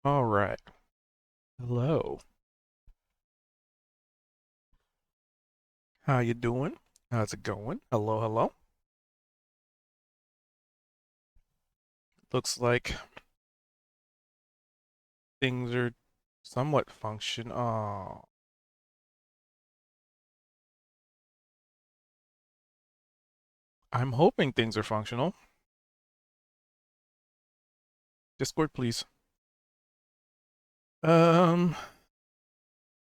All right. Hello. How you doing? How's it going? Hello, hello. Looks like things are somewhat function. Oh, I'm hoping things are functional. Discord, please. Um,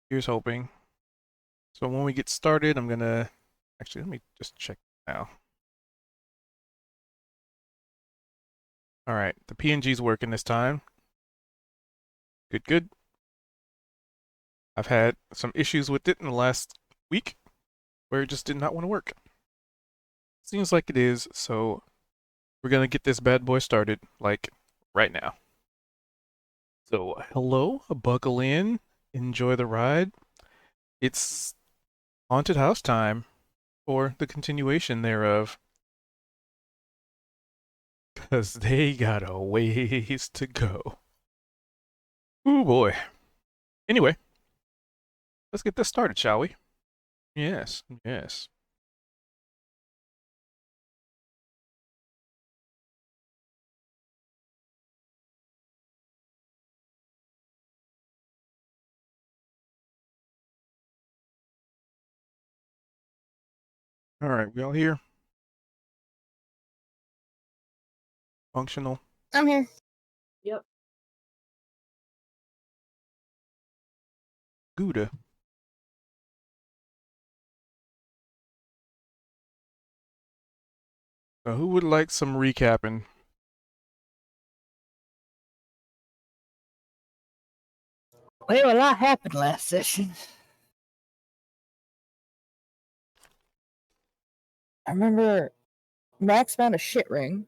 here's hoping. So when we get started, I'm gonna actually let me just check now. All right, the PNG's working this time. Good, good. I've had some issues with it in the last week where it just did not want to work. Seems like it is, so we're gonna get this bad boy started, like right now. So, hello, buckle in, enjoy the ride. It's haunted house time, or the continuation thereof, because they got a ways to go. Ooh boy. Anyway, let's get this started, shall we? Yes, yes. All right, we all here? Functional? I'm here. Yep. Gouda. Who would like some recapping? Well, a lot happened last session. I remember Max found a shit ring,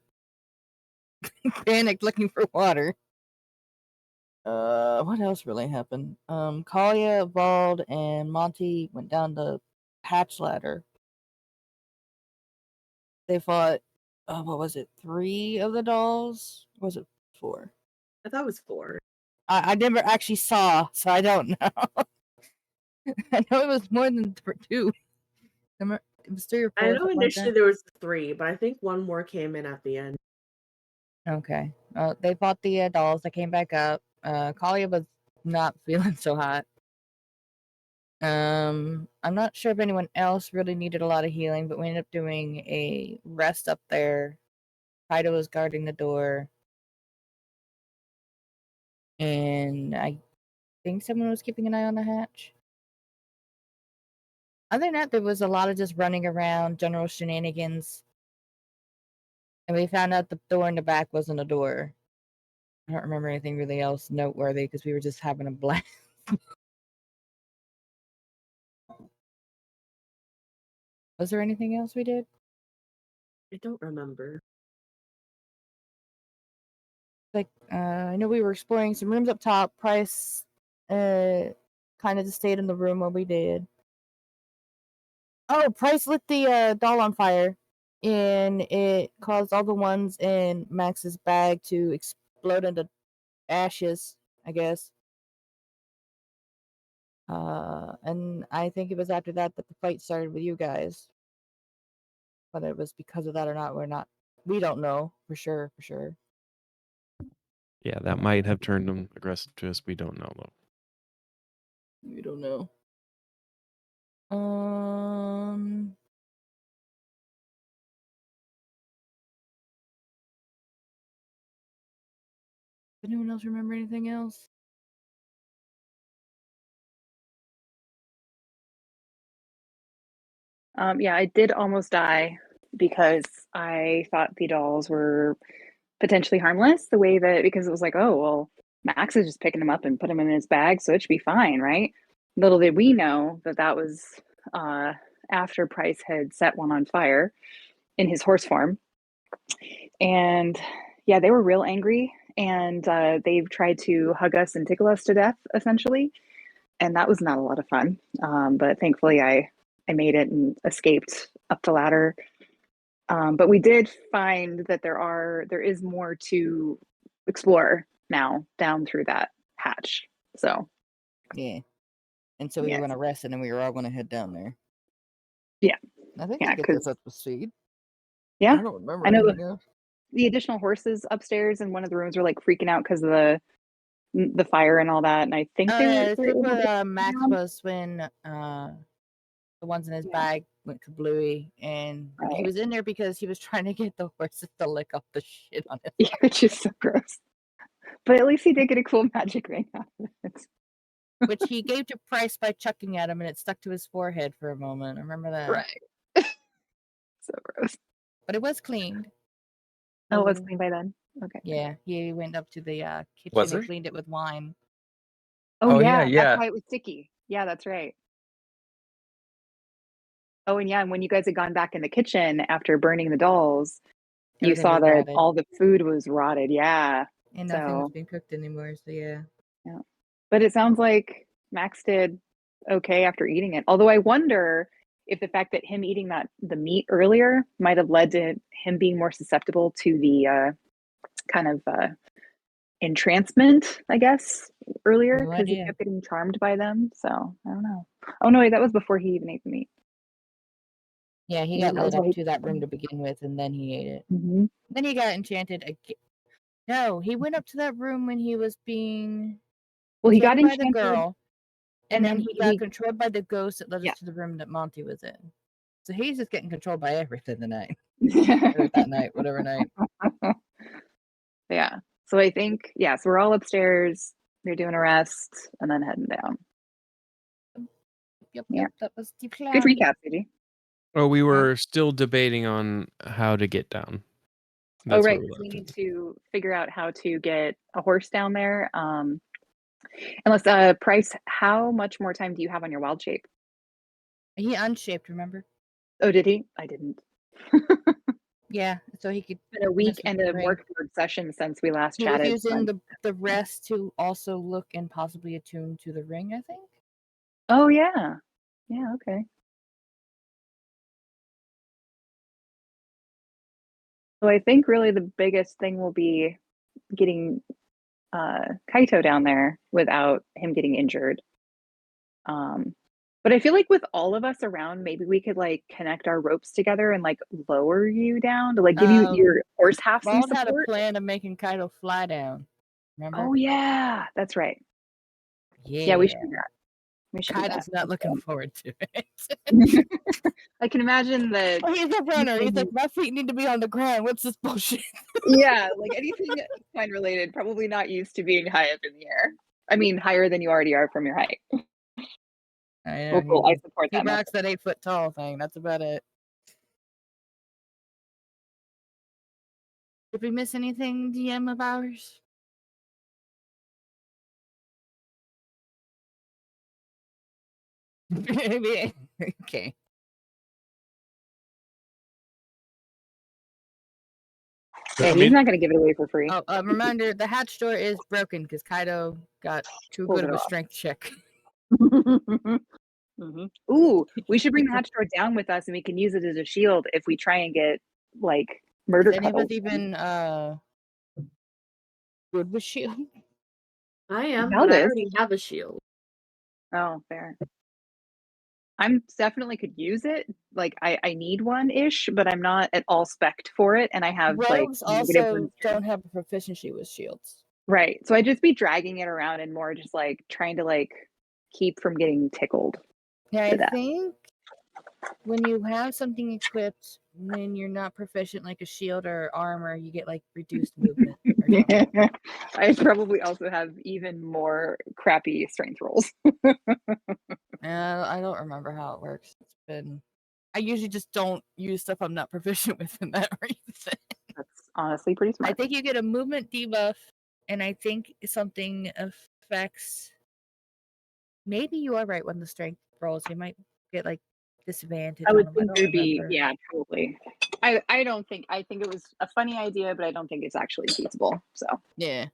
panicked looking for water. What else really happened? Kalia, Bald, and Monty went down the hatch ladder. They fought, what was it, 3 of the dolls? Or was it 4? I thought it was 4. I never actually saw, so I don't know. I know it was more than 2. It was 3 or 4. I know Something like initially that. there was 3, but I think 1 more came in at the end. Okay. They fought the dolls that came back up. Kalia was not feeling so hot. I'm not sure if anyone else really needed a lot of healing, but we ended up doing a rest up there. Kaido was guarding the door. And I think someone was keeping an eye on the hatch. Other than that, there was a lot of just running around, general shenanigans. And we found out the door in the back wasn't a door. I don't remember anything really else noteworthy because we were just having a blast. Was there anything else we did? I don't remember. I know we were exploring some rooms up top. Price kind of just stayed in the room while we did. Oh, Price lit the doll on fire, and it caused all the ones in Max's bag to explode into ashes, I guess. And I think it was after that that the fight started with you guys. Whether it was because of that or not, we don't know for sure, for sure. Yeah, that might have turned them aggressive to us. We don't know though. We don't know. Um, anyone else remember anything else? Yeah, I did almost die because I thought the dolls were potentially harmless. The way that because it was like, oh well, Max is just picking them up and put them in his bag, so it should be fine, right? Little did we know that that was uh, after Price had set one on fire in his horse form, and yeah, they were real angry, and they've tried to hug us and tickle us to death, essentially, and that was not a lot of fun. But thankfully, I made it and escaped up the ladder. But we did find that there is more to explore now down through that hatch. So Yeah. And so we Yeah. were gonna rest, and then we were all gonna head down there. Yeah. I think Yeah, I get this 'cause- up to speed. yeah, I don't remember I know anything else. the additional horses upstairs in one of the rooms were like freaking out because of the fire and all that. And I think Oh they yeah, were this they is were able where to Max down. was when the ones in his Yeah. bag went to Bluey, and he Right. was in there because he was trying to get the horses to lick up the shit on it. Yeah, which is so gross. But at least he did get a cool magic ring out of it. Which he gave to Price by chucking at him, and it stuck to his forehead for a moment. I remember that. Right. So gross. But it was cleaned. Oh, it was So, clean by then. Okay. yeah, he went up to the kitchen Was and it? cleaned it with wine. Oh, Oh, yeah, yeah, yeah. that's why it was sticky. Yeah, that's right. Oh, and yeah, and when you guys had gone back in the kitchen after burning the dolls, you Everything saw was that rotted. all the food was rotted. Yeah. And nothing was So, being cooked anymore, so yeah. but it sounds like Max did okay after eating it. Although I wonder if the fact that him eating the meat earlier might have led to him being more susceptible to the kind of entrancement, I guess, earlier No because he idea. kept getting charmed by them. So I don't know. Oh no, wait, that was before he even ate the meat. Yeah, he Yeah, got that led was up why he- to that room to begin with, and then he ate it. Mhm. Then he got enchanted again. No, he went up to that room when he was being Well, he got controlled by the enchanted, girl, and then he got he- controlled by the ghost that led Yeah. us to the room that Monty was in. So he's just getting controlled by everything tonight. Or that night, whatever night. Yeah. So I think so we're all upstairs. They're doing a rest and then heading down. Yep, Yeah. yep, that was the plan. Good recap, Sadie. Oh, we were still debating on how to get down. Oh, That's right. where we 'Cause we left need it. to figure out how to get a horse down there. Unless Price, how much more time do you have on your wild shape? He unshaped, remember? Oh, did he? I didn't. Yeah, so he could. It's been a week mess with and the a ring. work third session since we last He was chatted. using the rest to also look and possibly attune to the ring, I think. Oh yeah. Yeah, okay. So I think really the biggest thing will be getting Kaito down there without him getting injured. But I feel like with all of us around, maybe we could like connect our ropes together and like lower you down to like give you your horse half some Bald had a support. plan of making Kaido fly down. Remember? Oh yeah, that's right. yeah. Yeah, we should do that. We should do that. Kaido's not looking forward to it. I can imagine that. Oh, he's a runner. He's like, my feet need to be on the ground. What's this bullshit? Yeah, like anything equine related, probably not used to being high up in the air. I mean, higher than you already are from your height. I Well, cool. I support he that. rocks that 8 foot tall thing. That's about it. Did we miss anything, DM of ours? Maybe. Okay. Yeah, he's not going to give it away for free. Oh, reminder: the hatch door is broken because Kaido got too Pulled good it of a off. strength check. Mhm. Ooh, we should bring the hatch door down with us, and we can use it as a shield if we try and get like murder Is any of us cuddles. even good with shield? I am, Now but I this. already have a shield. Oh, fair. I'm definitely could use it. Like I need one ish, but I'm not at all spec'd for it, and I have Rogues like negative also ones. don't have a proficiency with shields. Right. So I'd just be dragging it around and more just like trying to like keep from getting tickled. Yeah, to I that. think when you have something equipped, when you're not proficient like a shield or armor, you get like reduced movement. Or something. I probably also have even more crappy strength rolls. I don't remember how it works. It's been. I usually just don't use stuff I'm not proficient with in that reason. That's honestly pretty smart. I think you get a movement debuff, and I think something affects. Maybe you are right when the strength rolls. You might get like disadvantage. I would on them. think don't there'd be, remember. yeah, probably. I don't think, I think it was a funny idea, but I don't think it's actually feasible. So, Yeah.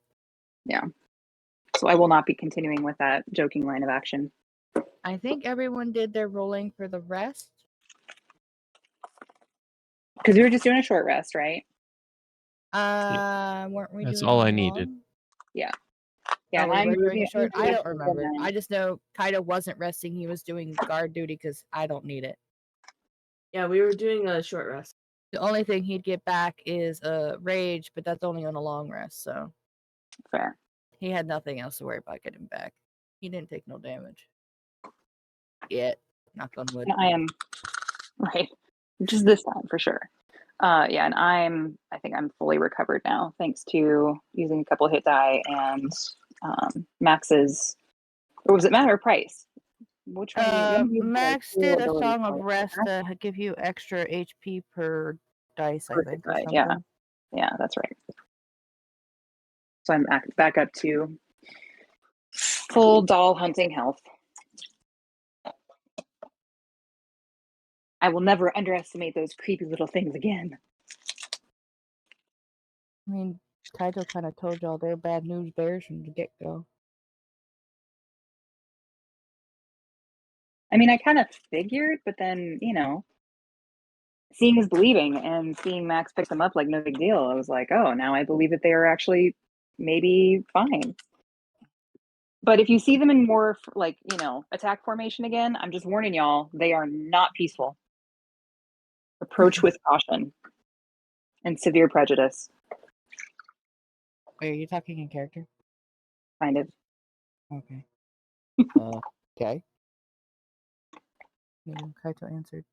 so I will not be continuing with that joking line of action. I think everyone did their rolling for the rest. Because we were just doing a short rest, right? Weren't we? That's doing all a I needed. long? Yeah, Oh, and we I'm were doing moving a short. I don't and remember. then- I just know Kaido wasn't resting. He was doing guard duty because I don't need it. Yeah, we were doing a short rest. The only thing he'd get back is rage, but that's only on a long rest. So fair. he had nothing else to worry about getting back. He didn't take no damage. Yet, knock on wood. And I am right, just this time for sure. Yeah, and I think I'm fully recovered now, thanks to using a couple hit die and Max's. Or was it Matt or Price? Which one? One of you had, like, Max two did a abilities, song of right? rest to give you extra HP per dice, I Per think. die, Or yeah. something. Yeah, that's right. So I'm back up to full doll hunting health. I will never underestimate those creepy little things again. I mean, Kaido kind of told y'all they're bad news bears from the get go. I mean, I kind of figured, but then, seeing is believing, and seeing Max pick them up like no big deal, I was like, oh, now I believe that they are actually maybe fine. But if you see them in more attack formation again, I'm just warning y'all, they are not peaceful. Approach with caution and severe prejudice, Wait, are you talking in character? kind of. Okay. Okay. No, Kaito answered.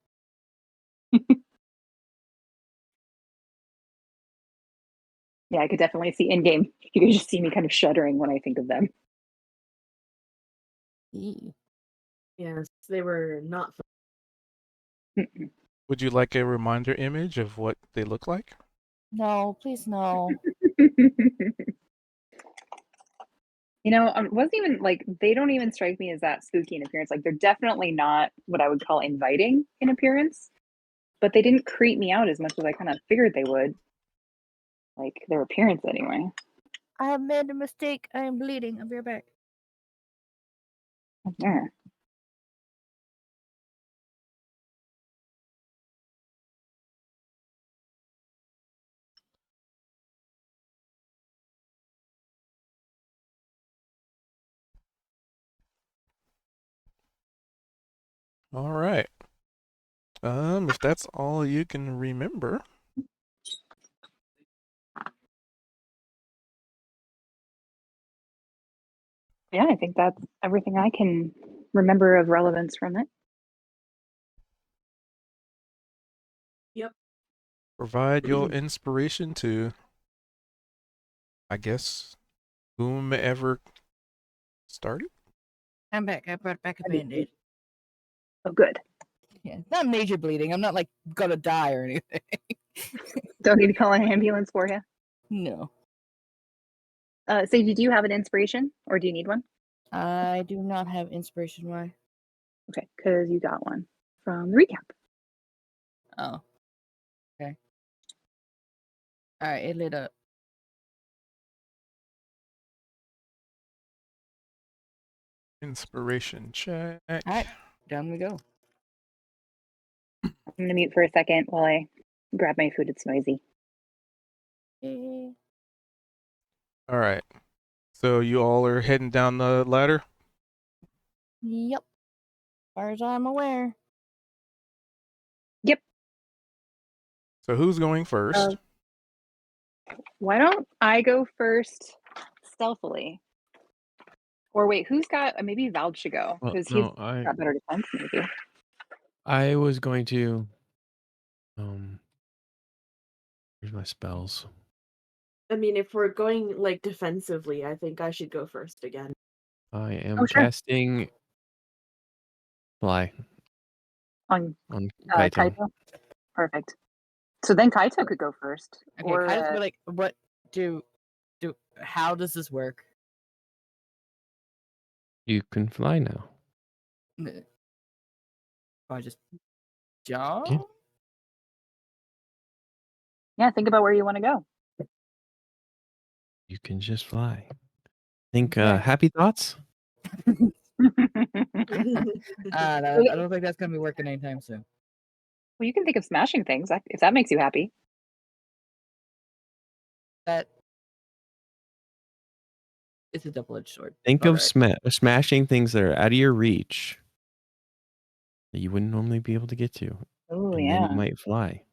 Yeah, I could definitely see in game. You could just see me kind of shuddering when I think of them. Eee. Yes, they were not fun. Would you like a reminder image of what they look like? No, please no. It wasn't even like they don't even strike me as that spooky in appearance. Like they're definitely not what I would call inviting in appearance, but they didn't creep me out as much as I kind of figured they would. Like their appearance, anyway. I have made a mistake. I am bleeding. I'll be right back. Yeah. All right. If that's all you can remember. Yeah, I think that's everything I can remember of relevance from it. Provide your inspiration to, I guess, whomever started. I'm back. I brought back a band-aid. Oh, good. Yeah, not major bleeding. I'm not like gonna die or anything. Don't need to call an ambulance for you. No, Sadie, do you have an inspiration, or do you need one? I do not have inspiration. Why? Okay, because you got one from the recap. Oh. Okay. All right, it lit up. Inspiration check. All right, down we go. I'm gonna mute for a second while I grab my food. It's noisy. Yay. All right. So you all are heading down the ladder. Yep. As far as I'm aware. Yep. So who's going first? Why don't I go first stealthily? Or wait, who's got? Maybe Val should go Well, because no, he's got better defense. Maybe. I was going to. Here's my spells. I mean, if we're going like defensively, I think I should go first again. I am Oh, sure. casting fly On Kaito. Kaito. Perfect. So then Kaito could go first. Okay, Or Kaito's gonna be like, what do how does this work? You can fly now. I just jump? Yeah. yeah, think about where you want to go. You can just fly. Think Right. happy thoughts? No, I don't think that's gonna be working anytime soon. Well, you can think of smashing things if that makes you happy. That It's a double-edged sword. Think of Alright. smashing things that are out of your reach that you wouldn't normally be able to get to, Oh and then yeah. you might fly.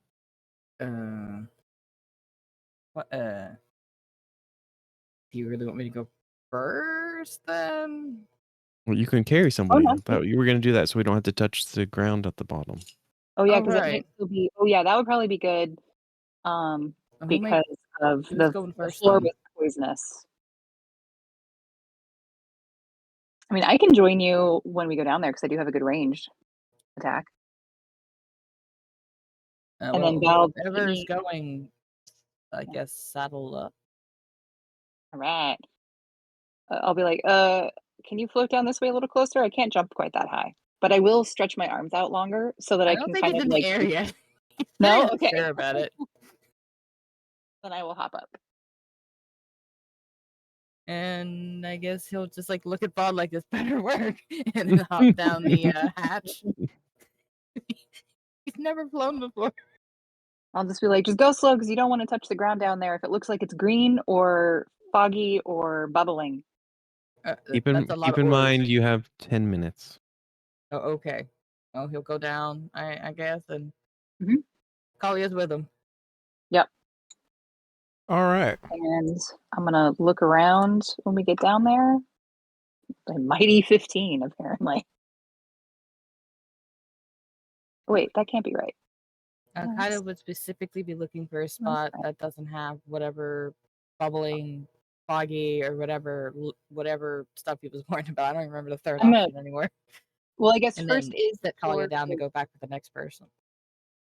What? Do you really want me to go first then? Well, you can carry Oh somebody. no. I thought you were going to do that so we don't have to touch the ground at the bottom. Oh yeah, All because it might right. still be. Oh yeah, that would probably be good. Who Because of who's the going first floor then? was poisonous. I mean, I can join you when we go down there because I do have a good ranged attack. And then Val, keep whoever's me. going, I guess, saddle up. All right. I'll be like, can you float down this way a little closer? I can't jump quite that high, but I will stretch my arms out longer so that I I don't can think kind he's of in like. the air yet. He's No? very Okay. unsure about it. Then I will hop up. And I guess he'll just like look at Bob like this better work and then hop down the hatch. He's never flown before. I'll just be like, just go slow because you don't want to touch the ground down there if it looks like it's green or foggy or bubbling. Keep That's a lot in of orders. mind you have 10 minutes. Oh, okay. Oh, he'll go down, I guess, and Mhm. Kalia's with him. Yep. All right. And I'm gonna look around when we get down there. A mighty 15, apparently. Wait, that can't be right. Kaido would specifically be looking for a spot that doesn't have whatever bubbling, foggy, or whatever stuff he was worried about. I don't even remember the third I'm option anymore. Well, I guess And first then is the set Kalia floor. down to go back with the next person.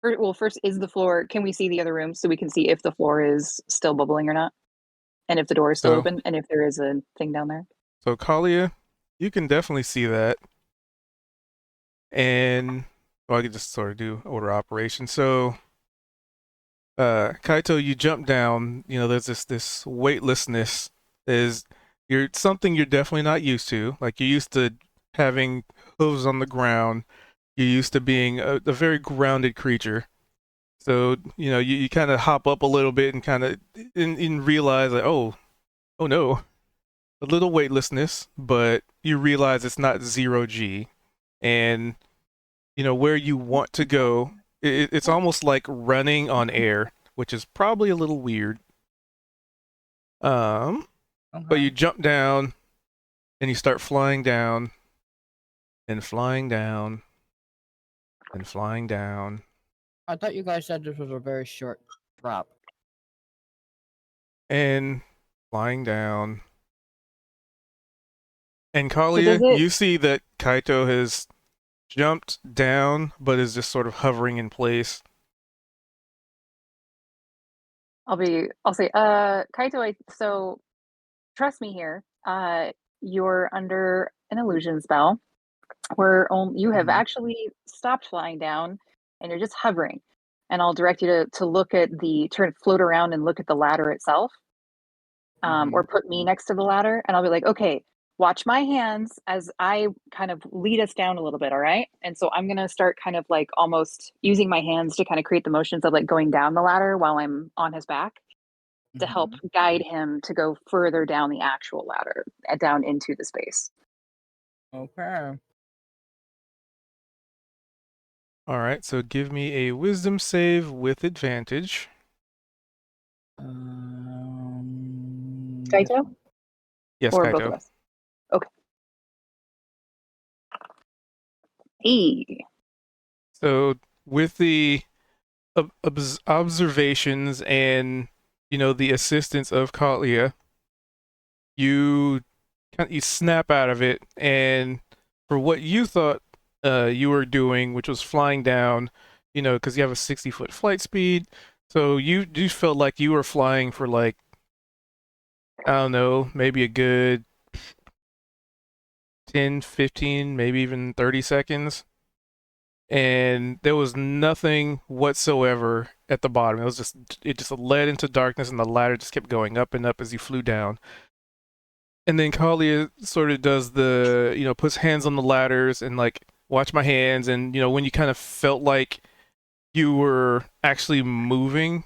First is the floor. Can we see the other room so we can see if the floor is still bubbling or not? And if the door is still So- open and if there is a thing down there? So Kalia, you can definitely see that. And well, I could just sort of do order operation. So Kaito, you jump down, there's this weightlessness you're definitely not used to. Like you're used to having hooves on the ground. You're used to being a very grounded creature. So, you kind of hop up a little bit and kind of and realize like, oh no, a little weightlessness, but you realize it's not 0G. And, where you want to go, it's almost like running on air, which is probably a little weird. But you jump down and you start flying down and flying down and flying down. I thought you guys said this was a very short drop. And flying down. And does Kalia, it- you see that Kaito has jumped down, but is just sort of hovering in place. I'll say, Kaito, so trust me here. You're under an illusion spell where you have actually stopped flying down and you're just hovering. And I'll direct you to look at float around and look at the ladder itself. Or put me next to the ladder and I'll be like, okay, watch my hands as I kind of lead us down a little bit, all right? And so I'm going to start kind of like almost using my hands to kind of create the motions of like going down the ladder while I'm on his back to help guide him to go further down the actual ladder, down into the space. Okay. All right, so give me a wisdom save with advantage. Kaito? Yes, Or Kaito. both of us? Okay. E. So with the observations and the assistance of Kalia, you snap out of it, and for what you thought you were doing, which was flying down, because you have a 60-foot flight speed, so you felt like you were flying for like, I don't know, maybe a good 10, 15, maybe even 30 seconds. And there was nothing whatsoever at the bottom. It just led into darkness, and the ladder just kept going up and up as you flew down. And then Kalia sort of does puts hands on the ladders and like, watch my hands. And, when you kind of felt like you were actually moving,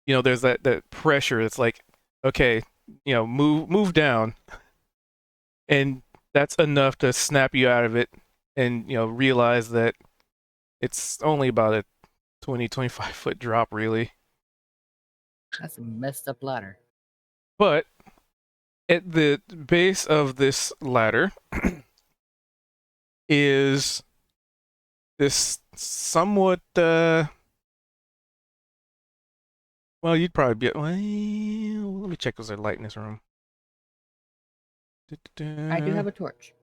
there's that pressure. It's like, okay, move down. and that's enough to snap you out of it, and realize that it's only about a 25 foot drop, really. That's a messed up ladder. But at the base of this ladder is this somewhat well, you'd probably be well, let me check, was there light in this room? I do have a torch.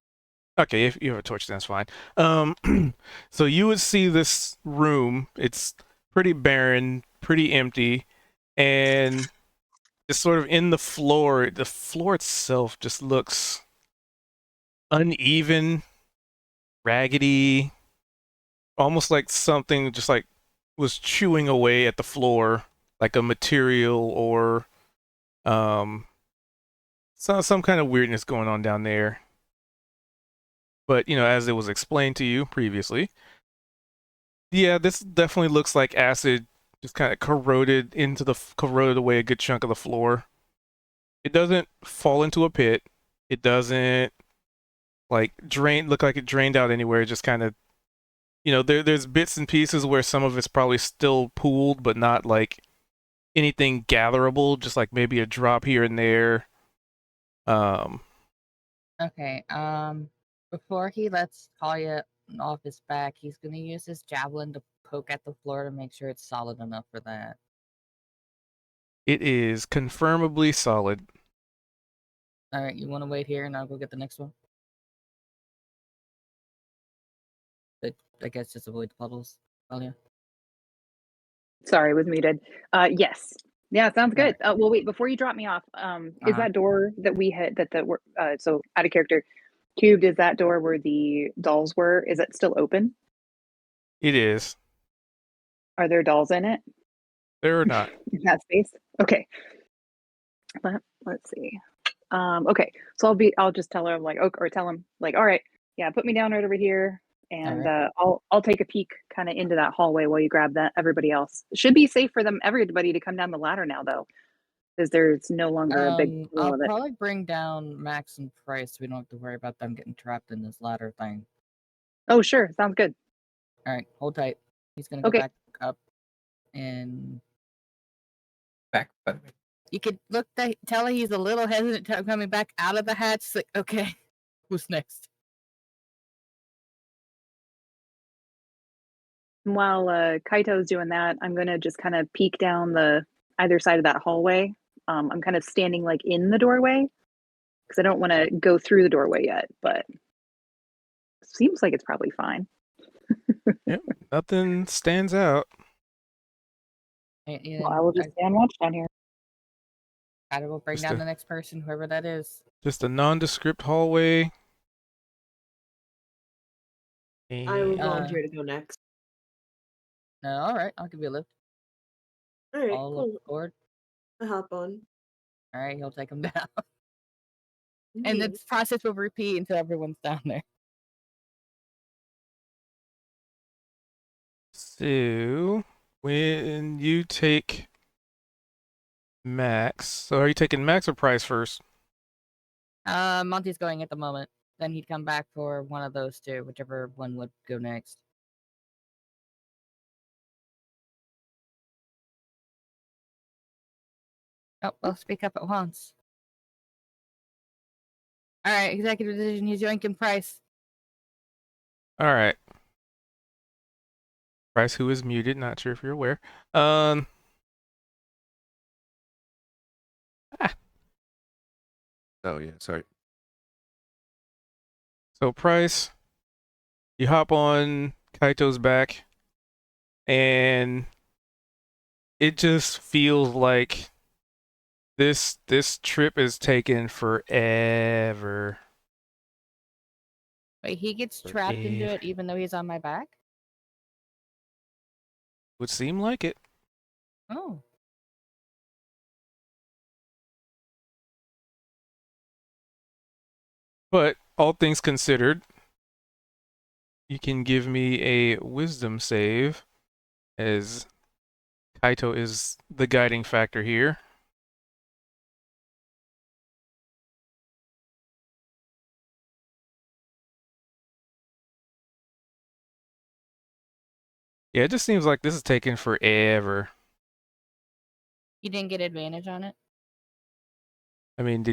Okay, if you have a torch, that's fine. So you would see this room. It's pretty barren, pretty empty, and just sort of in the floor itself just looks uneven, raggedy, almost like something just like was chewing away at the floor, like a material or some kind of weirdness going on down there. But as it was explained to you previously, yeah, this definitely looks like acid just kind of corroded away a good chunk of the floor. It doesn't fall into a pit. It doesn't look like it drained out anywhere. It just kind of, there's bits and pieces where some of it's probably still pooled, but not like anything gatherable, just like maybe a drop here and there. Okay. Before he lets Talia off his back, he's gonna use his javelin to poke at the floor to make sure it's solid enough for that. It is confirmably solid. All right, you want to wait here, and I'll go get the next one. But I guess just avoid the puddles. Talia. Sorry, was muted. Yes. Yeah, sounds good. Alright. Well, wait, before you drop me off, is that door that we had so out of character cubed, is that door where the dolls were? Is it still open? It is. Are there dolls in it? There or not. In that space? Okay. Let's see. Okay. So I'll just tell her tell him like, all right, yeah, put me down right over here. And I'll take a peek kind of into that hallway while you grab that everybody else. It should be safe for everybody to come down the ladder now though. Because there's no longer a big pool I'll of it. probably bring down Max and Price so we don't have to worry about them getting trapped in this ladder thing. Oh sure, sounds good. Alright, hold tight. He's gonna go back up and Back, by the way. you could tell he's a little hesitant coming back out of the hatch. It's like, okay, who's next? While Kaito's doing that, I'm gonna just kind of peek down the either side of that hallway. I'm kind of standing like in the doorway because I don't want to go through the doorway yet, but seems like it's probably fine. Yep, nothing stands out. Well, I will just stand watch down here. I will bring down the next person, whoever that is. Just a nondescript hallway. I will And volunteer to go next. All right, I'll give you a lift. All right, All cool. aboard. I hop on. All right, he'll take him down. And this process will repeat until everyone's down there. So, when you take Max, so are you taking Max or Price first? Monty's going at the moment. Then he'd come back for one of those two, whichever one would go next. Oh, well, speak up at once. All right, executive decision. He's yoinking Price. All right. Price, who is muted, not sure if you're aware. Oh yeah, sorry. So Price, you hop on Kaito's back, and it just feels like this trip is taking forever. Wait, he gets trapped into it even though he's on my back? Would seem like it. Oh. But all things considered, you can give me a wisdom save, as Kaito is the guiding factor here. Yeah, it just seems like this is taking forever. You didn't get advantage on it. I mean,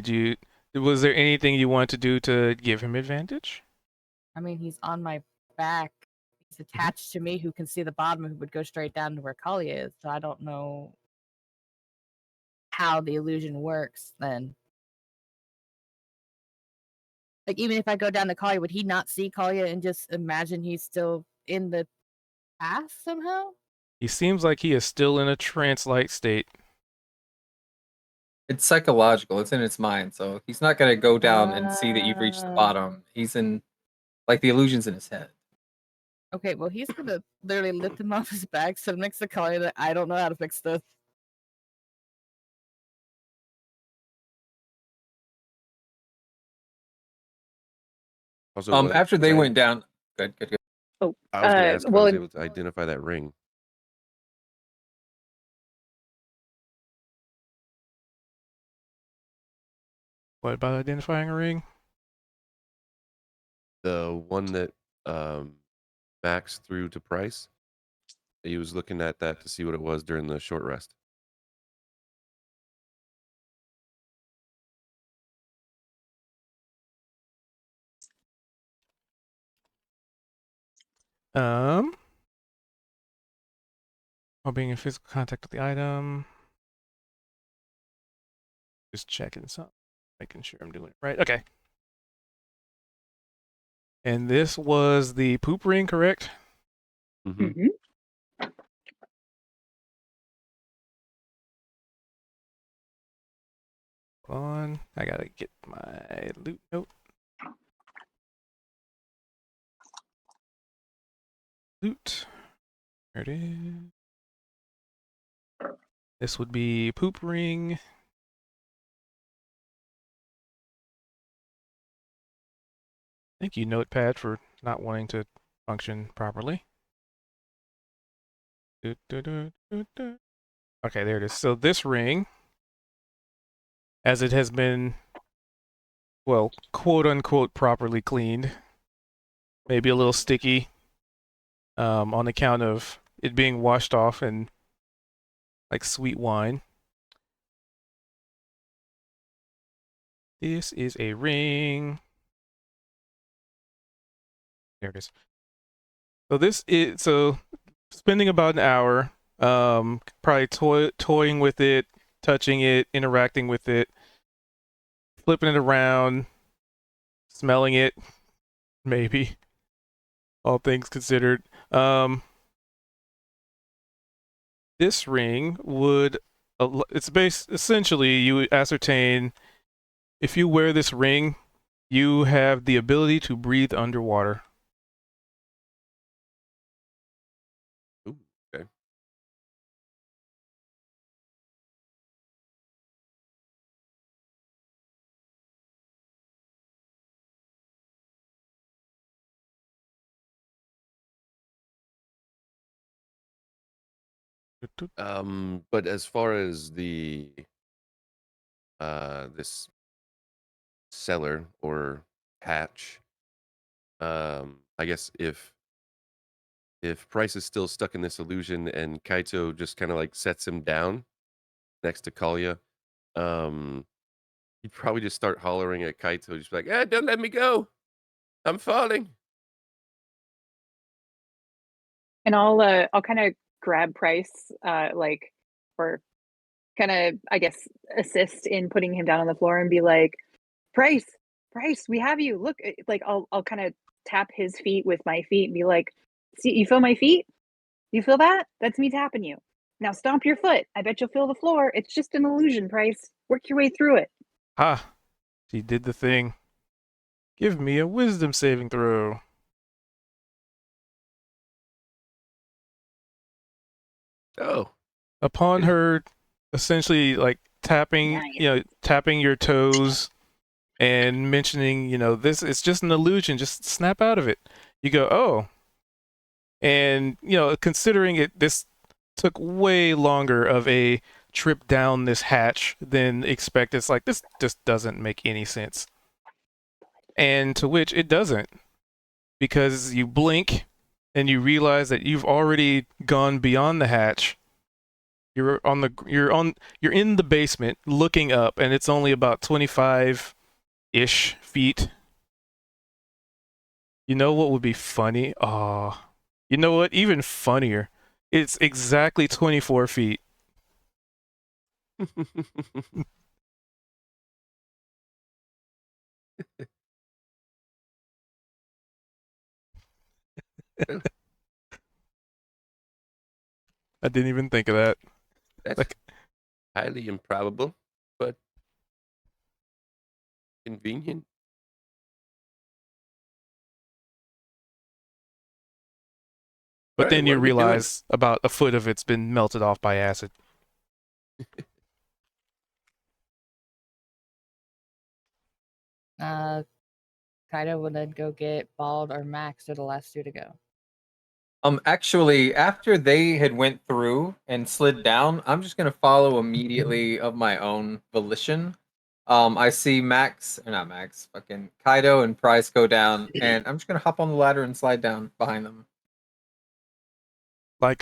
was there anything you wanted to do to give him advantage? I mean, he's on my back. He's attached to me, who can see the bottom, who would go straight down to where Kalia is. So I don't know how the illusion works then. Like, even if I go down to Kalia, would he not see Kalia and just imagine he's still in the path somehow? He seems like he is still in a trance-like state. It's psychological. It's in its mind. So he's not gonna go down and see that you've reached the bottom. He's in, like, the illusion's in his head. Okay, well, he's gonna literally lift him off his back, sit next to Kalia that I don't know how to fix this. Also, was- After they was I- went down. Good. Oh, I was going to ask if I well, was able to identify that ring. What about identifying a ring? The one that Max threw to Price. He was looking at that to see what it was during the short rest. While being in physical contact with the item. Just checking something, making sure I'm doing it right. Okay. And this was the poop ring, correct? Mm-hmm. mhm. Hold on. I gotta get my loot note. Loot. There it is. This would be poop ring. Thank you, Notepad, for not wanting to function properly. Okay, there it is. So this ring, as it has been, well, quote unquote, properly cleaned, maybe a little sticky, on account of it being washed off in like sweet wine. This is a ring. There it is. So spending about an hour, probably toying with it, touching it, interacting with it, flipping it around, smelling it, maybe, all things considered. This ring would, it's essentially you ascertain if you wear this ring, you have the ability to breathe underwater. Ooh, okay. But as far as the this cellar or hatch, I guess if Price is still stuck in this illusion and Kaito just kind of like sets him down next to Kalia, he'd probably just start hollering at Kaito, just be like, "Ah, don't let me go! I'm falling!" And I'll kind of grab Price, like, or kind of, I guess, assist in putting him down on the floor and be like, Price, we have you. Look, like I'll kind of tap his feet with my feet and be like, see, you feel my feet? You feel that? That's me tapping you. Now stomp your foot. I bet you'll feel the floor. It's just an illusion, Price. Work your way through it. Ha! She did the thing. Give me a wisdom saving throw. Oh, Upon her essentially like tapping, Nice. tapping your toes and mentioning, this, it's just an illusion, just snap out of it. You go, oh. And, considering this took way longer of a trip down this hatch than expected, it's like, this just doesn't make any sense. And to which it doesn't. Because you blink and you realize that you've already gone beyond the hatch. You're in the basement looking up, and it's only about 25-ish feet. You know what would be funny? Oh, you know what? Even funnier. It's exactly 24 feet. I didn't even think of that. That's Like, highly improbable, but convenient. but Alright, then what you are we doing? realize about a foot of it's been melted off by acid. Kaido would then go get Bald or Max. They're the last two to go. Actually, after they had went through and slid down, I'm just gonna follow immediately of my own volition. I see Max, or not Max, fucking Kaido and Price go down, and I'm just gonna hop on the ladder and slide down behind them. Like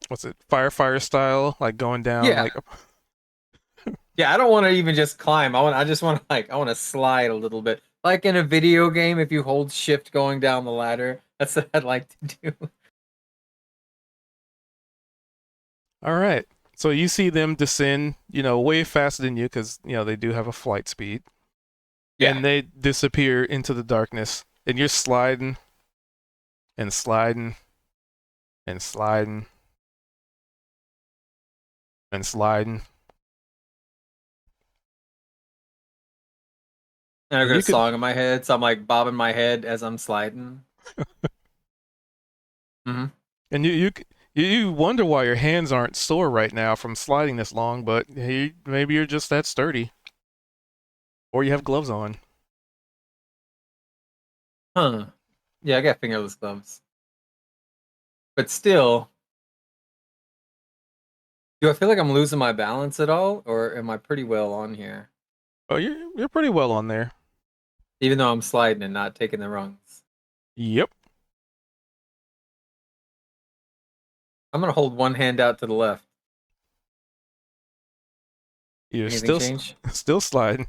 what's it? Firefighter style, like going down. Yeah. Like, Yeah, I don't want to even just climb. I just want to I want to slide a little bit. Like in a video game, if you hold shift going down the ladder, that's what I'd like to do. all right. So you see them descend, way faster than you because they do have a flight speed. Yeah. And they disappear into the darkness, and you're sliding and sliding and sliding and sliding. And I've got You a could- song in my head, so I'm like bobbing my head as I'm sliding. And you wonder why your hands aren't sore right now from sliding this long, but hey, maybe you're just that sturdy, or you have gloves on. Huh. Yeah, I got fingerless gloves. But still, do I feel like I'm losing my balance at all, or am I pretty well on here? Oh, you're pretty well on there. Even though I'm sliding and not taking the rungs. Yep. I'm gonna hold one hand out to the left. You're Anything change? still sliding.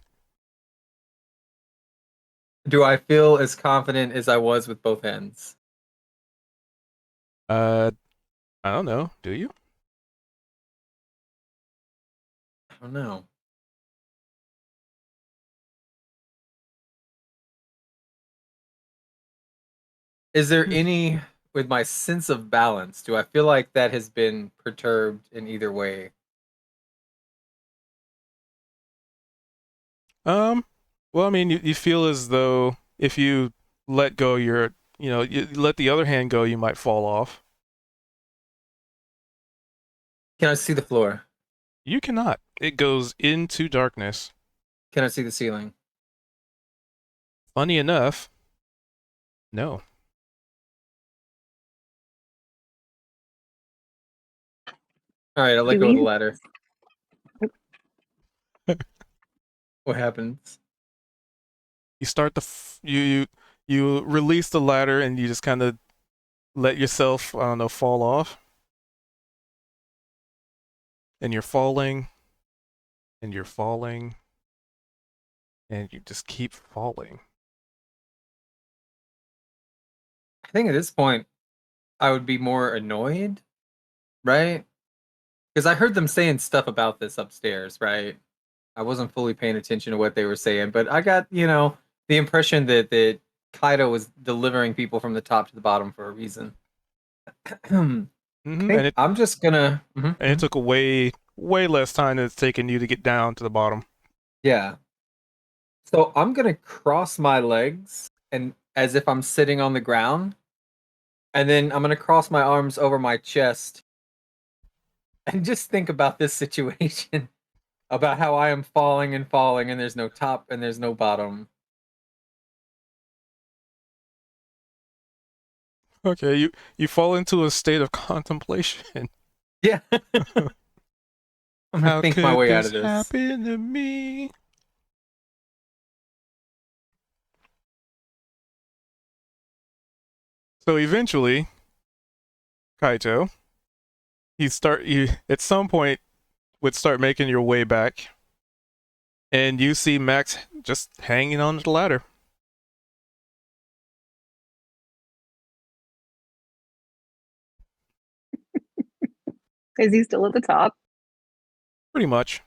Do I feel as confident as I was with both hands? I don't know. Do you? I don't know. Is there any, with my sense of balance, do I feel like that has been perturbed in either way? Well, I mean, you feel as though if you let go, you let the other hand go, you might fall off. Can I see the floor? You cannot. It goes into darkness. Can I see the ceiling? Funny enough, no. All right, I'll let Do go of the we- ladder. What happens? You start you release the ladder and you just kind of let yourself, I don't know, fall off. And you're falling, and you're falling, and you just keep falling. I think at this point, I would be more annoyed, right? Because I heard them saying stuff about this upstairs, right? I wasn't fully paying attention to what they were saying, but I got, the impression that Kaido was delivering people from the top to the bottom for a reason. And I'm just gonna. and it took way less time than it's taken you to get down to the bottom. Yeah. So I'm gonna cross my legs and as if I'm sitting on the ground, and then I'm gonna cross my arms over my chest and just think about this situation, about how I am falling and falling, and there's no top and there's no bottom. Okay, you fall into a state of contemplation. Yeah. I'm gonna How think could my way out this of this. happen to me? So eventually, Kaito, you at some point would start making your way back, and you see Max just hanging on the ladder. Is he still at the top? Pretty much.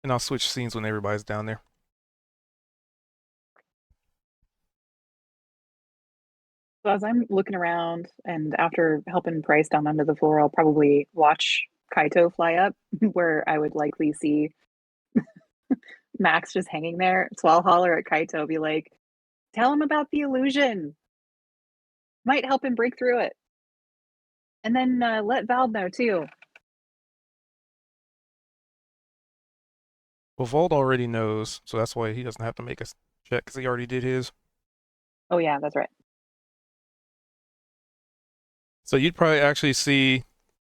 And I'll switch scenes when everybody's down there. So as I'm looking around and after helping Price down under the floor, I'll probably watch Kaito fly up where I would likely see Max just hanging there. So I'll holler at Kaito, be like, tell him about the illusion. Might help him break through it. And then let Val know too. Well, Vold already knows, so that's why he doesn't have to make a check, because he already did his. Oh yeah, that's right. So you'd probably actually see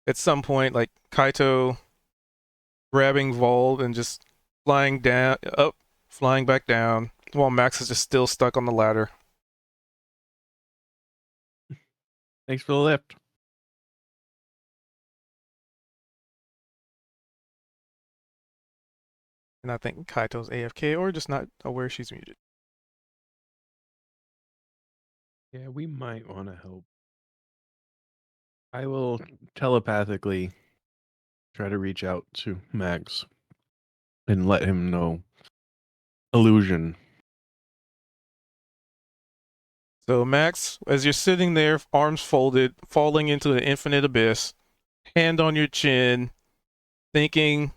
at some point like Kaito grabbing Vold and just flying down, up, flying back down, while Max is just still stuck on the ladder. Thanks for the lift. And I think Kaito's AFK or just not aware she's muted. Yeah, we might want to help. I will telepathically try to reach out to Max and let him know illusion. So Max, as you're sitting there, arms folded, falling into the infinite abyss, hand on your chin, thinking,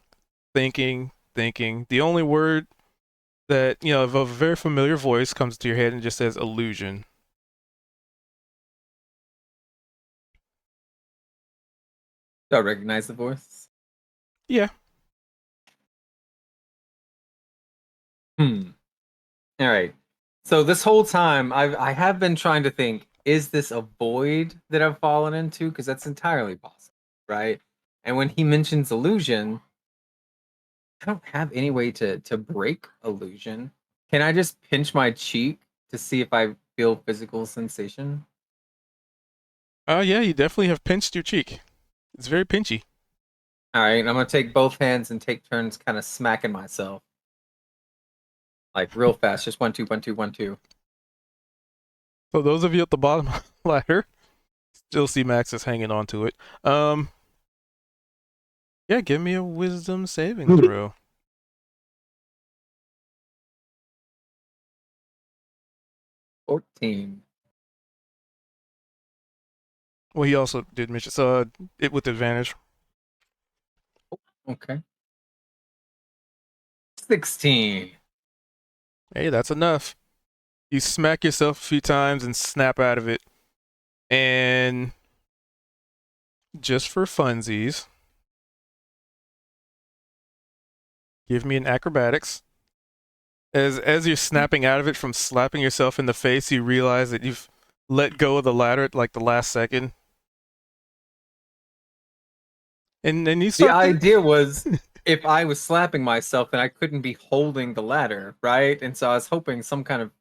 the only word that, of a very familiar voice comes to your head and just says illusion. Do I recognize the voice? Yeah. All right. So this whole time, I have been trying to think: is this a void that I've fallen into? Because that's entirely possible, right? And when he mentions illusion, I don't have any way to break illusion. Can I just pinch my cheek to see if I feel physical sensation? Yeah, you definitely have pinched your cheek. It's very pinchy. All right, I'm gonna take both hands and take turns, kind of smacking myself, like real fast. Just 1 2 1 2 1 2. So those of you at the bottom of the ladder still see Max is hanging on to it. Yeah, give me a wisdom saving throw. $14. Well, he also did mention it with advantage. Okay. 16. Hey, that's enough. You smack yourself a few times and snap out of it. And just for funsies, give me an acrobatics. As you're snapping out of it from slapping yourself in the face, you realize that you've let go of the ladder at like the last second. And then you The start idea was if I was slapping myself, then I couldn't be holding the ladder, right? And so I was hoping some kind of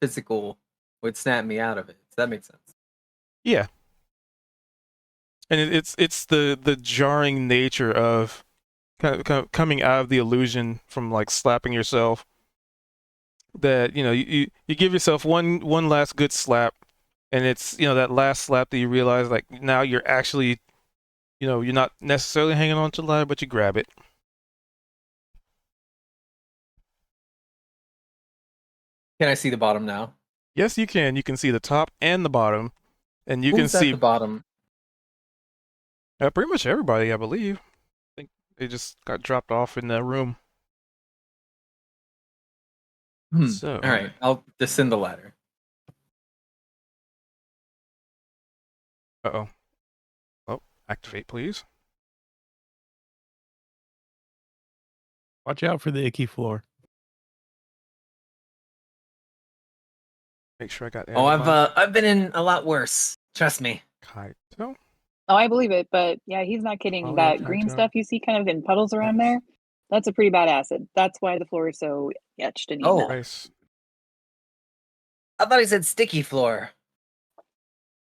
physical would snap me out of it. Does that make sense? Yeah. And it's the jarring nature of kind of coming out of the illusion from like slapping yourself, that you give yourself one last good slap, and it's that last slap that you realize like now you're actually you're not necessarily hanging on to the ladder, but you grab it. Can I see the bottom now? Yes, you can see the top and the bottom, and you can Who's at see the bottom. pretty much everybody, I believe. I think they just got dropped off in the room. So All right, I'll descend the ladder. oh activate please. Watch out for the icky floor. Make sure I got Oh, I've been in a lot worse. Trust me. Kaito. Oh, I believe it, but yeah, he's not kidding. Oh, yeah, That green Kaito. stuff you see kind of in puddles around Nice. there, that's a pretty bad acid. That's why the floor is so etched and eaten Oh. up. Price I thought he said sticky floor.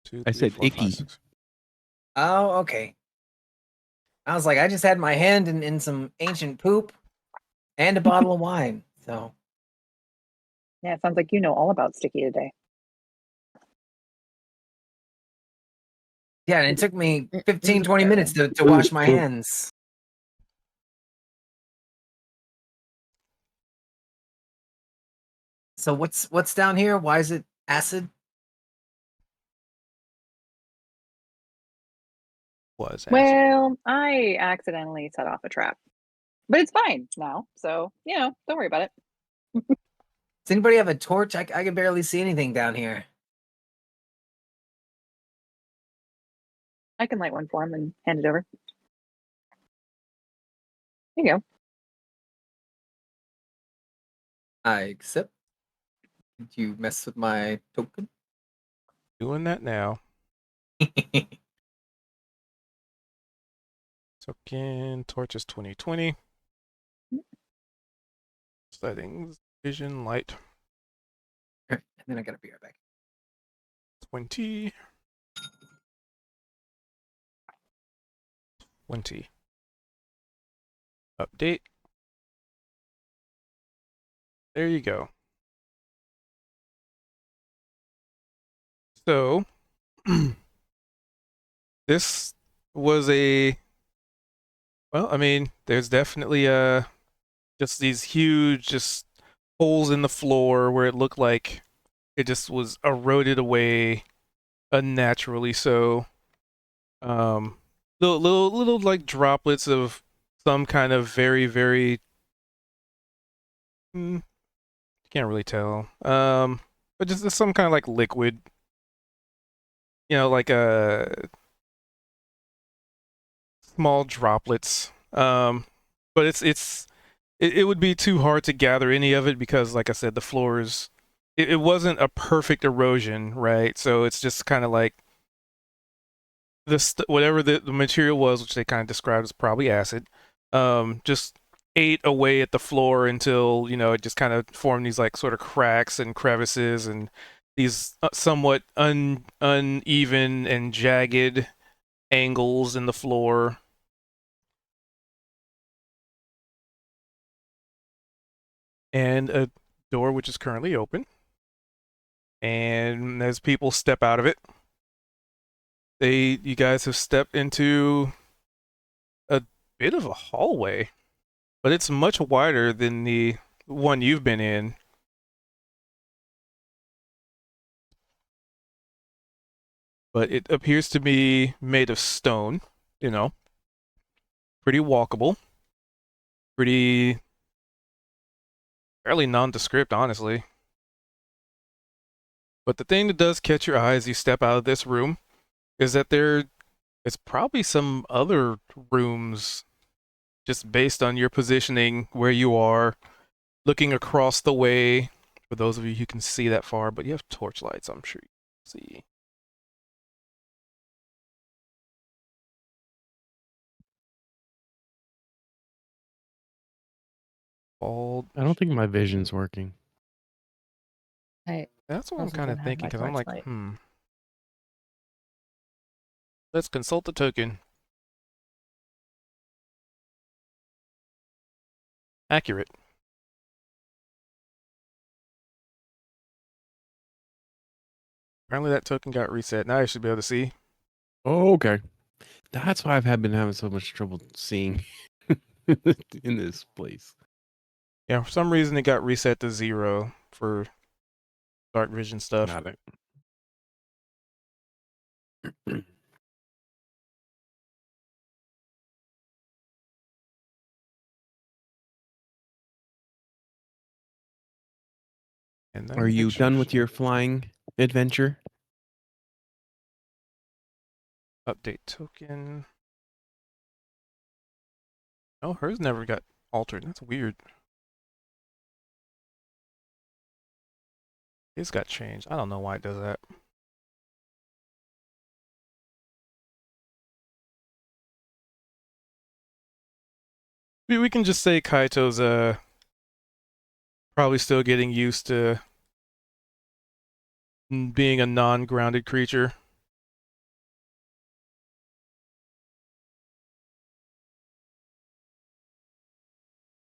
2, I 3, said 4, 5, icky. 6. Oh, okay. I was like, I just had my hand in some ancient poop and a bottle of wine. So Yeah, it sounds like you know all about sticky today. yeah, and it took me 15, 20 minutes to wash my hands. So what's down here? Why is it acid? Was acid. Well, I accidentally set off a trap, but it's fine now. So, don't worry about it. Does anybody have a torch? I can barely see anything down here. I can light one for him and hand it over. There you go. I accept. Did you mess with my token? Doing that now. Token, torches 2020. Settings, vision, light, And then I gotta be right back. 20. 20. Update. There you go. So, this was well, I mean, there's definitely just these huge just holes in the floor where it looked like it just was eroded away unnaturally. So, little like droplets of some kind of very, very can't really tell. But just some kind of like liquid, like small droplets. But it would be too hard to gather any of it because, like I said, the floors, it wasn't a perfect erosion, right? So it's just kind of like whatever the material was, which they kind of described as probably acid, just ate away at the floor until it just kind of formed these like sort of cracks and crevices and these somewhat uneven and jagged angles in the floor. And a door which is currently open. And as people step out of it, you guys have stepped into a bit of a hallway, but it's much wider than the one you've been in. But it appears to be made of stone, pretty walkable, pretty fairly nondescript, honestly. But the thing that does catch your eye as you step out of this room is that there is probably some other rooms just based on your positioning where you are, looking across the way. For those of you who can see that far, but you have torch lights, I'm sure you can see. I don't think my vision's working. That's what I'm also kind of don't have thinking, my because I'm like, torchlight. Let's consult the token. Accurate. Apparently that token got reset. Now I should be able to see. Oh, okay. That's why been having so much trouble seeing in this place. Yeah, for some reason it got reset to 0 for dark vision stuff. Got it. And then Are you done with your flying adventure? update token? Oh, hers never got altered. That's weird. It's got changed. I don't know why it does that. We can just say Kaito's probably still getting used to being a non-grounded creature.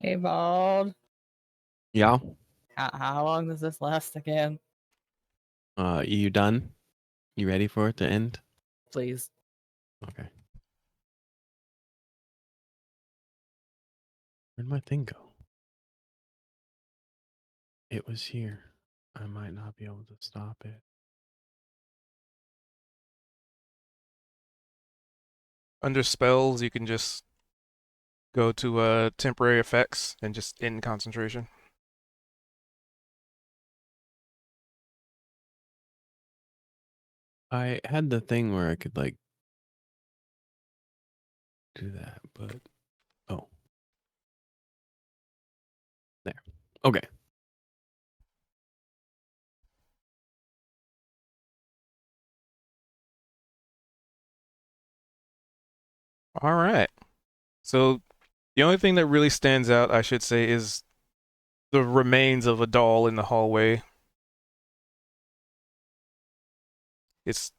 Hey, Bald. Yeah. How long does this last again? You done? You ready for it to end? Please. Okay. Where'd my thing go? It was here. I might not be able to stop it. Under spells, you can just go to temporary effects and just end concentration. I had the thing where I could like do that, but oh. There. Okay. All right. So the only thing that really stands out, I should say, is the remains of a doll in the hallway. It's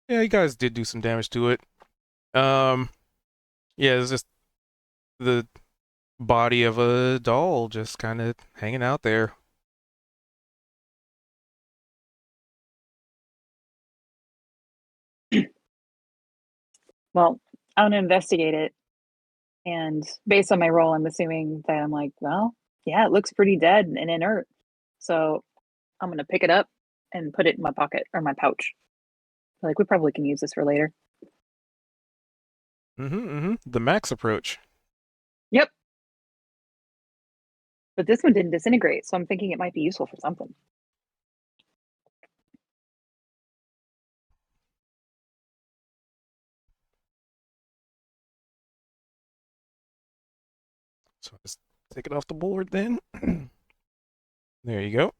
yeah, you guys did do some damage to it. Yeah, it's just the body of a doll just kind of hanging out there. Well, I'm gonna investigate it, and based on my role, I'm assuming that I'm like, well, yeah, it looks pretty dead and inert. So I'm gonna pick it up and put it in my pocket or my pouch. Like we probably can use this for later. The max approach. Yep. But this one didn't disintegrate, so I'm thinking it might be useful for something. So just take it off the board then. There you go.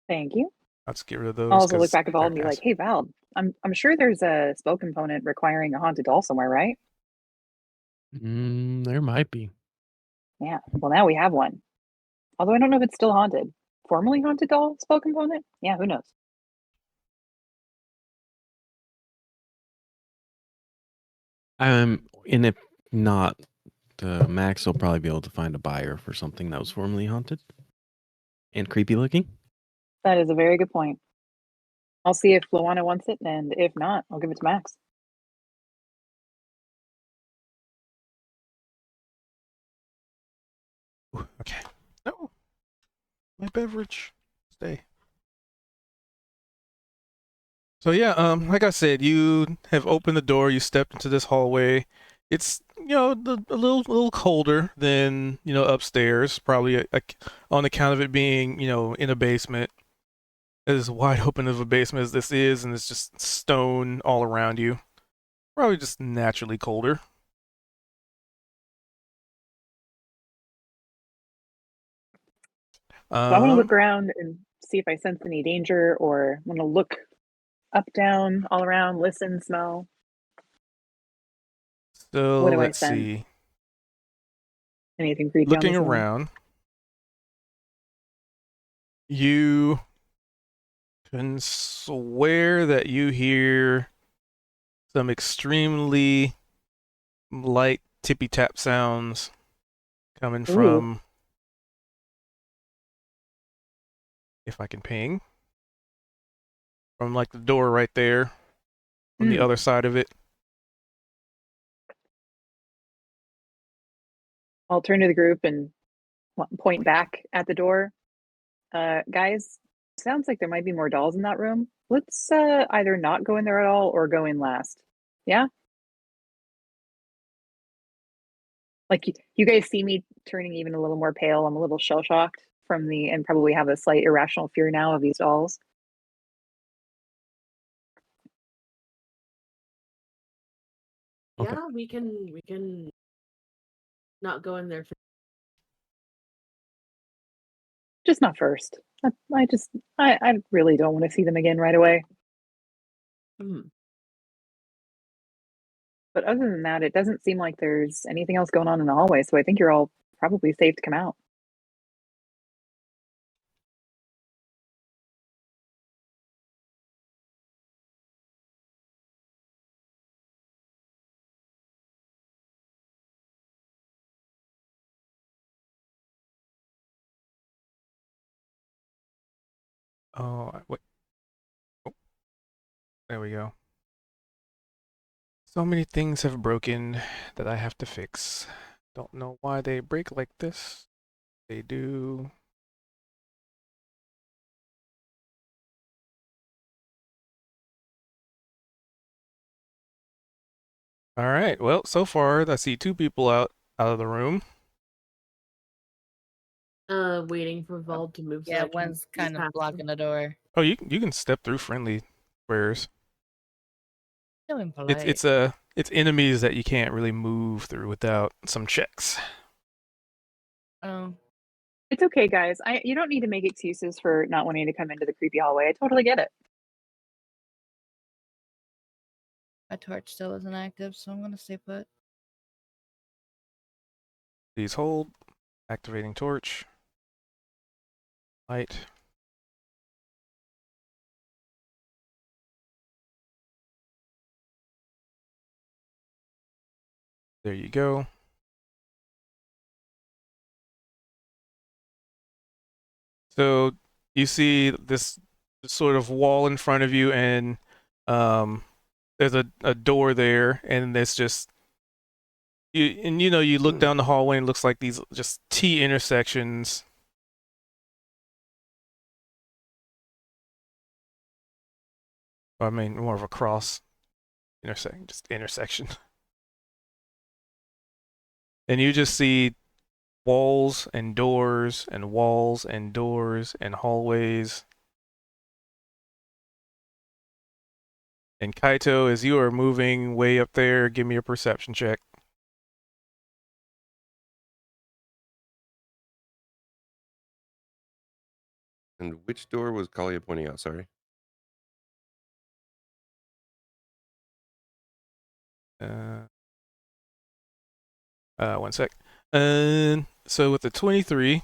Thank you. Let's get rid of those. I'll also look 'cause back at Val they're and be like, ass- hey Val, I'm sure there's a spell component requiring a haunted doll somewhere, right? There might be. Yeah. Well now we have one. Although I don't know if it's still haunted. Formerly haunted doll spell component? Yeah, who knows? And if not, Max will probably be able to find a buyer for something that was formerly haunted and creepy looking. That is a very good point. I'll see if Luana wants it, and if not, I'll give it to Max. Ooh, okay. No. My beverage. Stay. So yeah, like I said, you have opened the door, you stepped into this hallway. It's, a little colder than, upstairs, probably on account of it being, in a basement. As wide open of a basement as this is, and it's just stone all around you. Probably just naturally colder. So I want to Um, look around and see if I sense any danger, or want to look up, down, all around, listen, smell. so What do I let's sense? see. Anything creepy Looking on this one? around, you can swear that you hear some extremely light tippy tap sounds coming Ooh. from, if I can ping, from like the door right there on the other side of it. I'll turn to the group and point back at the door. Guys, sounds like there might be more dolls in that room. Let's either not go in there at all or go in last. Yeah? Like you guys see me turning even a little more pale. I'm a little shell shocked and probably have a slight irrational fear now of these dolls. Okay. Yeah, we can not go in there for Just not first. I really don't want to see them again right away. But other than that, it doesn't seem like there's anything else going on in the hallway. So I think you're all probably safe to come out. Oh, wait. Oh, there we go. So many things have broken that I have to fix. Don't know why they break like this. They do. All right. Well, so far I see 2 people out of the room. Waiting for Vald to move. So Yeah, I can one's kind pass of blocking them. the door. Oh, you can step through friendly squares. Feeling polite. It's enemies that you can't really move through without some checks. Oh, It's okay, guys. You don't need to make excuses for not wanting to come into the creepy hallway. I totally get it. my torch still isn't active, so I'm gonna stay put. Please hold. Activating torch. Light. There you go. So you see this sort of wall in front of you, and there's a door there, and there's just you look down the hallway and it looks like these just T intersections. I mean, more of a cross intersection. And you just see walls and doors and walls and doors and hallways. And Kaito, as you are moving way up there, give me a perception check. And which door was Kalia pointing out? Sorry. One sec. So with the 23,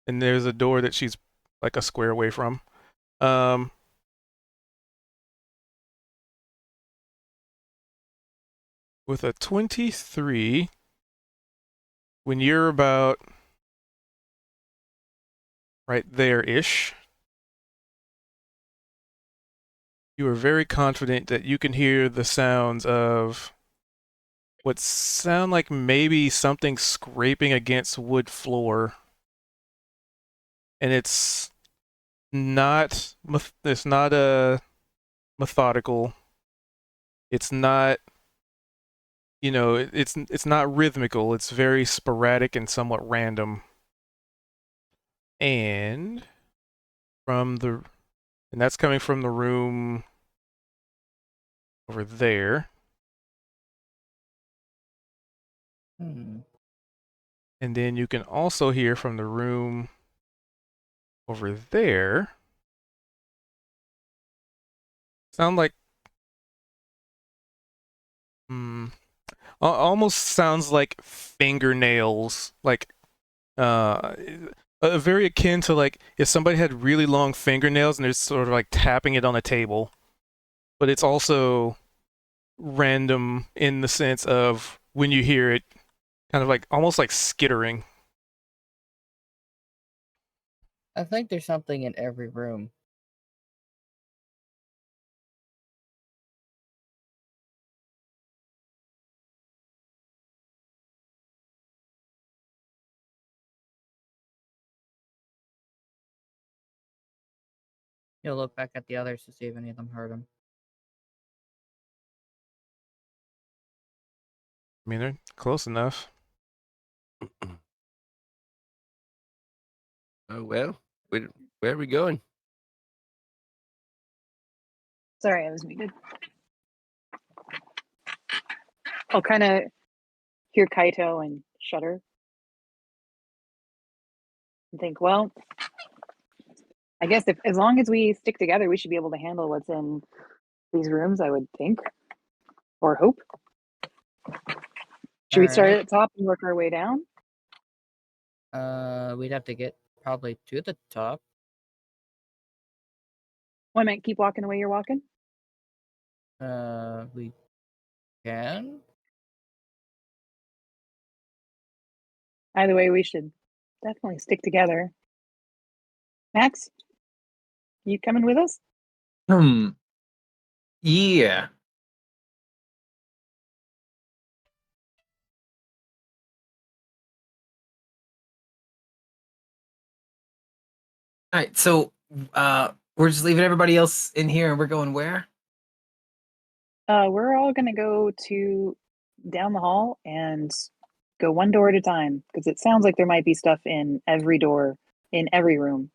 and there's a door that she's like a square away from. With a 23, when you're about right there-ish, you are very confident that you can hear the sounds of what sound like maybe something scraping against wood floor. And it's not a methodical. It's not, it's not rhythmical. It's very sporadic and somewhat random. And that's coming from the room over there. Hmm. And then you can also hear from the room over there. Sound like almost sounds like fingernails, like very akin to like if somebody had really long fingernails and they're sort of like tapping it on a table. But it's also random in the sense of when you hear it, kind of like almost like skittering. I think there's something in every room. You'll look back at the others to see if any of them heard him. I mean, they're close enough. Oh well, where are we going? Sorry, I was muted. I'll kind of hear Kaito and shudder and think, well, I guess as long as we stick together, we should be able to handle what's in these rooms, I would think. Or hope. Should we start Alright. at the top and work our way down? We'd have to get probably to the top. Well, I might keep walking the way you're walking. We can. Either way, we should definitely stick together. Max, you coming with us? Yeah. All right, so we're just leaving everybody else in here, and we're going where? We're all gonna go to down the hall and go one door at a time because it sounds like there might be stuff in every door in every room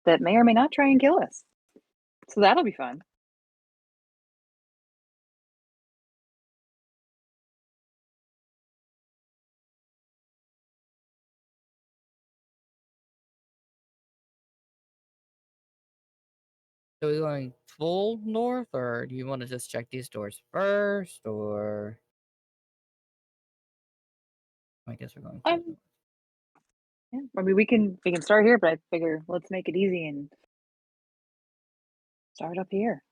that may or may not try and kill us. So that'll be fun. So we going full north, or do you want to just check these doors first, or? I guess we're going full north. Yeah, I mean we can start here, but I figure let's make it easy and start up here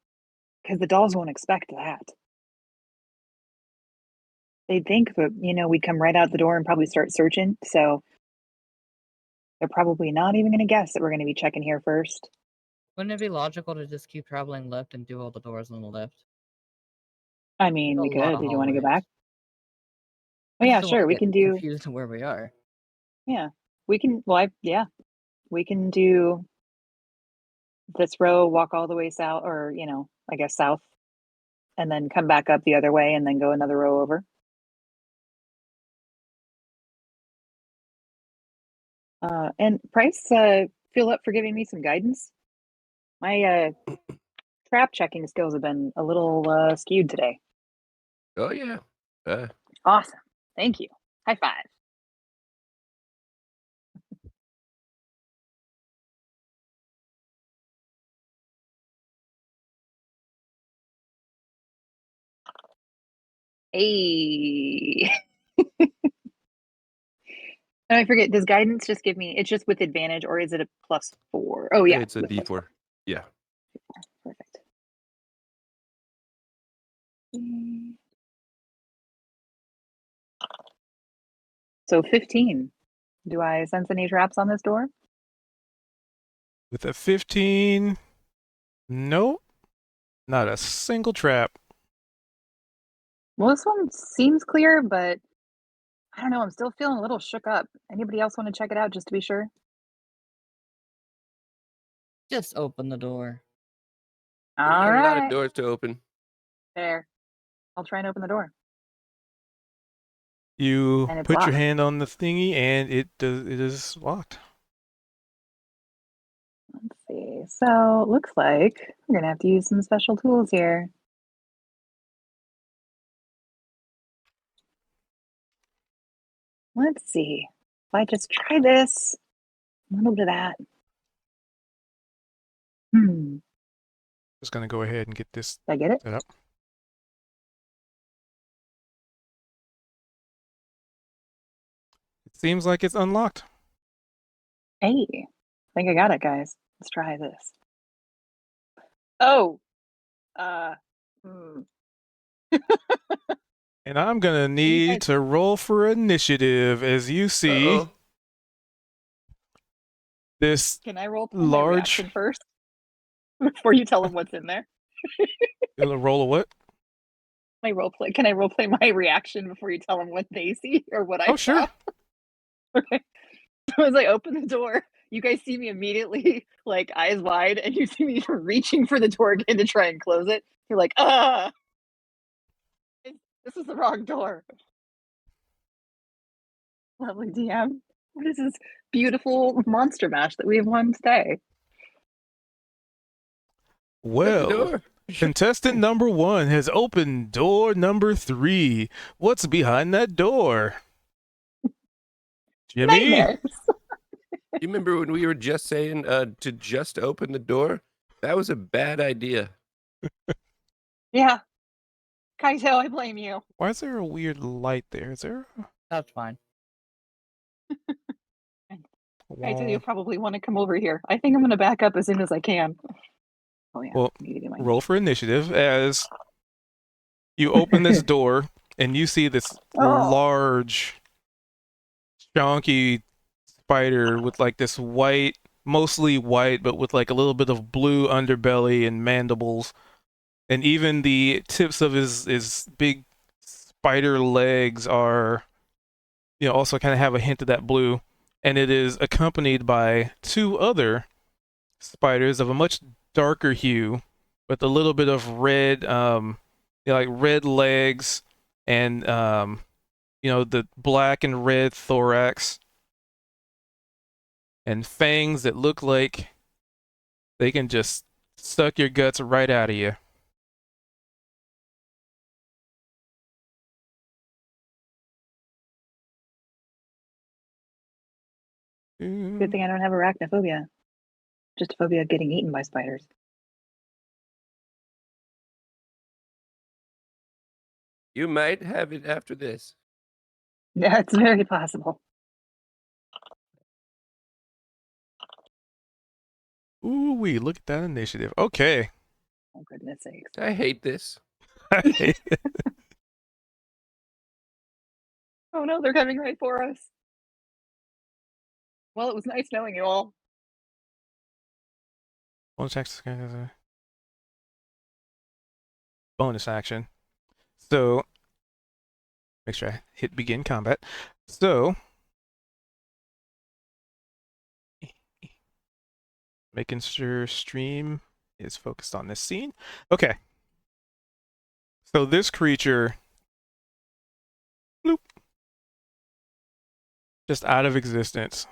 because the dolls won't expect that. They'd think that we'd come right out the door and probably start searching. So they're probably not even going to guess that we're going to be checking here first. Wouldn't it be logical to just keep traveling left and do all the doors on the left? I mean, There's we a lot could. of Did you want to go hallways. back? Oh I yeah, just don't wanna sure. We get can do. confused on where we are. Yeah, we can. Well, we can do this row, walk all the way south, or I guess south, and then come back up the other way, and then go another row over. And Price, feel up for giving me some guidance. My trap checking skills have been a little skewed today. Oh yeah. Awesome. Thank you. High five. Hey. I forget. Does guidance just give me? It's just with advantage, or is it a +4? Oh yeah, It's a with +4. D4. Yeah. Perfect. So 15. Do I sense any traps on this door? With a 15, nope, not a single trap. Well, this one seems clear, but I don't know. I'm still feeling a little shook up. Anybody else want to check it out just to be sure? Just open the door. All We got a lot of right. doors to open. There. I'll try and open the door. You And it's put your locked. hand on the thingy, and it is locked. Let's see. So it looks like we're going to have to use some special tools here. Let's see. If I just try this, a little bit of that. Just gonna go ahead and get this Did I get it? set up. It seems like it's unlocked. Hey, I think I got it, guys. Let's try this. Oh, And I'm gonna need to roll for initiative. As you see, Uh-oh. this Can I roll my large reaction first before you tell them what's in there? roll a what? My role play. Can I role play my reaction before you tell them what they see or what I Oh, sure. saw? Okay. So as I open the door, you guys see me immediately, like eyes wide, and you see me reaching for the door again to try and close it. You're like, this is the wrong door. Lovely DM. What is this beautiful monster mash that we have won today? Shut the Well, door. contestant number 1 has opened door number 3. What's behind that door? Jimmy? Nightmares. You remember when we were just saying to just open the door? That was a bad idea. Yeah. Kaito, I blame you. Why is there a weird light there? Is there a That's fine. Kaito, wall? you'll probably want to come over here. I think I'm going to back up as soon as I can. Oh, yeah. Well, I need to do my roll for initiative as you open this door and you see this Oh. large, chunky spider with like this white, mostly white, but with like a little bit of blue underbelly and mandibles. And even the tips of his big spider legs are, also kind of have a hint of that blue. And it is accompanied by two other spiders of a much darker hue with a little bit of red, like red legs and, the black and red thorax and fangs that look like they can just suck your guts right out of you. Good thing I don't have arachnophobia. Just a phobia of getting eaten by spiders. You might have it after this. Yeah, it's very possible. Ooh wee, look at that initiative. Okay. Oh, goodness sakes. I hate this. Oh no, they're coming right for us. Well, it was nice knowing you all. Bonus action. So, make sure I hit begin combat. So, making sure stream is focused on this scene. Okay. So this creature, bloop, just out of existence.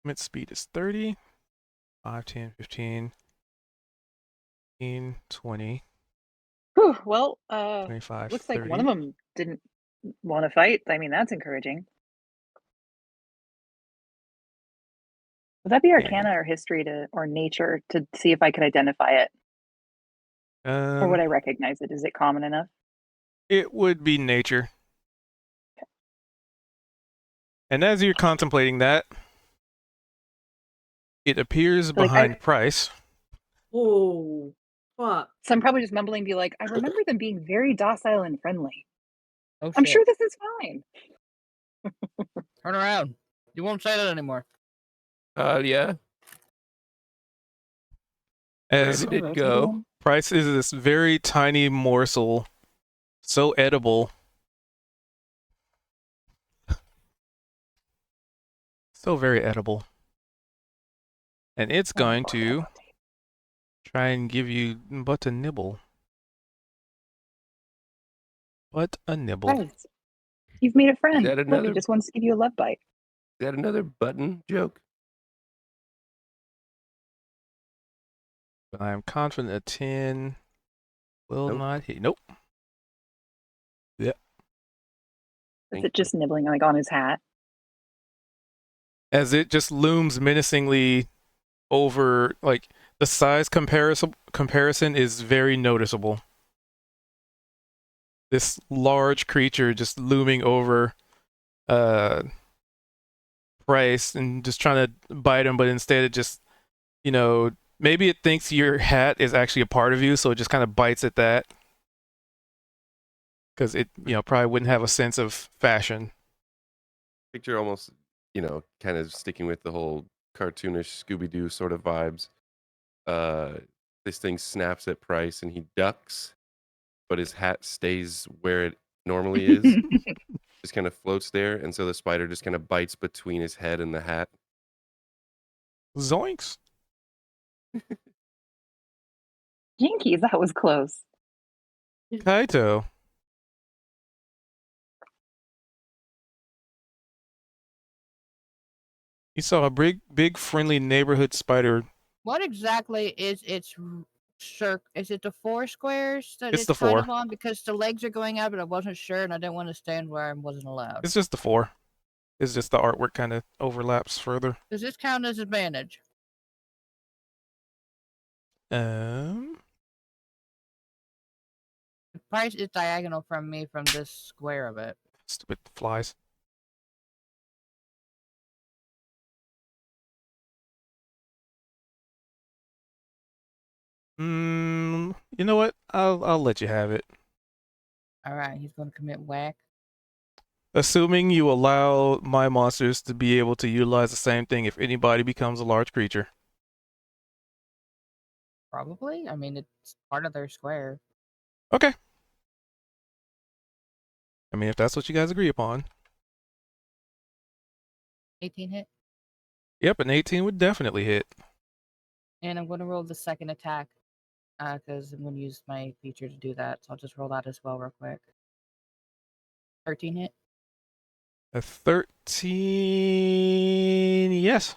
Movement speed is 30, 5, 10, 15, 20, Whew, well, 25, looks like 30. one of them didn't want to fight. I mean, that's encouraging. Would that be Arcana or History or Nature to see if I could identify it? Or would I recognize it? Is it common enough? It would be nature. And as you're contemplating that, it appears behind Price. Oh, fuck. So I'm probably just mumbling, be like, I remember them being very docile and friendly. Oh, I'm shit. sure this is fine. Turn around. You won't say that anymore. Yeah. As Where did it go? Price is this very tiny morsel, so edible. So very edible. And it's going to try and give you but a nibble. But a nibble. Guys, you've made a friend. Is that Look, another- it just wants to give you a love bite. Is that another button joke? But I am confident a 10 will Nope. not hit. Nope. Is Thank it just nibbling like on his hat? As it just looms menacingly over, like, the size comparison is very noticeable. This large creature just looming over Price and just trying to bite him, but instead it just, maybe it thinks your hat is actually a part of you, so it just kind of bites at that. Because it, probably wouldn't have a sense of fashion. Picture almost, kind of sticking with the whole cartoonish Scooby-Doo sort of vibes. This thing snaps at Price and he ducks, but his hat stays where it normally is. Just kind of floats there, and so the spider just kind of bites between his head and the hat. Zoinks. Jinkies, that was close. Kaito. You saw a big friendly neighborhood spider. What exactly is its is it the 4 squares that It's it's the kind 4. of on? Because the legs are going out, but I wasn't sure, and I didn't want to stand where I wasn't allowed. It's just the 4. It's just the artwork kind of overlaps further. Does this count as advantage? Um, The price is diagonal from me from this square of it. stupid flies. You know what? I'll let you have it. All right, he's going to commit whack. Assuming you allow my monsters to be able to utilize the same thing if anybody becomes a large creature. Probably. I mean, it's part of their square. Okay. I mean, if that's what you guys agree upon. 18 hit. Yep, an 18 would definitely hit. And I'm going to roll the second attack because I'm going to use my feature to do that. So I'll just roll that as well real quick. 13 hit. A 13, yes.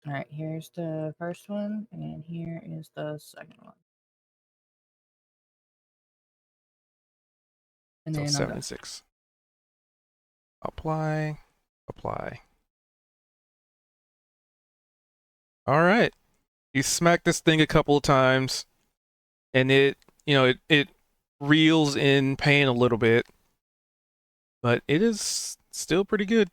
All right, here's the first one, and here is the second one. And So then 7 and 6. Apply. All right. You smack this thing a couple of times, and it reels in pain a little bit, but it is still pretty good.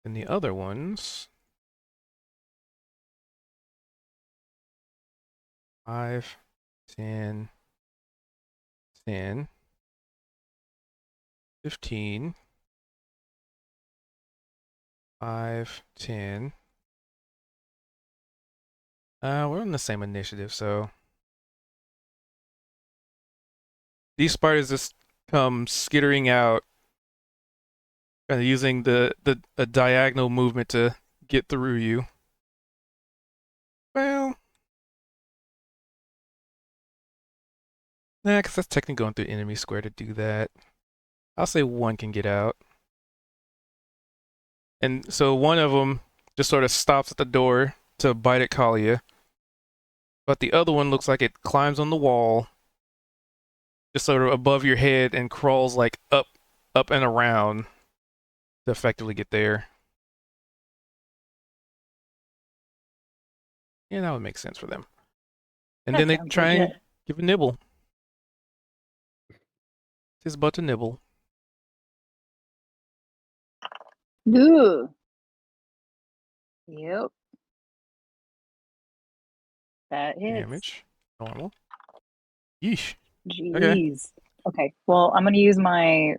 And the other ones, 5, 10, 10, 15, 5, 10. We're on the same initiative, so these spiders just come skittering out, kind of using a diagonal movement to get through you. Well, nah, because that's technically going through enemy square to do that. I'll say one can get out. And so one of them just sort of stops at the door to bite at Kalia. But the other one looks like it climbs on the wall, just sort of above your head, and crawls like up and around to effectively get there. Yeah, that would make sense for them. And That then they sounds try and legit. give a nibble. Just but to nibble. Ooh. Yep. That hits. Damage. Normal. Yeesh. Jeez. Okay. Well, I'm gonna use my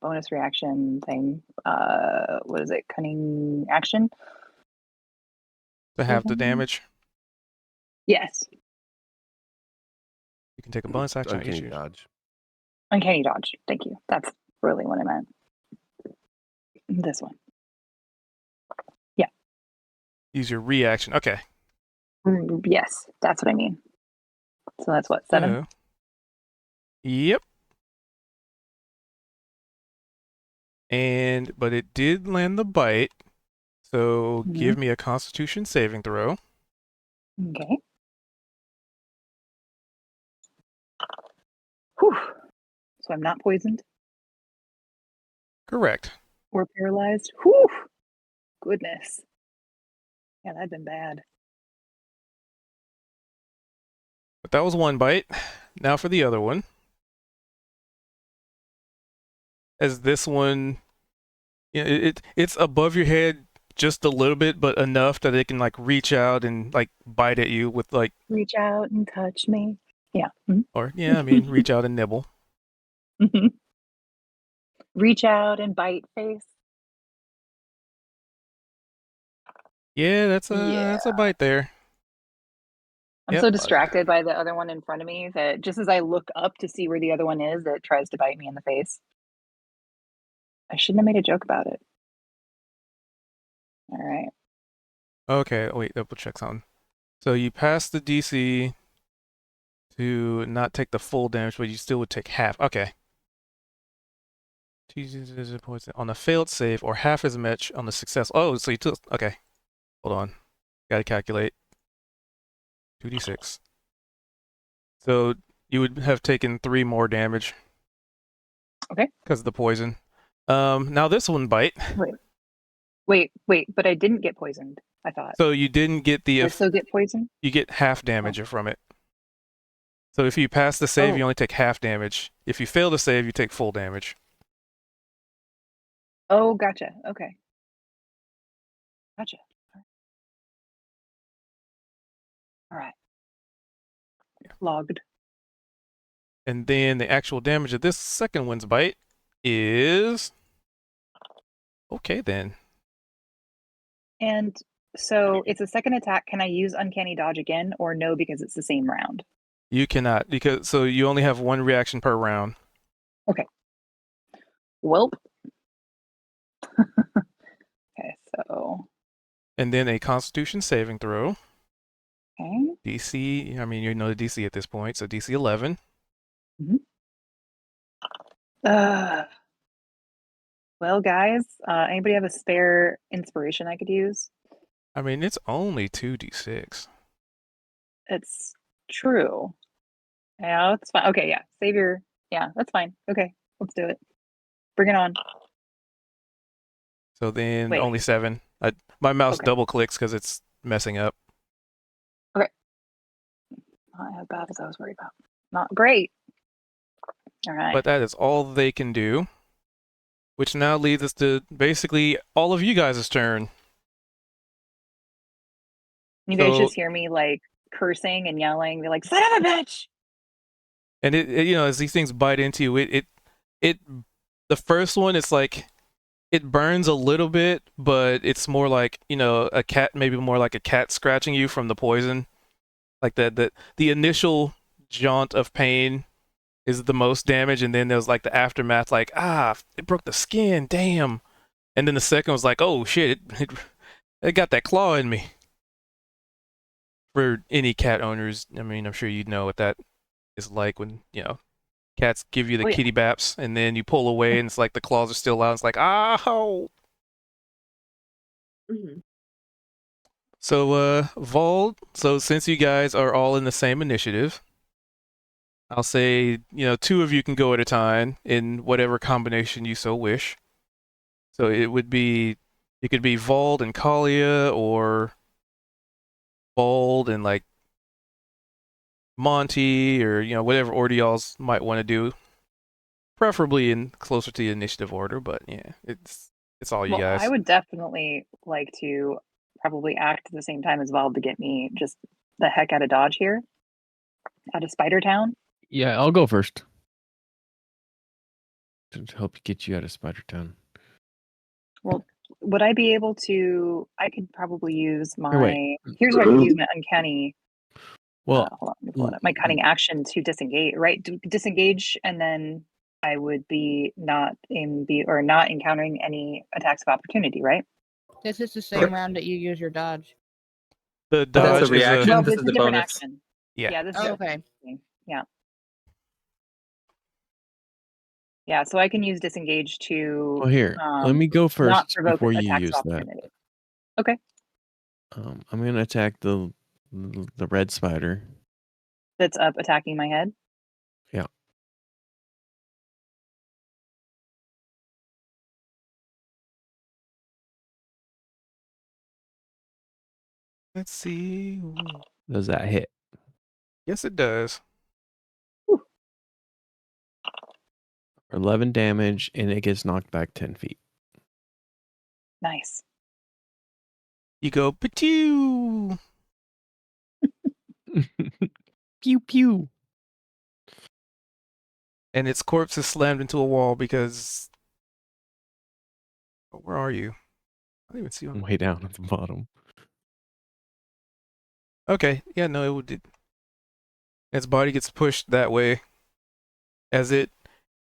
bonus reaction thing. What is it? Cunning action? To have the Mhm. damage, Yes. you can take a bonus action on each Uncanny use. dodge. Uncanny dodge. Thank you. That's really what I meant. This one. Use your reaction. Okay. Yes, that's what I mean. So that's what, 7? So, yep. But it did land the bite. So Mhm. give me a Constitution saving throw. Okay. Whew. So I'm not poisoned Correct. or paralyzed. Whew. Goodness. Yeah, that'd been bad. But that was one bite. Now for the other one. As this one, it's above your head just a little bit, but enough that it can like reach out and like bite at you with like, Reach out and touch me. Yeah. Mhm. or yeah, I mean, reach out and nibble. Mhm. Reach out and bite face. Yeah, that's a bite there. I'm Yep. so distracted by the other one in front of me that just as I look up to see where the other one is, it tries to bite me in the face. I shouldn't have made a joke about it. All right. Okay, wait, double check something. So you pass the DC to not take the full damage, but you still would take half. Okay. On a failed save or half as much on the success. Oh, so you took. Okay. Hold on. Gotta calculate. 2d6. So you would have taken 3 more damage. Okay. Because of the poison. Now this one bite. Wait, but I didn't get poisoned. I thought. So you didn't get the Do I still get poisoned? you get half damage from it. So if you pass the save, you only take half damage. If you fail to save, you take full damage. Oh, gotcha. Okay. Gotcha. All right. Logged. And then the actual damage of this second one's bite is okay then. And so it's a second attack. Can I use Uncanny Dodge again, or no, because it's the same round? You cannot, because so you only have one reaction per round. Welp. Okay, so And then a Constitution saving throw. okay. DC, I mean, you know the DC at this point, so DC 11. Well, guys, anybody have a spare inspiration I could use? I mean, it's only 2d6. It's true. Yeah, that's fine. Okay, yeah. Save your. Yeah, that's fine. Okay, let's do it. Bring it on. So then Wait. only 7. My mouse Okay. double clicks because it's messing up. Not as bad as I was worried about. Not great. All right. But that is all they can do. Which now leads us to basically all of you guys' turn. You guys so- just hear me like cursing and yelling. They're like, "Son of a bitch!" And it you know, as these things bite into you, it the first one, it's like it burns a little bit, but it's more like, you know, a cat, maybe more like a cat scratching you from the poison. Like the initial jaunt of pain is the most damage, and then there's like the aftermath, like, it broke the skin, damn. And then the second was like, oh shit, it got that claw in me. For any cat owners, I mean, I'm sure you'd know what that is like when, you know, cats give you the Oh, yeah. kitty baps, and then you pull away, and it's like the claws are still out. It's like, ow! Hmm. So, Vold, so since you guys are all in the same initiative, I'll say, you know, 2 of you can go at a time in whatever combination you so wish. So it could be Vold and Kalia, or Vold and like Monty, or, you know, whatever order y'all's might want to do. Preferably in closer to the initiative order, but yeah, it's all you Well, guys. I would definitely like to probably act at the same time as Val to get me just the heck out of Dodge here, out of Spider Town. Yeah, I'll go first. To help get you out of Spider Town. Well, would I be able to? I could probably use my. wait. Here's where I could use my uncanny. Well, Hold on, let me pull it up. My cunning action to disengage, right? Disengage, and then I would be not encountering any attacks of opportunity, right? This is the same round that you use your dodge. The That's a dodge is reaction. No, this it's is a a different bonus. action. Yeah. This is Oh, a okay. thing. Yeah, so I can use disengage to well, here, let me go not first provoke before you attacks use of that. opportunity. Okay, I'm going to attack the red spider. that's up attacking my head. Yeah. Let's see. Does that hit? Yes, it does. 11 damage, and it gets knocked back 10 feet. Nice. You go, pew! Pew pew. And its corpse is slammed into a wall because. Oh, where are you? I don't even see one. Way down at the bottom. Okay, yeah, no, it would. Its body gets pushed that way as it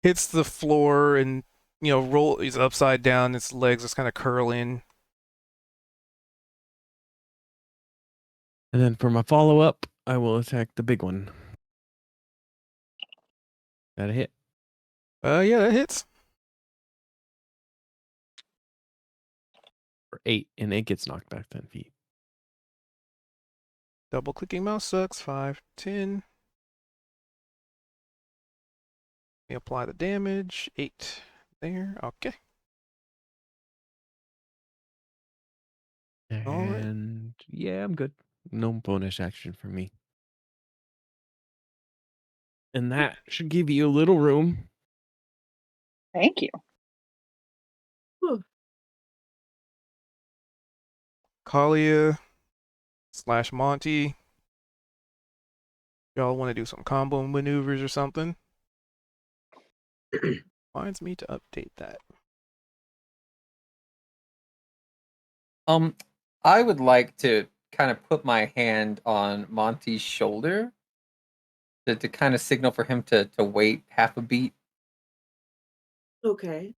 hits the floor, and, you know, rolls upside down. Its legs just kind of curling. And then for my follow up, I will attack the big one. Got a hit. Yeah, that hits. For 8, and it gets knocked back 10 feet. Double clicking mouse sucks. 5, 10. Let me apply the damage. 8 there. Okay. All right. And yeah, I'm good. No bonus action for me. And that should give you a little room. Thank you. Whew. Kalia / Monty. Y'all want to do some combo maneuvers or something? Reminds me to update that. I would like to kind of put my hand on Monty's shoulder to kind of signal for him to wait half a beat. Okay.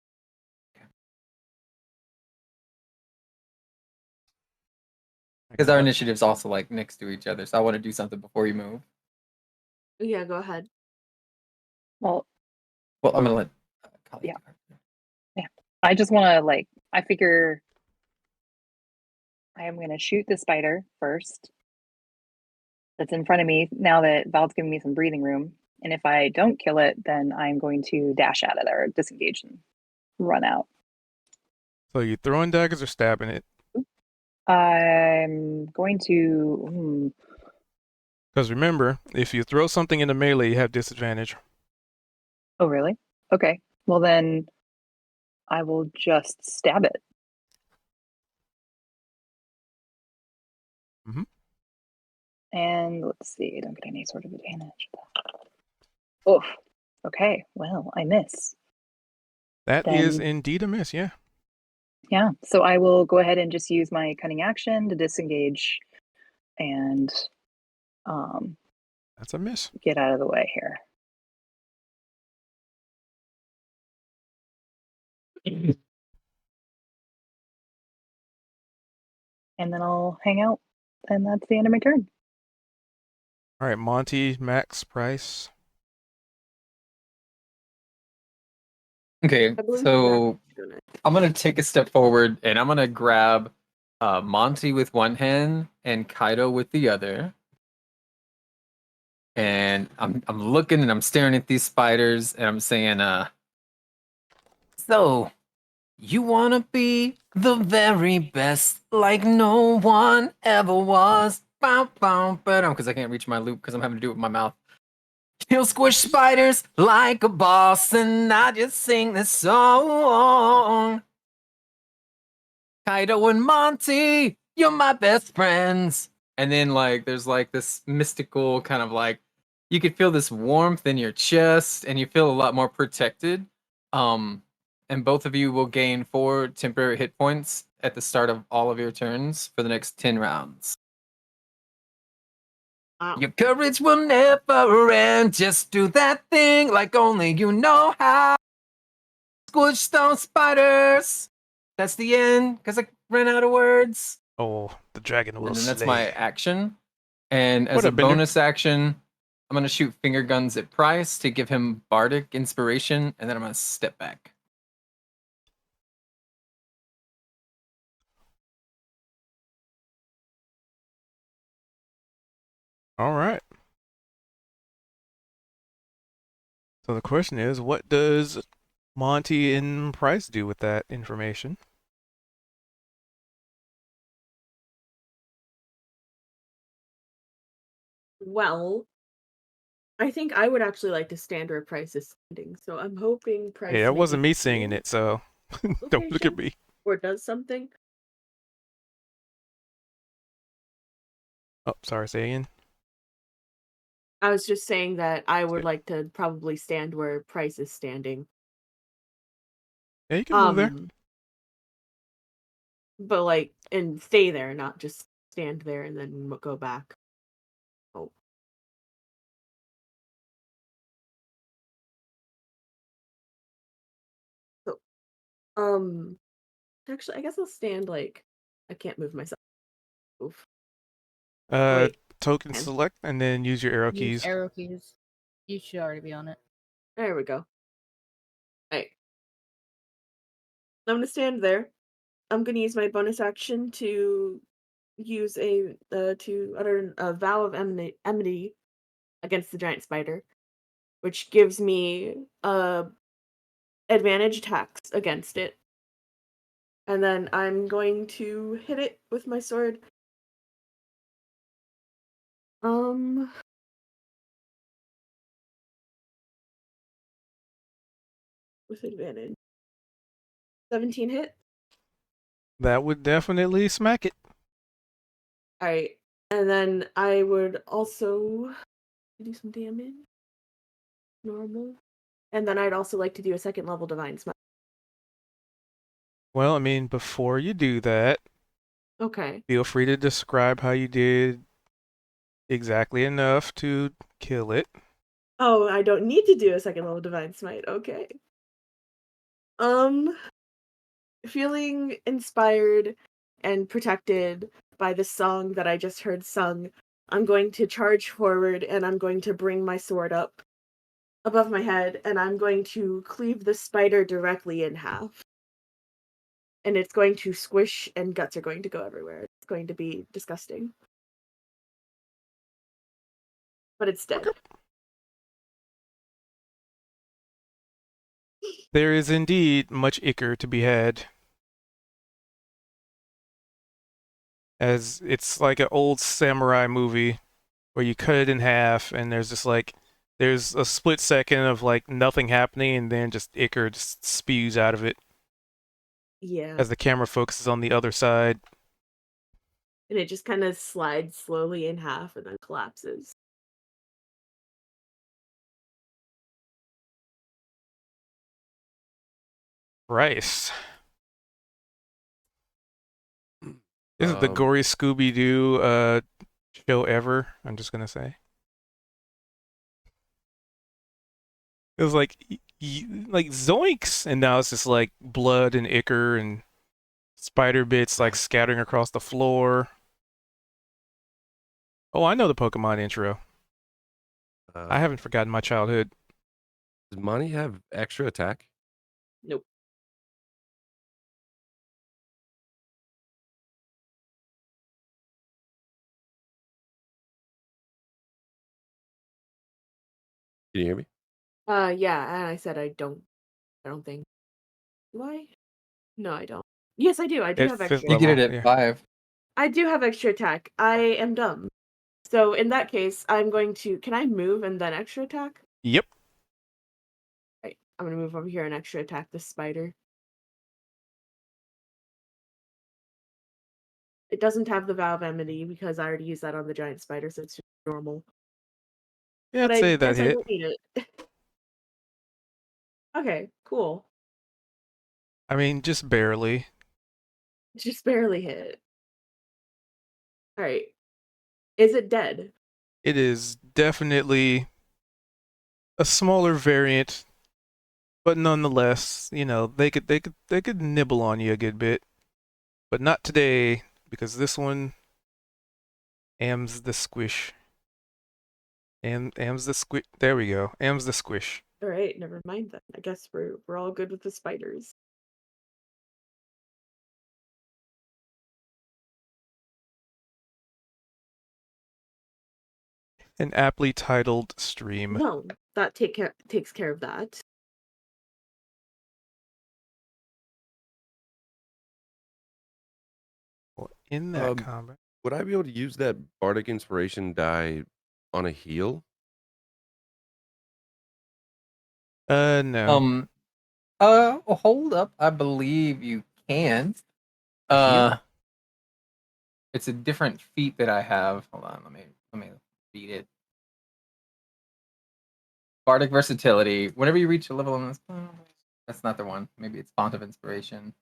Because our initiative's also like next to each other, so I want to do something before you move. Yeah, go ahead. Well, Well, I'm gonna let Kali Yeah. start. I just want to like. I figure I am going to shoot the spider first. That's in front of me now that Val's giving me some breathing room. And if I don't kill it, then I'm going to dash out of there, disengage, and run out. So you throwing daggers or stabbing it? I'm going to. Because remember, if you throw something into melee, you have disadvantage. Oh, really? Okay. Well, then I will just stab it. Mhm. And let's see, I don't get any sort of advantage. Oof. Okay. Well, I miss. That is Then- indeed a miss, yeah. Yeah. So I will go ahead and just use my cunning action to disengage and That's a miss. get out of the way here. And then I'll hang out, and that's the end of my turn. All right, Monty, Max, Price. Okay, I believe so Max is doing it. I'm gonna take a step forward and I'm gonna grab Monty with one hand and Kaido with the other. And I'm looking and I'm staring at these spiders and I'm saying, so you wanna be the very best, like no one ever was. Because I can't reach my loop because I'm having to do it with my mouth. He'll squish spiders like a boss, and I just sing this song. Kaido and Monty, you're my best friends. And then like there's like this mystical kind of like you could feel this warmth in your chest and you feel a lot more protected. And both of you will gain 4 temporary hit points at the start of all of your turns for the next 10 rounds. Wow. Your courage will never end. Just do that thing like only you know how. Squish those spiders. That's the end because I ran out of words. Oh, the dragon will And then that's slay. my action. And as What a up, Bender? bonus action, I'm going to shoot finger guns at Price to give him bardic inspiration. And then I'm going to step back. All right. So the question is, what does Monty and Price do with that information? Well, I think I would actually like to stand where Price is standing. So I'm hoping Price. Hey, that maybe wasn't me singing heals it, so don't Okay, look sure. at me. or does something. Oh, sorry, say again. I was just saying that I would Good. like to probably stand where Price is standing. Yeah, you can move there. But like, and stay there, not just stand there and then go back. Oh. So, actually, I guess I'll stand like I can't move myself. Oof. Wait, Token and- select and then use your arrow Use keys. arrow keys. You should already be on it. there we go. Alright. I'm gonna stand there. I'm gonna use my bonus action to use to utter a vow of enmity against the giant spider, which gives me advantage attacks against it. And then I'm going to hit it with my sword. With advantage. 17 hit. That would definitely smack it. Alright. And then I would also do some damage. Normal. And then I'd also like to do a second level Divine Smite. Well, I mean, before you do that, Okay. feel free to describe how you did exactly enough to kill it. Oh, I don't need to do a second level Divine Smite. Okay. Feeling inspired and protected by the song that I just heard sung, I'm going to charge forward and I'm going to bring my sword up above my head and I'm going to cleave the spider directly in half. And it's going to squish and guts are going to go everywhere. It's going to be disgusting. But it's dead. There is indeed much ichor to be had. As it's like an old samurai movie where you cut it in half and there's just like there's a split second of like nothing happening and then just ichor just spews out of it Yeah. as the camera focuses on the other side. And it just kind of slides slowly in half and then collapses. Rice. This is the Um, gory Scooby-Doo show ever, I'm just gonna say. It was like like zoinks, and now it's just like blood and ichor and spider bits like scattering across the floor. Oh, I know the Pokemon intro. I haven't forgotten my childhood. Does Monty have extra attack? Nope. Can you hear me? Yeah, and I said I don't think. Do I? No, I don't. Yes, I do. I do At have fifth extra You get level, it attack. at yeah. 5. I do have extra attack. I am dumb. So in that case, I'm going to. Can I move and then extra attack? Yep. Right. I'm gonna move over here and extra attack this spider. It doesn't have the Vow of Enmity because I already used that on the giant spider, so it's just normal. Yeah, But I'd I say that guess I hit. don't need it. Okay, cool. I mean, just barely. Just barely hit. All right. Is it dead? It is definitely a smaller variant, but nonetheless, you know, they could nibble on you a good bit. But not today, because this one ams the squish. Ams the squish. There we go. Ams the squish. All right, never mind then. I guess we're all good with the spiders. An aptly titled stream. No, that takes care of that. In that Um, combat. Would I be able to use that Bardic Inspiration die on a heal? No. Hold up. I believe you can. A heal? It's a different feat that I have. Hold on, let me read it. Bardic versatility. Whenever you reach a level in this, that's not the one. Maybe it's Font of Inspiration.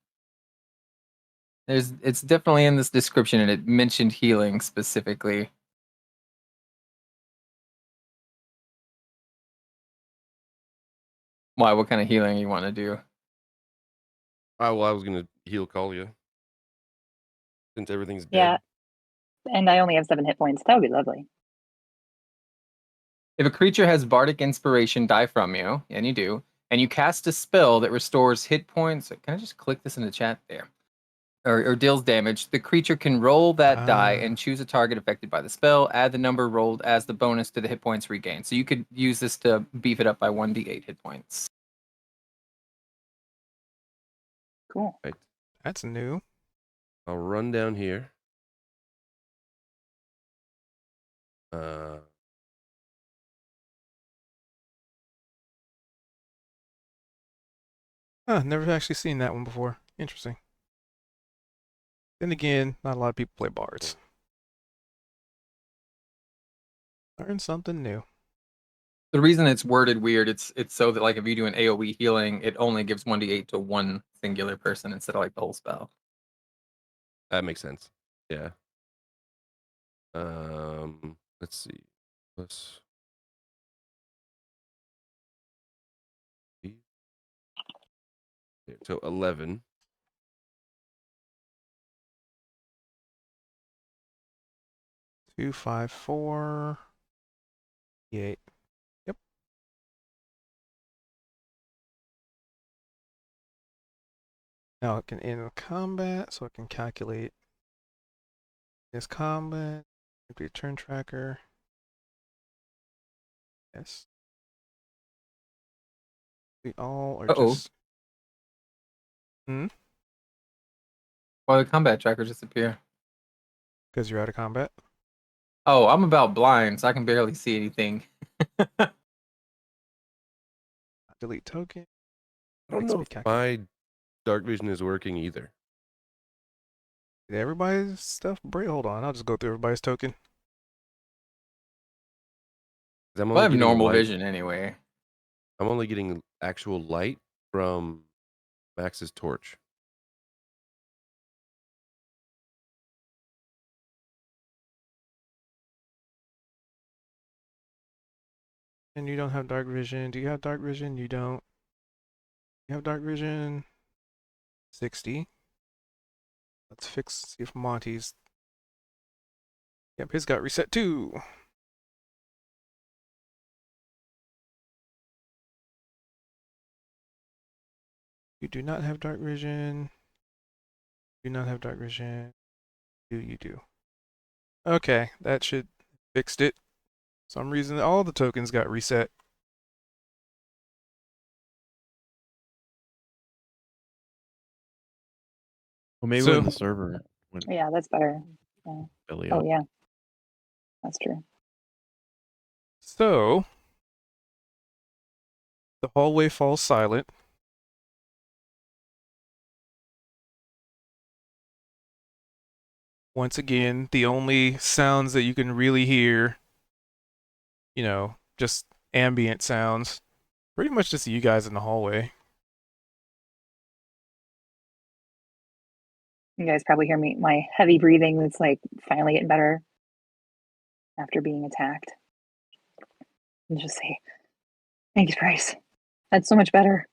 It's definitely in this description, and it mentioned healing specifically. Why? What kind of healing you want to do? Well, I was gonna heal Kalia since everything's dead. Yeah. And I only have 7 hit points. That would be lovely. If a creature has Bardic Inspiration die from you, and you do, and you cast a spell that restores hit points, can I just click this in the chat there? Or deals damage, the creature can roll that die and choose a target affected by the spell, add the number rolled as the bonus to the hit points regained. So you could use this to beef it up by 1d8 hit points. Cool. Right. That's new. I'll run down here. Uh, Huh, never actually seen that one before. Interesting. Then again, not a lot of people play bards. Learn something new. The reason it's worded weird, it's so that like if you do an AoE healing, it only gives 1d8 to one singular person instead of like the whole spell. that makes sense. Yeah. Let's see. Plus. So 11. 2, 5, 4, 8. Yep. Now it can end combat, so I can calculate this combat. Be a turn tracker. Yes. We all are Uh-oh. just. Hmm? Why the combat tracker disappear? Because you're out of combat. Oh, I'm about blind, so I can barely see anything. Delete token. I don't Makes know me if calculate. my dark vision is working either. Did everybody's stuff break? Hold on, I'll just go through everybody's token. 'Cause I'm Well, I only have getting normal light. vision anyway. I'm only getting actual light from Max's torch. And you don't have dark vision. Do you have dark vision? You don't. You have dark vision. 60. Let's see if Monty's. Yep, his got reset too. You do not have dark vision. Do not have dark vision. You do. Okay, that should fixed it. Some reason all the tokens got reset. Well, maybe So- when the server went Yeah, that's better. Yeah. belly Oh up. yeah, that's true. So the hallway falls silent. Once again, the only sounds that you can really hear, just ambient sounds. Pretty much just you guys in the hallway. You guys probably hear my heavy breathing that's like finally getting better after being attacked. And just say, thanks, Bryce. That's so much better.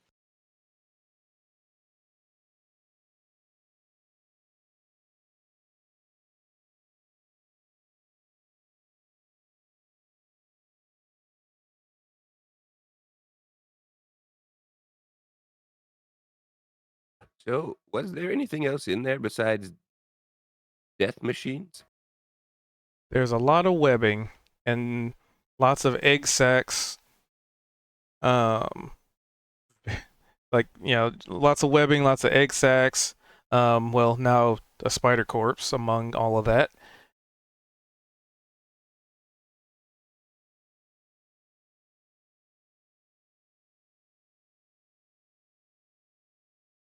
So, was there anything else in there besides death machines? There's a lot of webbing and lots of egg sacs. Lots of webbing, lots of egg sacs. Well, now a spider corpse among all of that.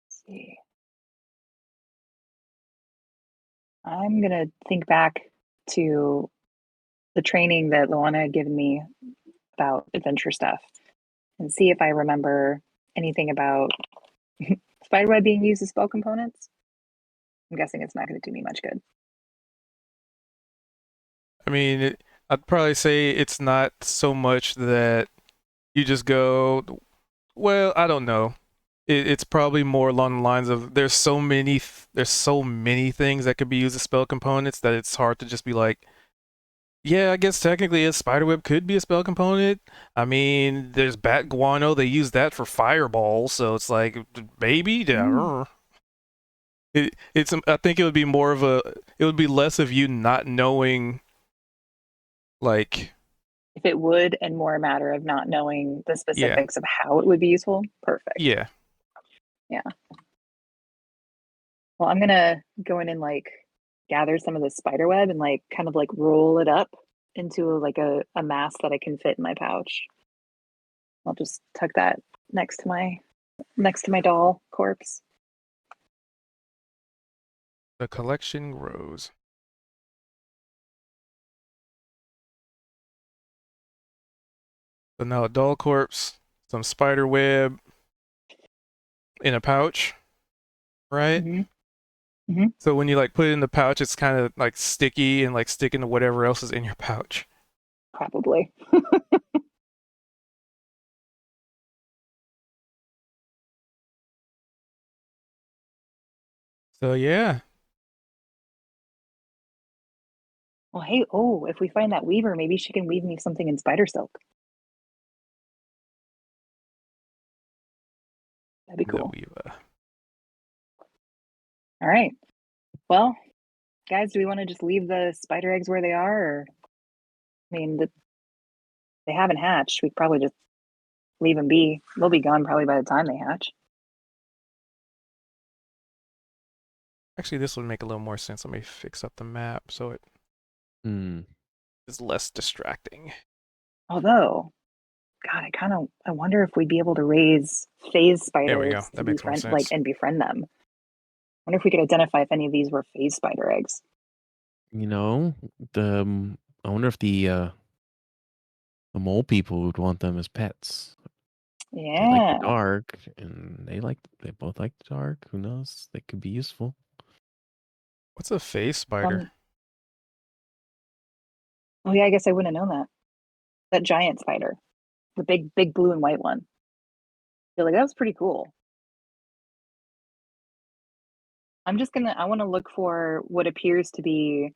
Let's see. I'm gonna think back to the training that Luana had given me about adventure stuff and see if I remember anything about spiderweb being used as spell components. I'm guessing it's not going to do me much good. I mean, I'd probably say it's not so much that you just go, well, I don't know. It's probably more along the lines of there's so many things that could be used as spell components that it's hard to just be like, yeah, I guess technically a spiderweb could be a spell component. I mean, there's bat guano, they use that for fireballs, so it's like, maybe. I think it would be it would be less of you not knowing, like, If it would, and more a matter of not knowing the specifics of how it would be useful. Perfect. yeah. Yeah. Well, I'm gonna go in and like gather some of the spider web and like kind of like roll it up into like a mass that I can fit in my pouch. I'll just tuck that next to my doll corpse. The collection grows. So now a doll corpse, some spider web in a pouch, right? Mm-hmm. So when you like put it in the pouch, it's kind of like sticky and like sticking to whatever else is in your pouch. Probably. So yeah, Well, hey, oh, if we find that weaver, maybe she can weave me something in spider silk. That'd be the cool. Weaver. All right. Well, guys, do we want to just leave the spider eggs where they are? Or, I mean, they haven't hatched. We could probably just leave them be. They'll be gone probably by the time they hatch. Actually, this would make a little more sense. Let me fix up the map so it Hmm. is less distracting. Although, God, I wonder if we'd be able to raise phase spiders There we go. to That makes more befriend, like, sense. and befriend them. I wonder if we could identify if any of these were phase spider eggs. You know, I wonder if the mole people would want them as pets. They like the Yeah. dark, and they both like the dark. Who knows? They could be useful. What's a phase spider? Oh yeah, I guess I wouldn't have known that. That giant spider, the big blue and white one. I feel like that was pretty cool. I want to look for what appears to be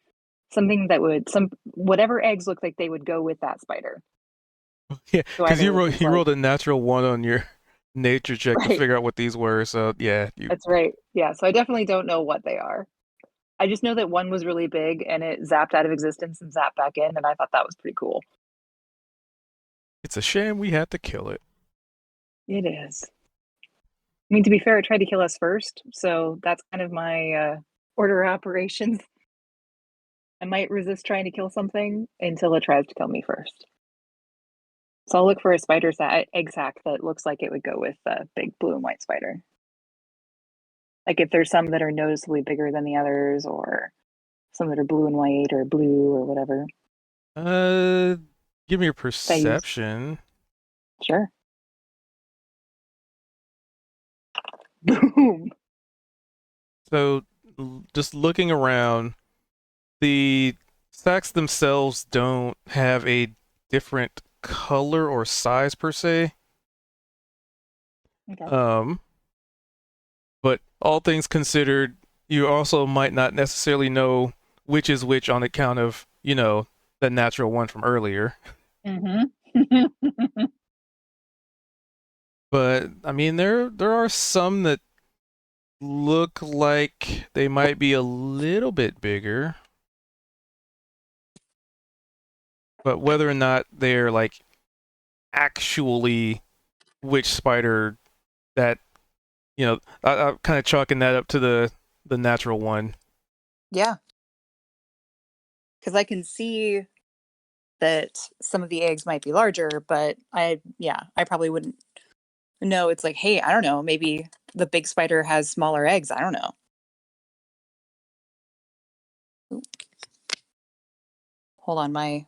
something that would whatever eggs look like they would go with that spider. Yeah, So because either you if it's rolled a natural one on your nature check to Right. figure out what these were. So yeah, That's right. Yeah, so I definitely don't know what they are. I just know that one was really big and it zapped out of existence and zapped back in, and I thought that was pretty cool. it's a shame we had to kill it. It is. I mean, to be fair, it tried to kill us first, so that's kind of my order of operations. I might resist trying to kill something until it tries to kill me first. So I'll look for a egg sac that looks like it would go with the big blue and white spider. Like if there's some that are noticeably bigger than the others, or some that are blue and white, or blue, or whatever. Give me your perception. Sure. Boom. So just looking around, the sacks themselves don't have a different color or size per se. Okay. But all things considered, you also might not necessarily know which is which on account of, the natural one from earlier. Mm-hmm. But I mean, there are some that look like they might be a little bit bigger. But whether or not they're like actually which spider that, I'm kind of chalking that up to the natural one. Yeah. Because I can see that some of the eggs might be larger, but I probably wouldn't know. It's like, hey, I don't know, maybe the big spider has smaller eggs. I don't know. Ooh. Hold on, my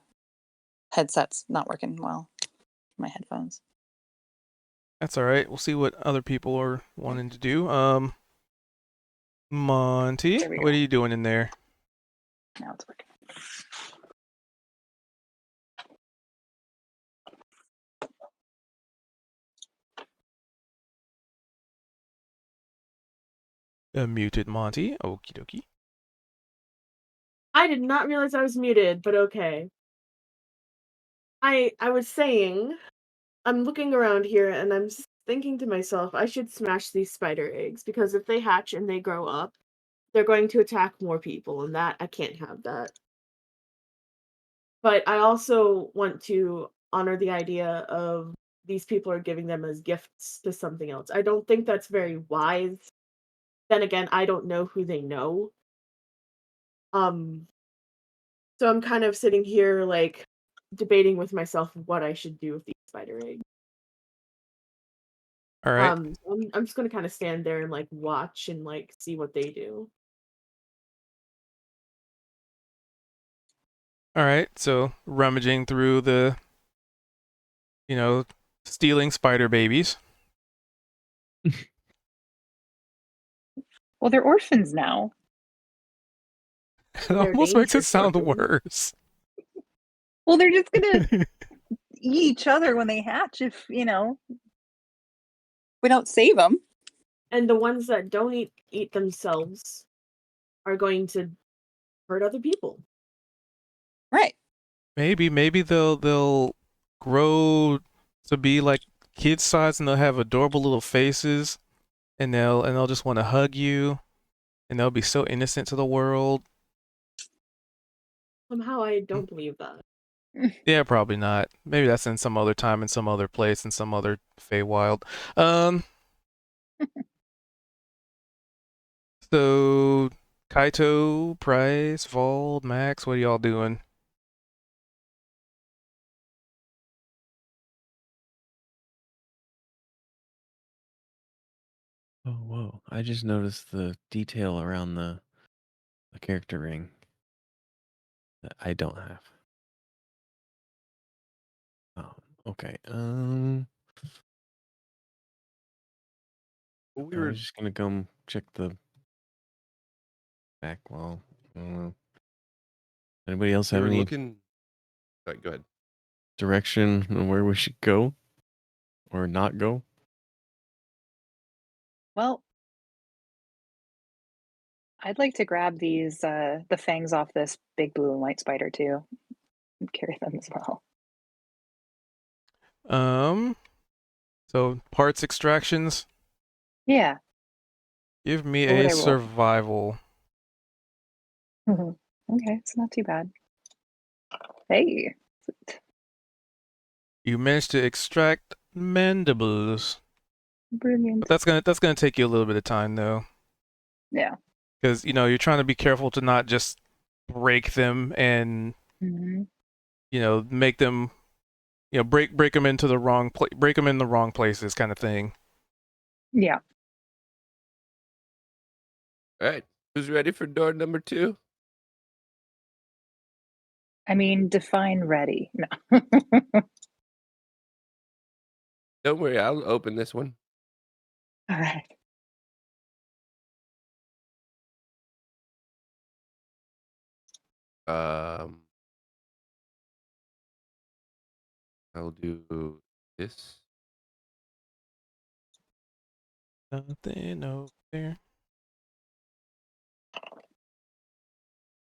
headset's not working well. My headphones. That's all right. We'll see what other people are wanting to do. Monty, There we what go. are you doing in there? Now it's working. Muted Monty. Okie dokie. I did not realize I was muted, but okay. I was saying, I'm looking around here and I'm thinking to myself, I should smash these spider eggs because if they hatch and they grow up, they're going to attack more people, and that I can't have that. But I also want to honor the idea of these people are giving them as gifts to something else. I don't think that's very wise then again, I don't know who they know. Um, so I'm kind of sitting here like debating with myself what I should do with these spider eggs. All right. I'm just gonna kind of stand there and like watch and like see what they do. All right. So rummaging through the, stealing spider babies. Well, they're orphans now. It They're almost makes it dangerous sound orphans. worse. Well, they're just gonna eat each other when they hatch if, we don't save them. And the ones that don't eat themselves are going to hurt other people. Right. Maybe they'll grow to be like kid size and they'll have adorable little faces and they'll just want to hug you and they'll be so innocent to the world. Somehow I don't believe that. Yeah, probably not. Maybe that's in some other time, in some other place, in some other Feywild. So Kaito, Price, Vald, Max, what are y'all doing? Oh, whoa. I just noticed the detail around the character ring that I don't have. Oh, okay. Well, we I were was just gonna go check the back wall. I don't know. Anybody else we have were any looking. All right, go ahead. direction on where we should go or not go? Well, I'd like to grab these the fangs off this big blue and white spider too. And carry them as well. So parts extractions. Yeah. Give me What would a I roll? survival. Okay, it's not too bad. Hey. You managed to extract mandibles, Brilliant. but that's gonna take you a little bit of time though, Yeah. because you're trying to be careful to not just break them and hmm make them break them into the wrong break them in the wrong places kind of thing. Yeah. All right, who's ready for door number 2? I mean, define ready. No. Don't worry, I'll open this one. All right. Um, I'll do this. Nothing over there.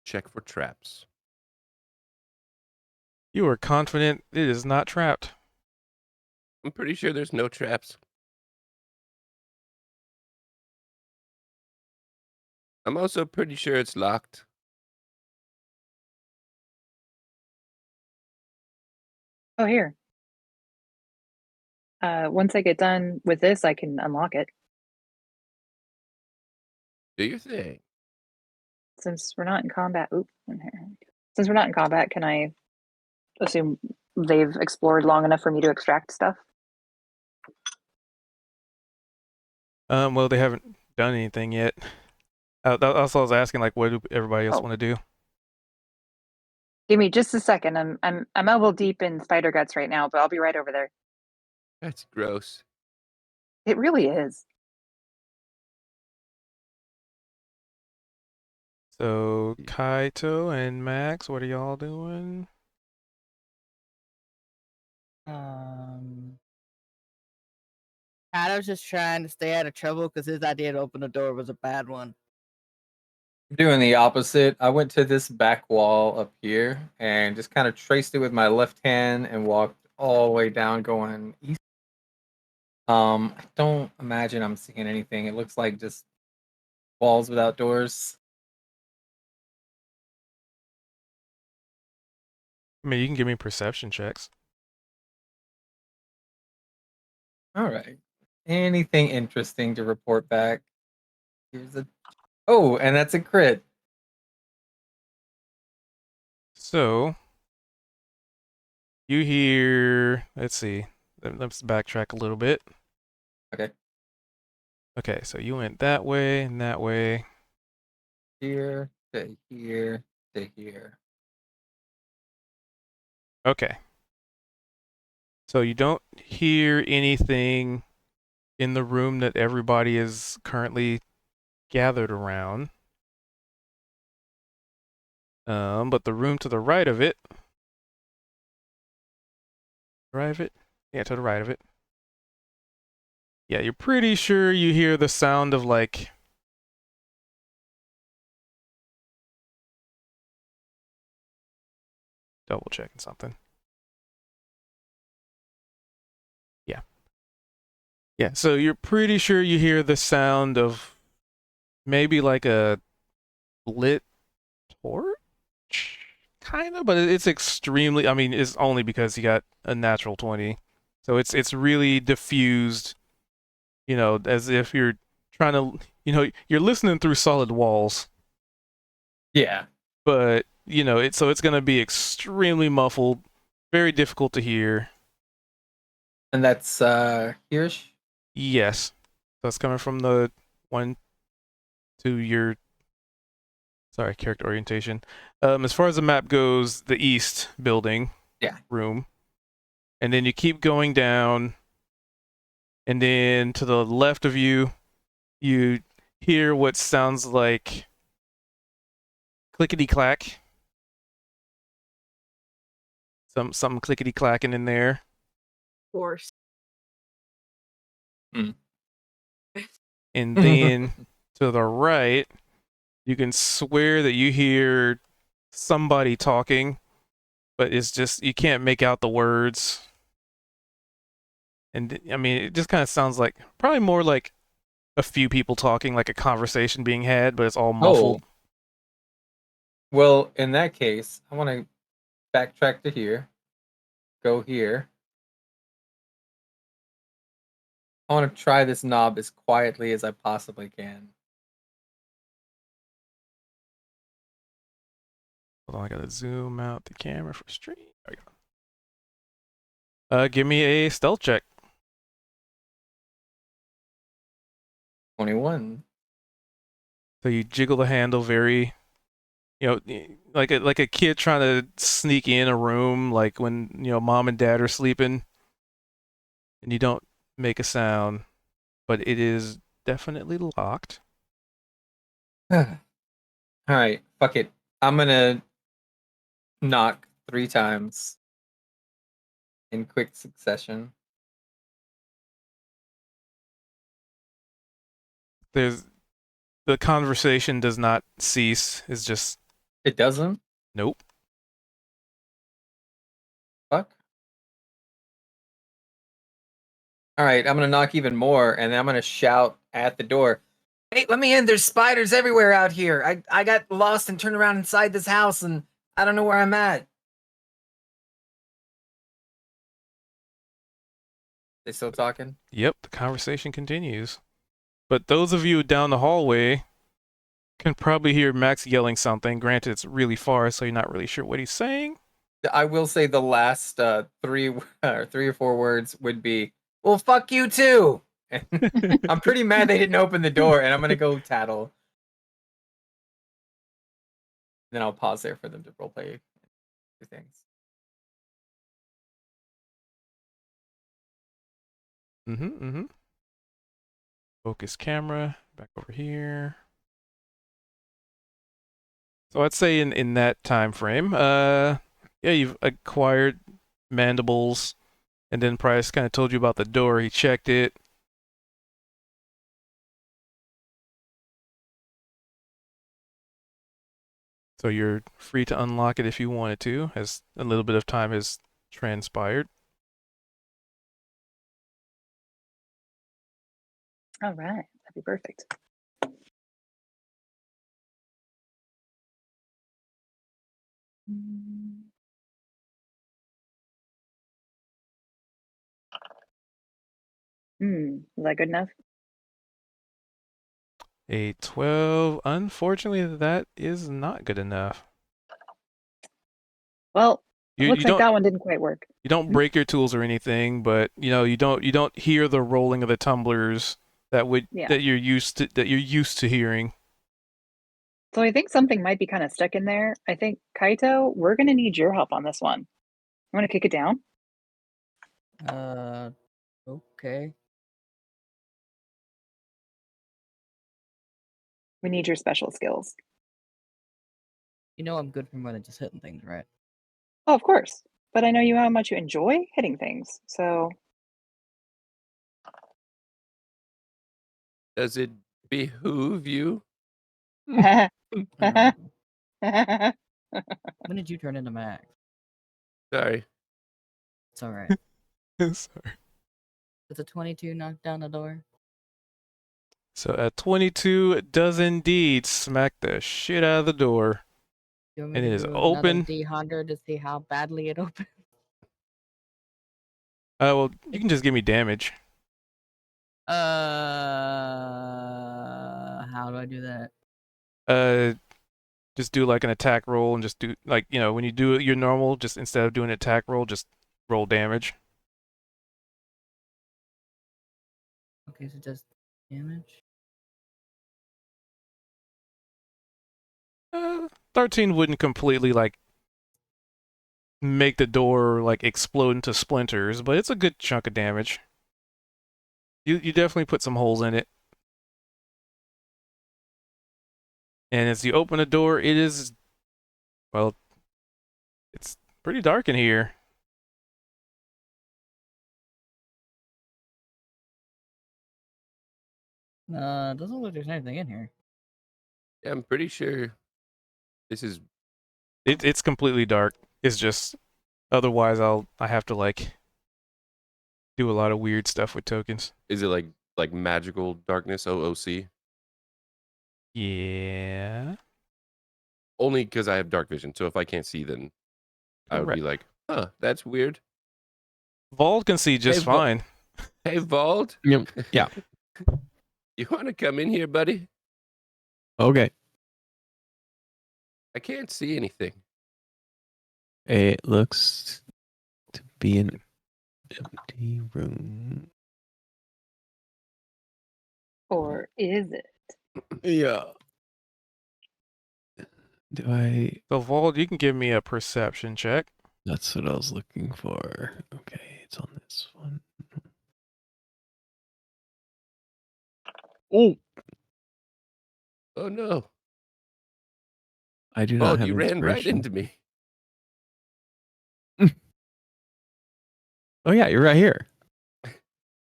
Check for traps. You are confident it is not trapped. I'm pretty sure there's no traps. I'm also pretty sure it's locked. Oh, here. Once I get done with this, I can unlock it. Do your thing. Since we're not in combat. Oop. In here. Since we're not in combat, can I assume they've explored long enough for me to extract stuff? Well, they haven't done anything yet. That's what I was asking, like, what do everybody else Oh. want to do? Give me just a second. I'm elbow deep in spider guts right now, but I'll be right over there. That's gross. It really is. So Kaito and Max, what are y'all doing? Adam's just trying to stay out of trouble because his idea to open the door was a bad one. I'm doing the opposite. I went to this back wall up here and just kind of traced it with my left hand and walked all the way down going east. I don't imagine I'm seeing anything. It looks like just walls without doors. I mean, you can give me perception checks. All right. Anything interesting to report back? Here's a. Oh, and that's a crit. So you hear. Let's see. Let's backtrack a little bit. Okay. Okay, so you went that way and that way. Here to here to here. Okay. So you don't hear anything in the room that everybody is currently gathered around. But the room to the right of it. Right of it? Yeah, to the right of it. Yeah, you're pretty sure you hear the sound of like double checking something. Yeah. Yeah, so you're pretty sure you hear the sound of maybe like a lit torch? Kind of, but it's extremely, I mean, it's only because you got a natural 20. So it's really diffused, you know, as if you're trying to, you know, you're listening through solid walls, Yeah. but you know, it's going to be extremely muffled, very difficult to hear. And that's Hirsch. Yes. So it's coming from the one to your sorry, character orientation. As far as the map goes, the east building Yeah. room. And then you keep going down, and then to the left of you, you hear what sounds like clickety clack. Something clickety clacking in there. Of course. And then to the right, you can swear that you hear somebody talking, but it's just you can't make out the words. And I mean, it just kind of sounds like probably more like a few people talking, like a conversation being had, but it's all muffled. Oh. Well, in that case, I want to backtrack to here. Go here. I want to try this knob as quietly as I possibly can. Hold on, I gotta zoom out the camera for stream. There we go. Give me a stealth check. 21. So you jiggle the handle very, you know, like a kid trying to sneak in a room, like when you know mom and dad are sleeping, and you don't make a sound, but it is definitely locked. All right, fuck it. I'm gonna knock 3 times in quick succession. There's the conversation does not cease. It's just It doesn't? nope. Fuck. All right, I'm gonna knock even more, and then I'm gonna shout at the door. Hey, let me in! There's spiders everywhere out here. I got lost and turned around inside this house, and I don't know where I'm at. They still talking? Yep, the conversation continues. But those of you down the hallway can probably hear Max yelling something. Granted, it's really far, so you're not really sure what he's saying. I will say the last 3 or 4 words would be, "Well, fuck you too." I'm pretty mad they didn't open the door, and I'm gonna go tattle. Then I'll pause there for them to roleplay 2 things. Focus camera back over here. So I'd say in that time frame, yeah, you've acquired mandibles, and then Price kind of told you about the door. He checked it. So you're free to unlock it if you wanted to, as a little bit of time has transpired. All right, that'd be perfect. Is that good enough? A 12. Unfortunately, that is not good enough. Well, You looks you like don't that one didn't quite work. you don't break your tools or anything, but you don't hear the rolling of the tumblers Yeah. that you're used to hearing. So I think something might be kind of stuck in there. I think, Kaito, we're going to need your help on this one. You want to kick it down? Okay. We need your special skills. You know I'm good for more than just hitting things, right? Oh, of course. But I know you how much you enjoy hitting things. So Does it behoove you? When did you turn into Max? Sorry. It's alright. Sorry. Does a 22 knock down the door? So a 22 does indeed smack the shit out of the door. You want me It to is do open. another D100 to see how badly it opens? Well, you can just give me damage. How do I do that? Just do like an attack roll and just do like when you do your normal, just instead of doing an attack roll, just roll damage. Okay, so just damage. 13 wouldn't completely like make the door like explode into splinters, but it's a good chunk of damage. You definitely put some holes in it. And as you open the door, it is, well, it's pretty dark in here. Doesn't look like there's anything in here. Yeah, I'm pretty sure this is. It's completely dark. It's just otherwise I have to like do a lot of weird stuff with tokens. Is it like magical darkness? OOC? Yeah. Only because I have dark vision. So if I can't see, then I would be like, huh, that's weird. Vault can see just Hey, Vault. fine. Hey, Vault. Yep. Yeah. You want to come in here, buddy? Okay. I can't see anything. It looks to be an empty room. or is it? Yeah. Do I? So Vault, you can give me a perception check. That's what I was looking for. Okay, it's on this one. Oh, Oh no. I do Oh, not have you ran right inspiration. into me. Oh yeah, you're right here.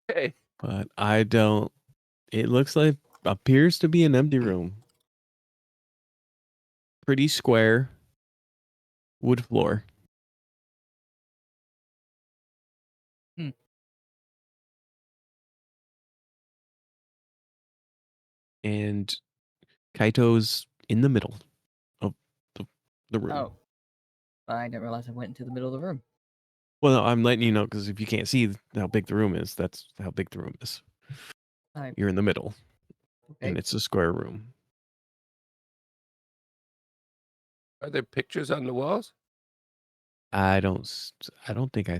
Hey. But I don't. It looks like appears to be an empty room. Pretty square. Wood floor. And Kaito's in the middle of the room. Oh. I didn't realize I went into the middle of the room. Well, no, I'm letting you know because if you can't see how big the room is, that's how big the room is. Alright. You're in the middle, Okay. and it's a square room. Are there pictures on the walls? I don't think I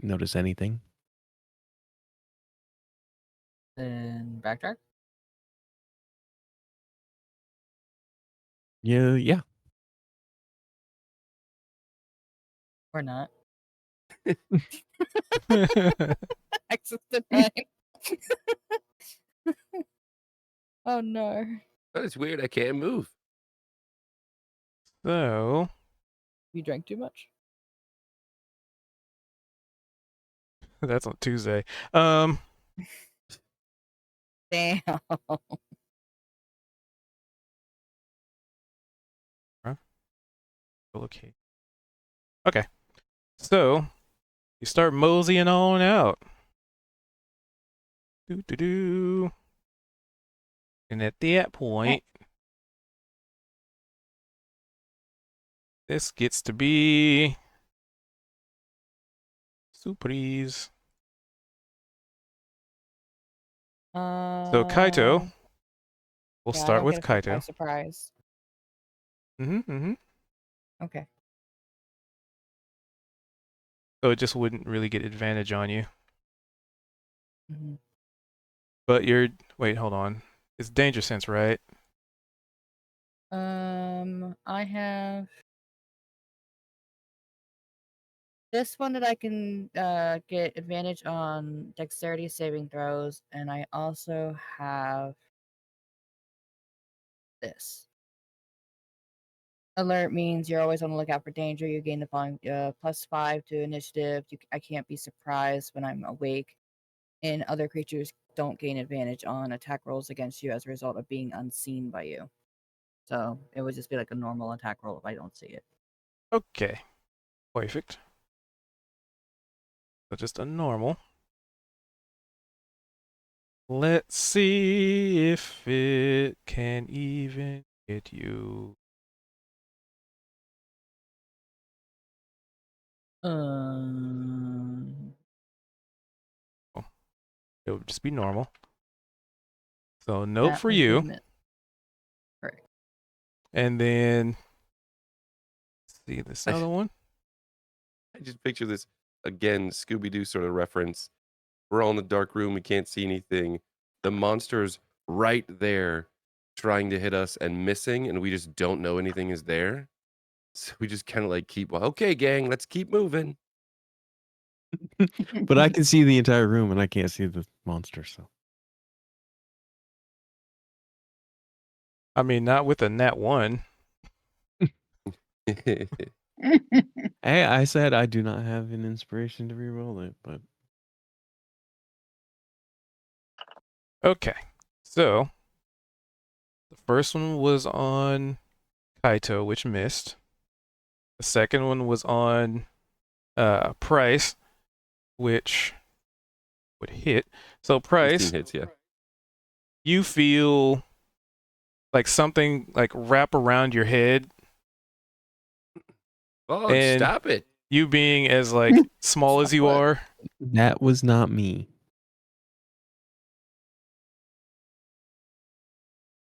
notice anything. Then backtrack? Yeah. Or not? So Access denied. Oh no. Oh, it's weird. I can't move. You drank too much? that's on Tuesday. Damn. Okay. Okay. So you start moseying on out. Do. And at that point, this gets to be surprise. So Kaito, We'll Yeah, I start don't with get affected by Kaito. surprise. Mm-hmm. Okay. So it just wouldn't really get advantage on you. hmm But you're wait, hold on. It's danger sense, right? I have this one that I can get advantage on dexterity saving throws, and I also have this. Alert means you're always on the lookout for danger. You gain the following +5 to initiative. I can't be surprised when I'm awake, and other creatures don't gain advantage on attack rolls against you as a result of being unseen by you. So it would just be like a normal attack roll if I don't see it. Okay. Perfect. So just a normal. Let's see if it can even hit you. It would just be normal. So nope That for would be a you. miss. Correct. And then let's see this other one. I just picture this again, Scooby Doo sort of reference. We're all in the dark room, we can't see anything. The monster's right there trying to hit us and missing, and we just don't know anything is there. So we just kind of like keep, well, okay, gang, let's keep moving. But I can see the entire room and I can't see the monster. So I mean, not with a nat 1. hey, I said I do not have an inspiration to reroll it, but Okay. So the first one was on Kaito, which missed. The second one was on Price, which would hit. So 16 Price, hits, yeah. you feel like something like wrap around your head, Oh, and stop it. you being as like small as you are, that was not me.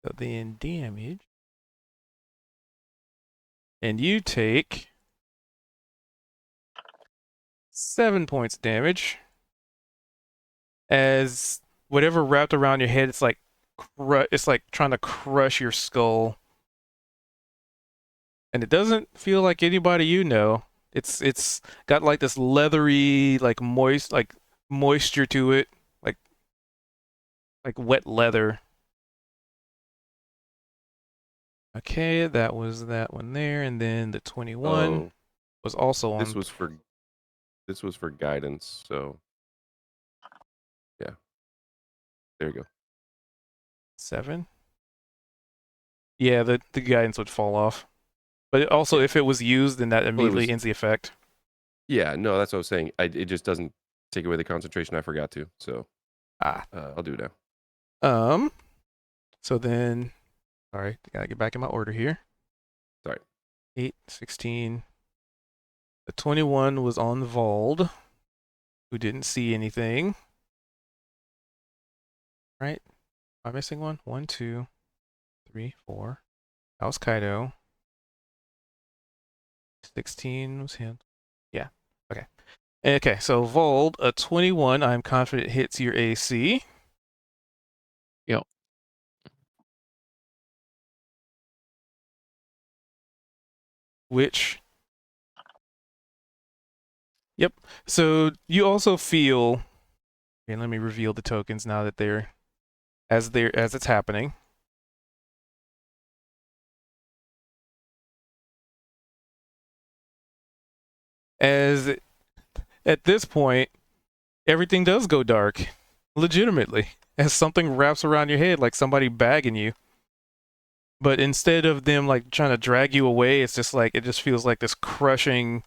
so then damage, and you take 7 points damage as whatever wrapped around your head, it's like trying to crush your skull, and it doesn't feel like anybody you know. It's got like this leathery, like moisture to it, like wet leather. Okay, that was that one there, and then the 21 Oh, was also on. this was for guidance, so yeah. There you go. 7. Yeah, the guidance would fall off. But also, Yeah. if it was used, then that immediately was- ends the effect. Yeah, no, that's what I was saying. It just doesn't take away the concentration. I forgot to, so I'll do it now. So then, sorry, gotta get back in my order here. Sorry. 8, 16. The 21 was on Vald, who didn't see anything. Right? Am I missing one? 1, 2, 3, 4. That was Kaido. 16 was him. Yeah. Okay. Okay, so Vold, a 21, I'm confident hits your AC. Yep. Which, yep. So you also feel, okay, let me reveal the tokens now that as it's happening. As at this point, everything does go dark, legitimately, as something wraps around your head like somebody bagging you. But instead of them like trying to drag you away, it's just like it just feels like this crushing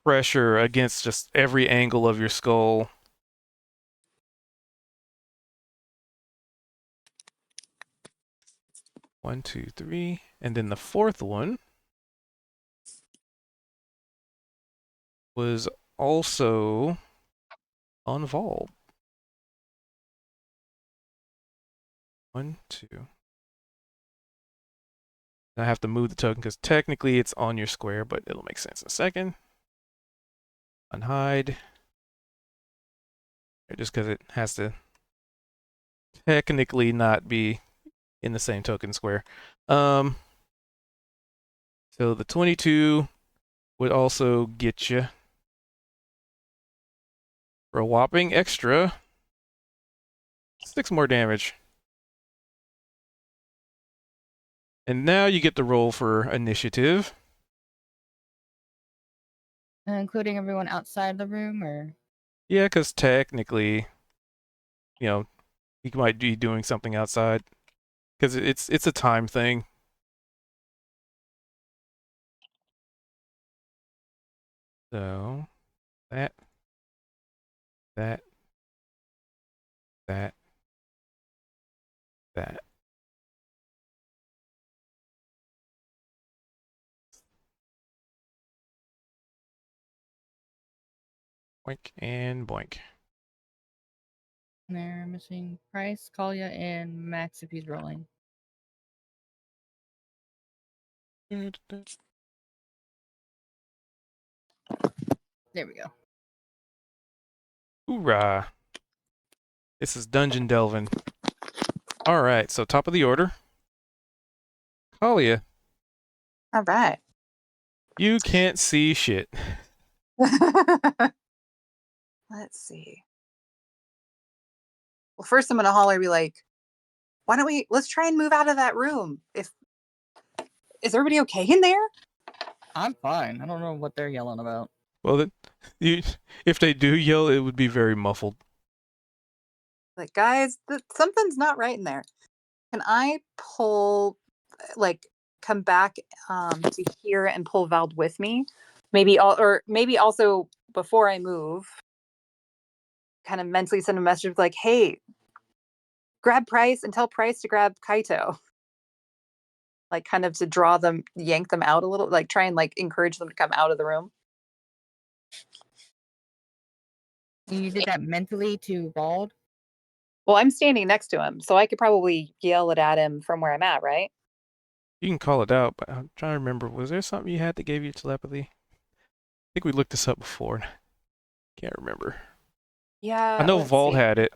pressure against just every angle of your skull. One, two, three, and then the fourth one was also on Vald. 1, 2, I have to move the token because technically it's on your square, but it'll make sense in a second. Unhide. Just because it has to technically not be in the same token square. So the 22 would also get you for a whopping extra 6 more damage. And now you get the roll for initiative. Including everyone outside the room, or Yeah, because technically, you know, he might be doing something outside. Because it's a time thing. So that, that, that. Boink and boink. they're missing Price, Kalia, and Max if he's rolling. There we go. Hoorah. This is Dungeon Delvin. Alright, so top of the order. Kalia, All right. you can't see shit. Let's see. Well, first I'm gonna holler, be like, why don't let's try and move out of that room. Is everybody okay in there? I'm fine. I don't know what they're yelling about. Well, then, if they do yell, it would be very muffled. Like, guys, something's not right in there. Can I pull, come back to here and pull Vald with me? Maybe also before I move, kind of mentally send a message like, hey, grab Price and tell Price to grab Kaito. Like, kind of to draw them, yank them out a little, like try and encourage them to come out of the room. You did that mentally to Bald? Well, I'm standing next to him, so I could probably yell it at him from where I'm at, right? You can call it out, but I'm trying to remember, was there something you had that gave you telepathy? I think we looked this up before. Can't remember. Yeah. I know let's Vald see. had it.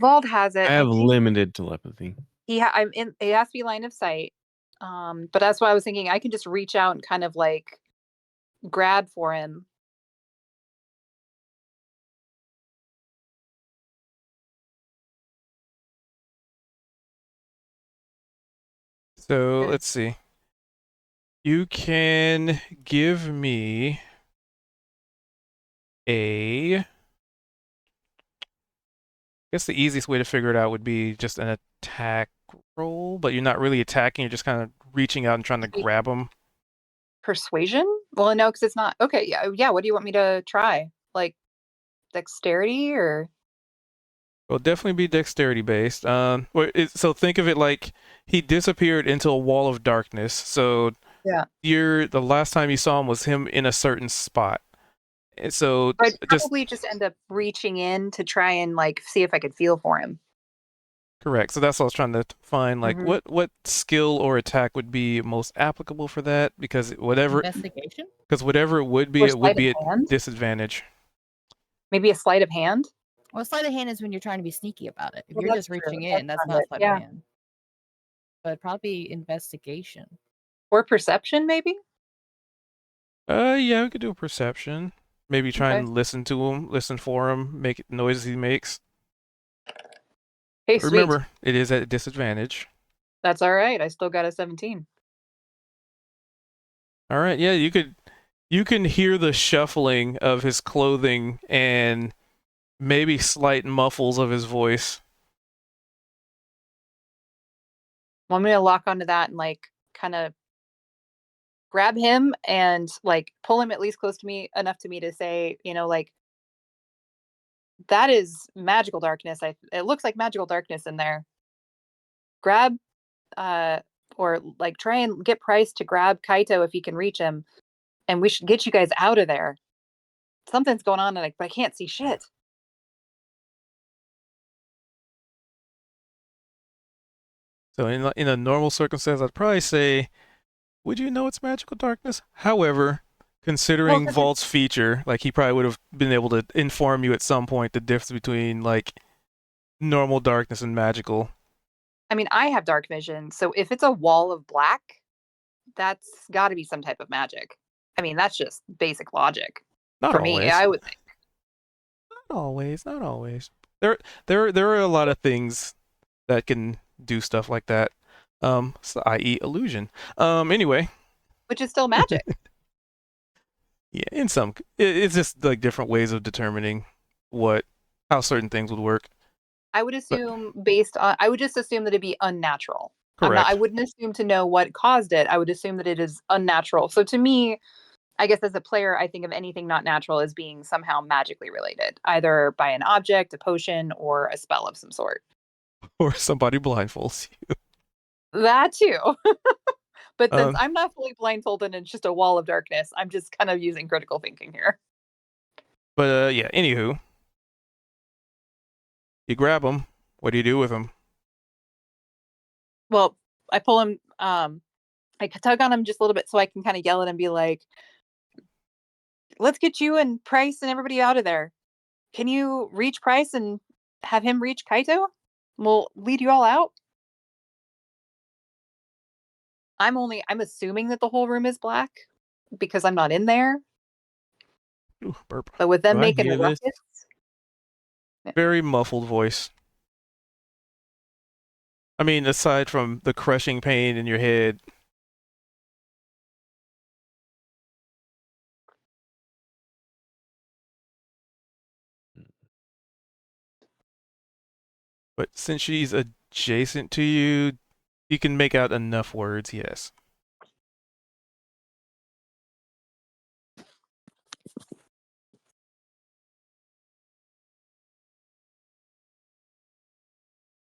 Vald has it. I have think limited telepathy. it has to be line of sight. But that's why I was thinking I can just reach out and kind of grab for him. So let's see. You can give me I guess the easiest way to figure it out would be just an attack roll, but you're not really attacking, you're just kind of reaching out and trying to grab them. Persuasion? Well, no, because it's not. Okay, yeah. What do you want me to try? Like dexterity or? It'll definitely be dexterity based. So think of it like he disappeared into a wall of darkness. So Yeah. the last time you saw him was him in a certain spot. And so I'd probably just end up reaching in to try and see if I could feel for him. Correct. So that's what I was trying to find. What skill or attack would be most applicable for that? Because whatever Investigation? it would be, Or it would sleight be of at hand? disadvantage. Maybe a sleight of hand? Well, sleight of hand is when you're trying to be sneaky about it. If Well, you're that's just reaching true. in, That's that's not not it. sleight Yeah. of hand. But probably investigation. Or perception, maybe? Yeah, we could do a perception. Maybe try Okay. and listen to him, listen for him, make noises he makes. Hey, sweet. Remember, it is at a disadvantage. That's all right. I still got a 17. All right, yeah, you can hear the shuffling of his clothing and maybe slight muffles of his voice. Well, I'm going to lock onto that and kind of grab him and pull him at least close to me enough to me to say, that is magical darkness. It looks like magical darkness in there. Grab, or try and get Price to grab Kaito if he can reach him, and we should get you guys out of there. Something's going on, but I can't see shit. So in a normal circumstance, I'd probably say, would you know it's magical darkness? However, considering 'cause Vault's feature, like he probably would have been able to inform you at some point the difference between like normal darkness and magical. I mean, I have dark vision, so if it's a wall of black, that's got to be some type of magic. I mean, that's just basic logic Not for me. always. I would think. Not always. Not always. There are a lot of things that can do stuff like that. So, i.e., illusion. Anyway. Which is still magic. Yeah, in some, it's just like different ways of determining how certain things would work. I would assume based on, I would just assume that it'd be unnatural. Correct. I wouldn't assume to know what caused it. I would assume that it is unnatural. So to me, I guess as a player, I think of anything not natural as being somehow magically related, either by an object, a potion, or a spell of some sort. Or somebody blindfolds you. That too. But since Um, I'm not fully blindfolded and it's just a wall of darkness, I'm just kind of using critical thinking here. But yeah, anywho. You grab him. What do you do with him? Well, I pull him, I tug on him just a little bit so I can kind of yell at him and be like, let's get you and Price and everybody out of there. Can you reach Price and have him reach Kaito? We'll lead you all out. I'm assuming that the whole room is black because I'm not in there. Ooh, burp. But with them Do I making a hear this? ruckus, Very muffled voice. I mean, aside from the crushing pain in your head. But since she's adjacent to you, you can make out enough words, yes.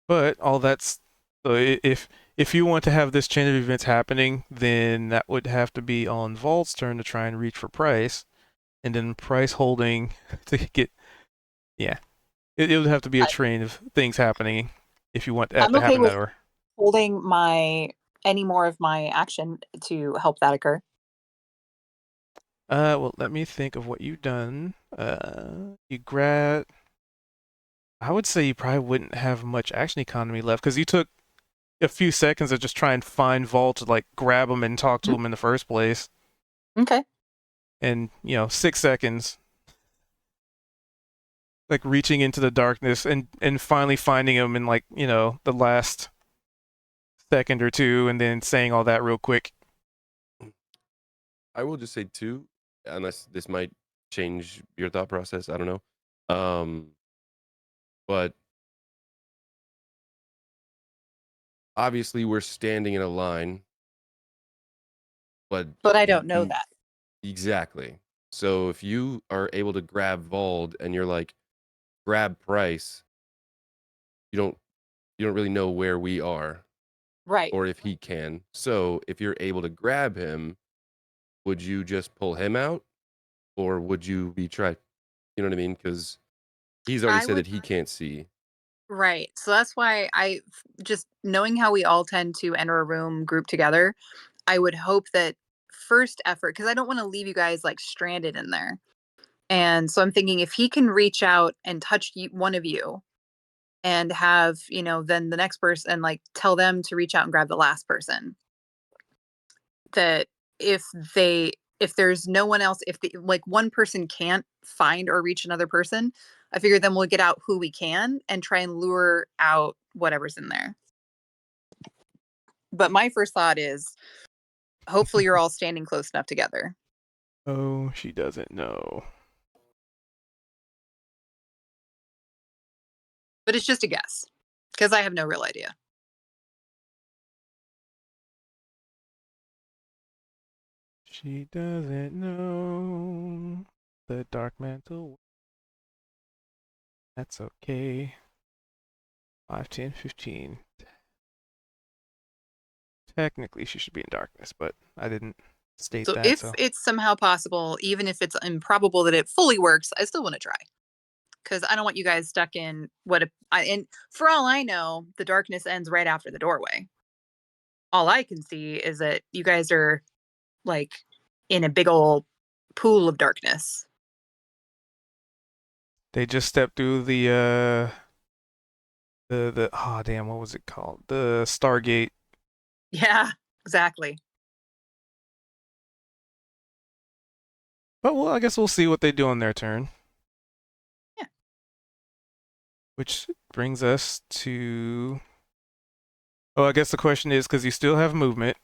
But all that's so if you want to have this chain of events happening, then that would have to be on Vault's turn to try and reach for Price, and then Price holding to get. Yeah, it would have to be a train of things happening if you want that I'm to okay happen with that order. holding any more of my action to help that occur. Well, let me think of what you've done. You grab. I would say you probably wouldn't have much action economy left because you took a few seconds to just try and find Vault to like grab him and talk to him in the first place. Okay. And 6 seconds like reaching into the darkness and finally finding him in like the last second or two and then saying all that real quick. I will just say too, unless this might change your thought process. I don't know. But obviously we're standing in a line. But I don't know that. Exactly. So if you are able to grab Vald and you're like, grab Price, you don't really know where we are. Right. Or if he can. So if you're able to grab him, would you just pull him out? Or would you be you know what I mean? Because he's already said that he can't see. Right. So that's why just knowing how we all tend to enter a room group together, I would hope that first effort, because I don't want to leave you guys like stranded in there. And so I'm thinking if he can reach out and touch one of you and have, then the next person like tell them to reach out and grab the last person. That if there's no one else, if like one person can't find or reach another person, I figure then we'll get out who we can and try and lure out whatever's in there. But my first thought is hopefully you're all standing close enough together. Oh, she doesn't know. But it's just a guess because I have no real idea. She doesn't know the dark mantle. That's okay. 5, 10, 15. Technically, she should be in darkness, but I didn't state So that. if it's somehow possible, even if it's improbable that it fully works, I still want to try. Because I don't want you guys stuck in and for all I know, the darkness ends right after the doorway. all I can see is that you guys are like in a big old pool of darkness. They just stepped through the oh damn, what was it called? The Stargate. Yeah, exactly. But well, I guess we'll see what they do on their turn. Yeah. Which brings us to. Oh, I guess the question is because you still have movement,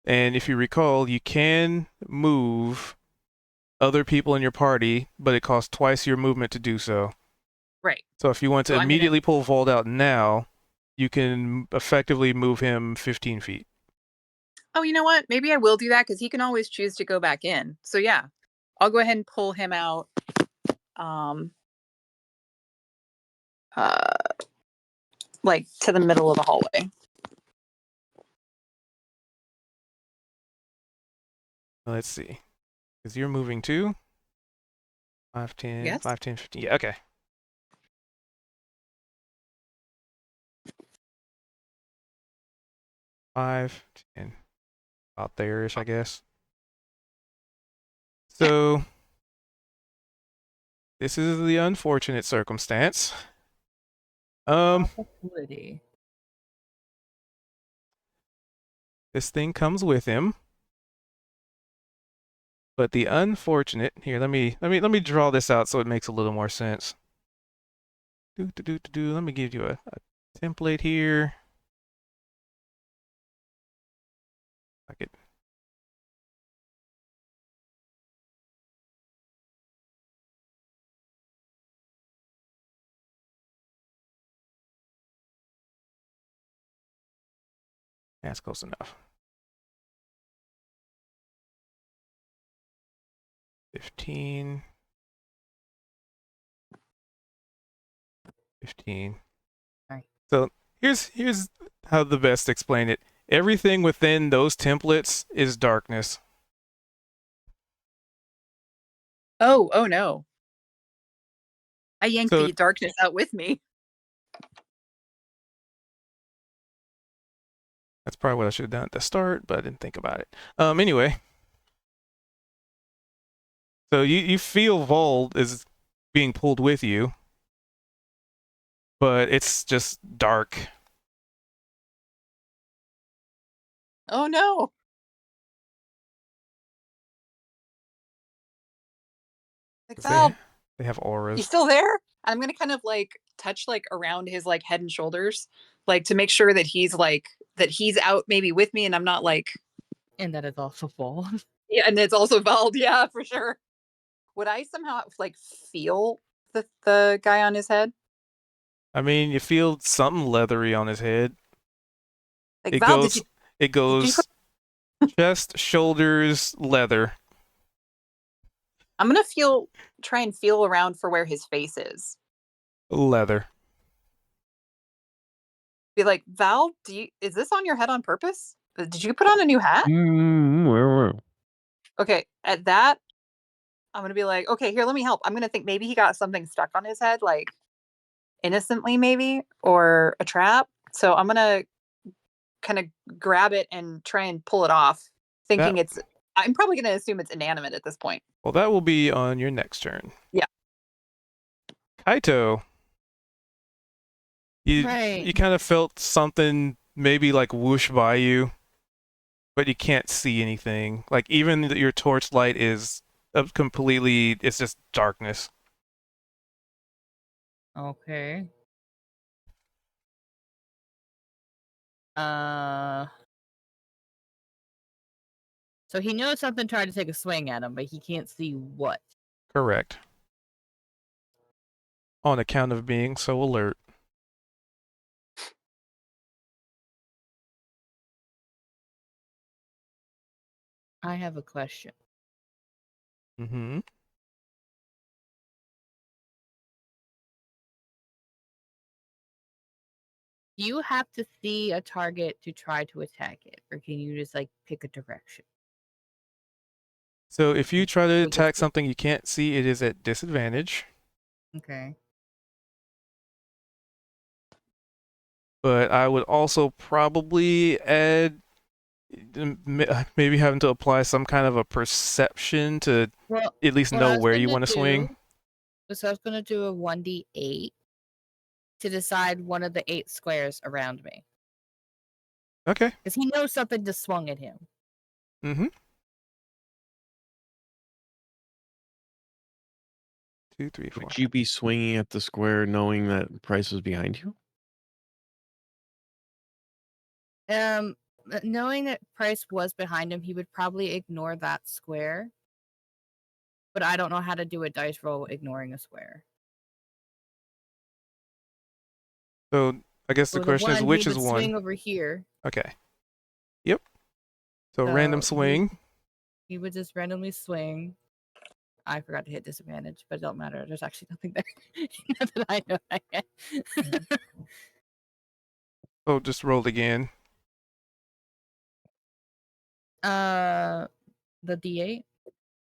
and if you recall, you can move other people in your party, but it costs twice your movement to do so. Right. So if you want to So I'm gonna- immediately pull Vold out now, you can effectively move him 15 feet. Oh, you know what? Maybe I will do that because he can always choose to go back in. So yeah, I'll go ahead and pull him out. Uh, like to the middle of the hallway. Let's see. Because you're moving too? 5, 10, Yes. 5, 10, 15. Yeah, okay. Five, 10. About there-ish, I guess. So, this is the unfortunate circumstance. Possibility. This thing comes with him. But the unfortunate here, let me draw this out so it makes a little more sense. Let me give you a template here. I could. That's close enough. 15. 15. Right. So here's how the best to explain it. Everything within those templates is darkness. Oh no. I yanked So- the darkness out with me. That's probably what I should have done at the start, but I didn't think about it. Anyway. So you feel Vold is being pulled with you, but it's just dark. Oh no. Like 'Cause Val, they have you auras. still there? I'm gonna kind of like touch like around his like head and shoulders, like to make sure that he's out maybe with me and I'm not like And that is also full. yeah, and it's also Vald, yeah, for sure. Would I somehow like feel the guy on his head? I mean, you feel something leathery on his head. Like It Val, goes did you it goes chest, shoulders, leather. I'm gonna try and feel around for where his face is. Leather. Be like, Val, is this on your head on purpose? Did you put on a new hat? Okay, at that, I'm gonna be like, okay, here, let me help. I'm gonna think maybe he got something stuck on his head, like innocently, maybe, or a trap. So I'm gonna kind of grab it and try and pull it off, thinking I'm probably gonna assume it's inanimate at this point. Well, that will be on your next turn. Yeah. Kaito. You Right. kind of felt something maybe like whoosh by you, but you can't see anything. Like even your torchlight is completely, it's just darkness. Okay. So he knows something tried to take a swing at him, but he can't see what. Correct. On account of being so alert. I have a question. Mm-hmm. Do you have to see a target to try to attack it, or can you just like pick a direction? So if you try to So attack just- something you can't see, it is at disadvantage. Okay. But I would also probably add maybe having to apply some kind of a perception to Well, at least what I know was where you gonna want to swing. do was I was gonna do a 1d8 to decide one of the 8 squares around me. Okay. Because he knows something just swung at him. Mm-hmm. 2, 3, 4. Would you be swinging at the square knowing that Price was behind you? Knowing that Price was behind him, he would probably ignore that square. But I don't know how to do a dice roll ignoring a square. So I guess the So question is, one, which he is would one? swing over here. Okay. Yep. So random So swing. He would just randomly swing. I forgot to hit disadvantage, but it don't matter. There's actually nothing there. Not that I know. Oh, just rolled again. The D8.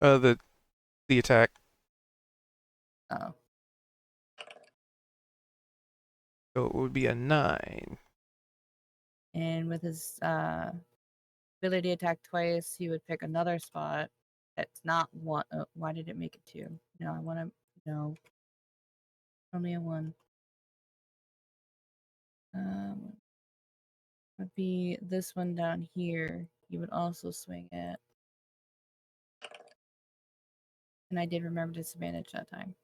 The attack. Oh, So it would be a 9. and with his ability to attack twice, he would pick another spot. That's not one. Why did it make it 2? No, I want to. No, only a 1. Would be this one down here. He would also swing it. And I did remember disadvantage that time.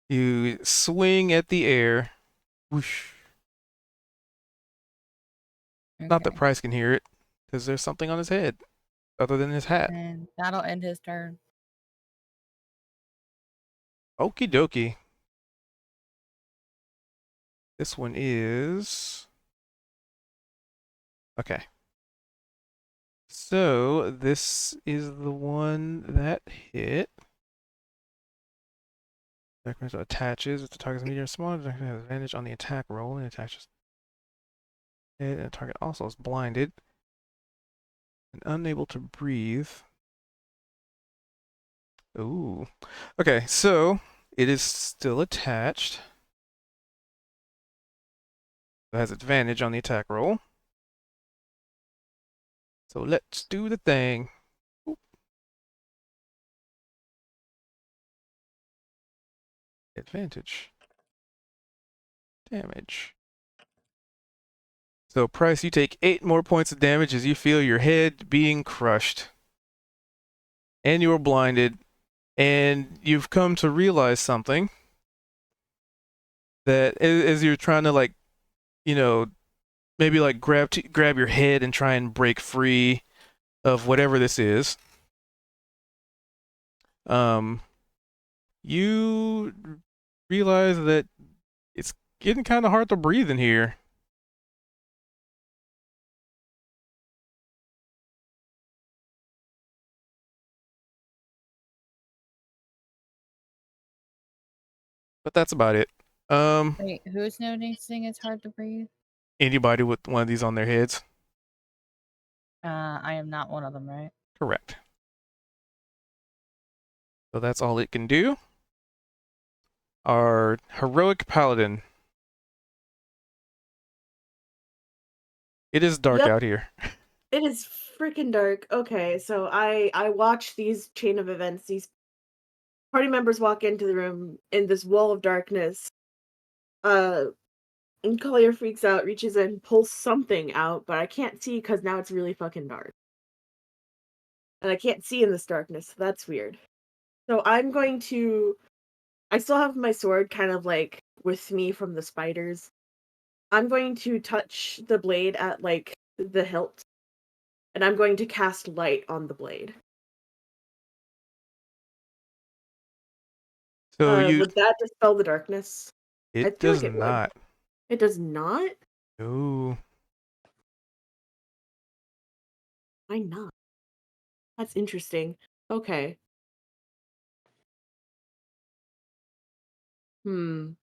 You swing at the air. Whoosh. Not that Okay. Price can hear it, because there's something on his head other than his hat. And that'll end his turn. Okie dokie. This one is... Okay. So this is the one that hit. Document attaches. If the target's medium or small, the document has advantage on the attack roll and attaches. And the target also is blinded and unable to breathe. Ooh. Okay, so it is still attached. It has advantage on the attack roll. So let's do the thing. Oop. Advantage. Damage. So Price, you take 8 more points of damage as you feel your head being crushed. And you are blinded. And you've come to realize something. That as you're trying to, like, you know, maybe like grab your head and try and break free of whatever this is. You realize that it's getting kind of hard to breathe in here. But that's about it. Wait, who's noticing it's hard to breathe? Anybody with one of these on their heads? I am not one of them, right? Correct. So that's all it can do. Our heroic paladin. It is dark Yep. out here. It is freaking dark. Okay, so I watch these chain of events. These party members walk into the room in this wall of darkness. And Collier freaks out, reaches in, pulls something out, but I can't see because now it's really fucking dark. And I can't see in this darkness, so that's weird. So I'm going to... I still have my sword kind of like with me from the spiders. I'm going to touch the blade at like the hilt. And I'm going to cast light on the blade. So Would that dispel the darkness? I it feel does like it would. not. It does not? No. Why not? That's interesting. Okay. Because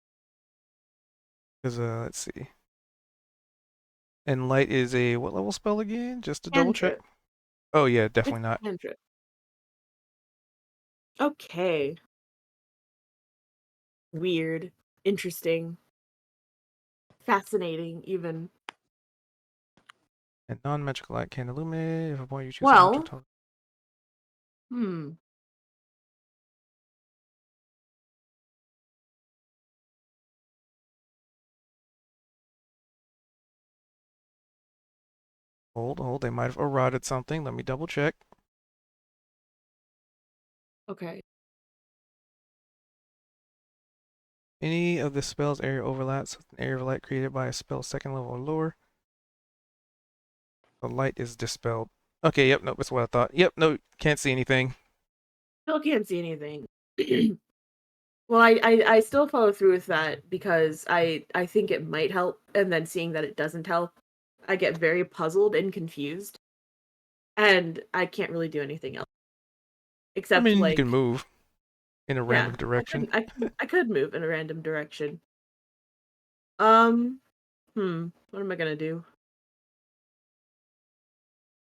let's see. And light is a what level spell again? Just to double check. Cantrip. Oh yeah, definitely not. Cantrip. Okay. Weird. Interesting. fascinating, even. And non-magical light can illuminate if a point you choose. Well- to Hmm. Hold. They might have eroded something. Let me double check. Okay. Any of the spell's area overlaps with an area of light created by a spell second level or lower. The light is dispelled. Okay, yep, nope, that's what I thought. Yep, no, can't see anything. Still can't see anything. Well, I still follow through with that because I think it might help, and then seeing that it doesn't help, I get very puzzled and confused, and I can't really do anything else. Except I mean, like you can move in a random yeah, direction. I could move in a random direction. What am I gonna do?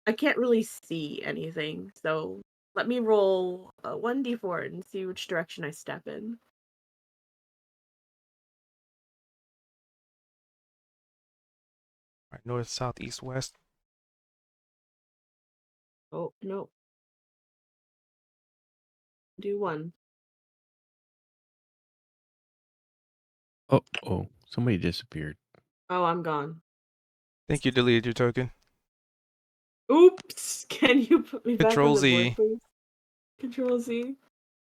I can't really see anything, so let me roll a 1d4 and see which direction I step in. All right, north, south, east, west. Oh no. Do 1. Oh, somebody disappeared. Oh, I'm gone. Think you deleted your token. Oops! Can you put me back on Control the Z. board, please? Control Z.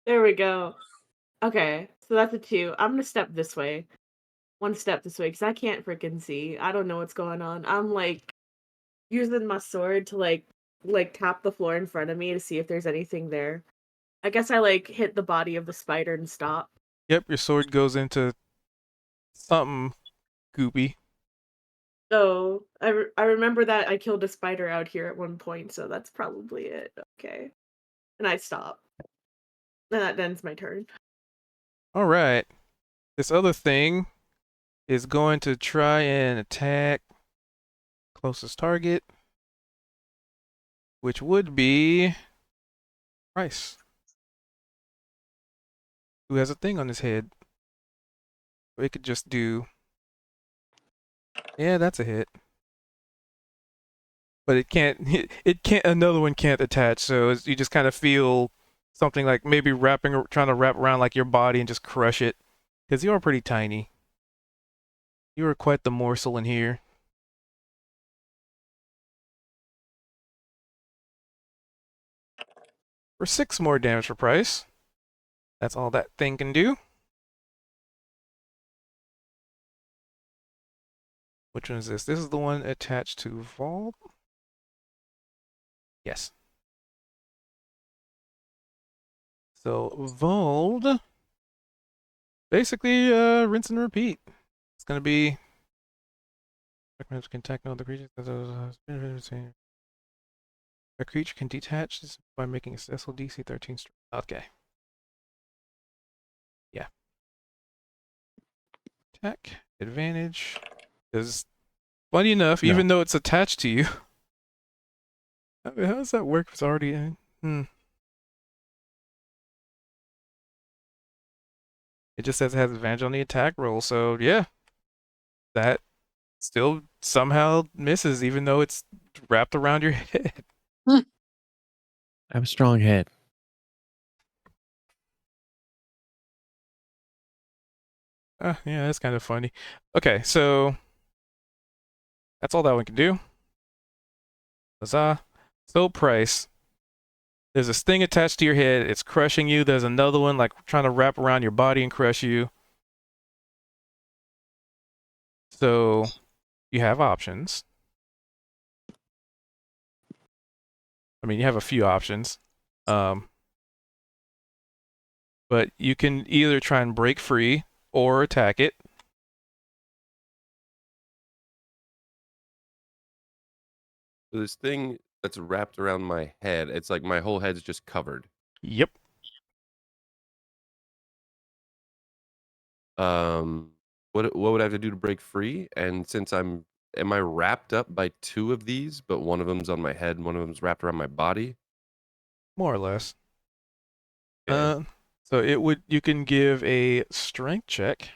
There we go. Okay, so that's a 2. I'm gonna step this way. 1 step this way, because I can't freaking see. I don't know what's going on. I'm like using my sword to like tap the floor in front of me to see if there's anything there. I guess I like hit the body of the spider and stop. Yep, your sword goes into something goopy. So I remember that I killed a spider out here at one point, so that's probably it. Okay, and I stop. And that ends my turn. All right. This other thing is going to try and attack closest target, which would be Price, who has a thing on his head. We could just do. Yeah, that's a hit. But it can't. It can't. Another one can't attach. So you just kind of feel something like maybe trying to wrap around like your body and just crush it, because you are pretty tiny. You are quite the morsel in here. For 6 more damage for Price. That's all that thing can do. Which one is this? This is the one attached to Vault. Yes. So Vold, basically rinse and repeat. It's gonna be recommends can attack no other creatures. A creature can detach this by making a successful DC 13 strike. Okay. Yeah. Attack advantage is funny enough, No. even though it's attached to you. How does that work if it's already in? It just says it has advantage on the attack roll, so yeah. That still somehow misses, even though it's wrapped around your head. I have a strong head. Yeah, that's kind of funny. Okay, so that's all that one can do. Huzzah. So Price, there's this thing attached to your head. It's crushing you. There's another one like trying to wrap around your body and crush you. So you have options. I mean, you have a few options. But you can either try and break free or attack it. So this thing that's wrapped around my head, it's like my whole head's just covered. Yep. What would I have to do to break free? And since am I wrapped up by 2 of these, but one of them's on my head and one of them's wrapped around my body? More or less. Okay. So you can give a strength check.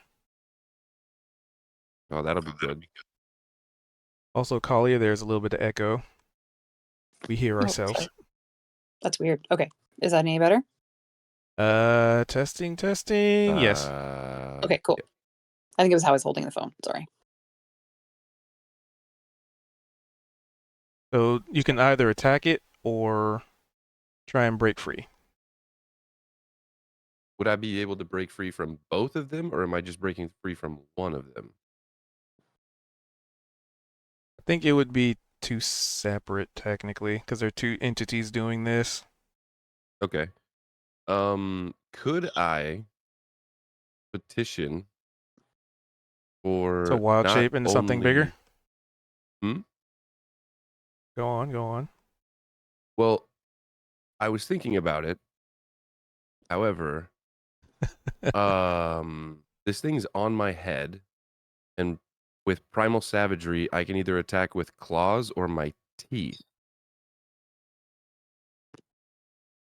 Oh, that'll be good. Also, Kalia, there's a little bit of echo. We hear Oh, ourselves. sorry. That's weird. Okay. Is that any better? Testing. Yes. Okay, cool. I think it was how I was holding the phone. Sorry. So you can either attack it or try and break free. Would I be able to break free from both of them, or am I just breaking free from one of them? I think it would be two separate technically, because they're two entities doing this. Okay. Could I petition for So wild not shape into something bigger? Hmm? Go on. Well, I was thinking about it. However, this thing's on my head, and with primal savagery, I can either attack with claws or my teeth.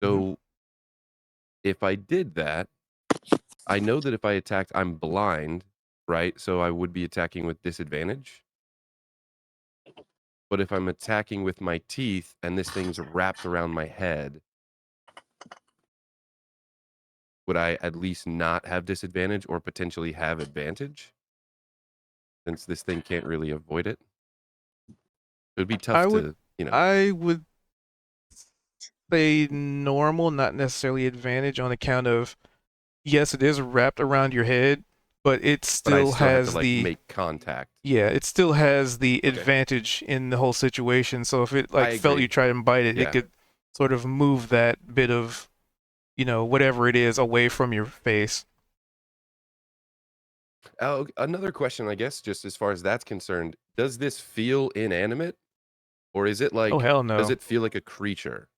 So if I did that, I know that if I attacked, I'm blind, right? So I would be attacking with disadvantage. But if I'm attacking with my teeth and this thing's wrapped around my head, would I at least not have disadvantage or potentially have advantage? Since this thing can't really avoid it. It would be tough I would to, you know. I would say normal, not necessarily advantage, on account of, yes, it is wrapped around your head, but it But I still still have has to like the make contact. yeah, it still has the Okay. advantage in the whole situation. So if it like I felt agree. you try and bite it, Yeah. it could sort of move that bit of, whatever it is away from your face. Oh, another question, I guess, just as far as that's concerned, does this feel inanimate, or is it like? Oh hell Does no. it feel like a creature?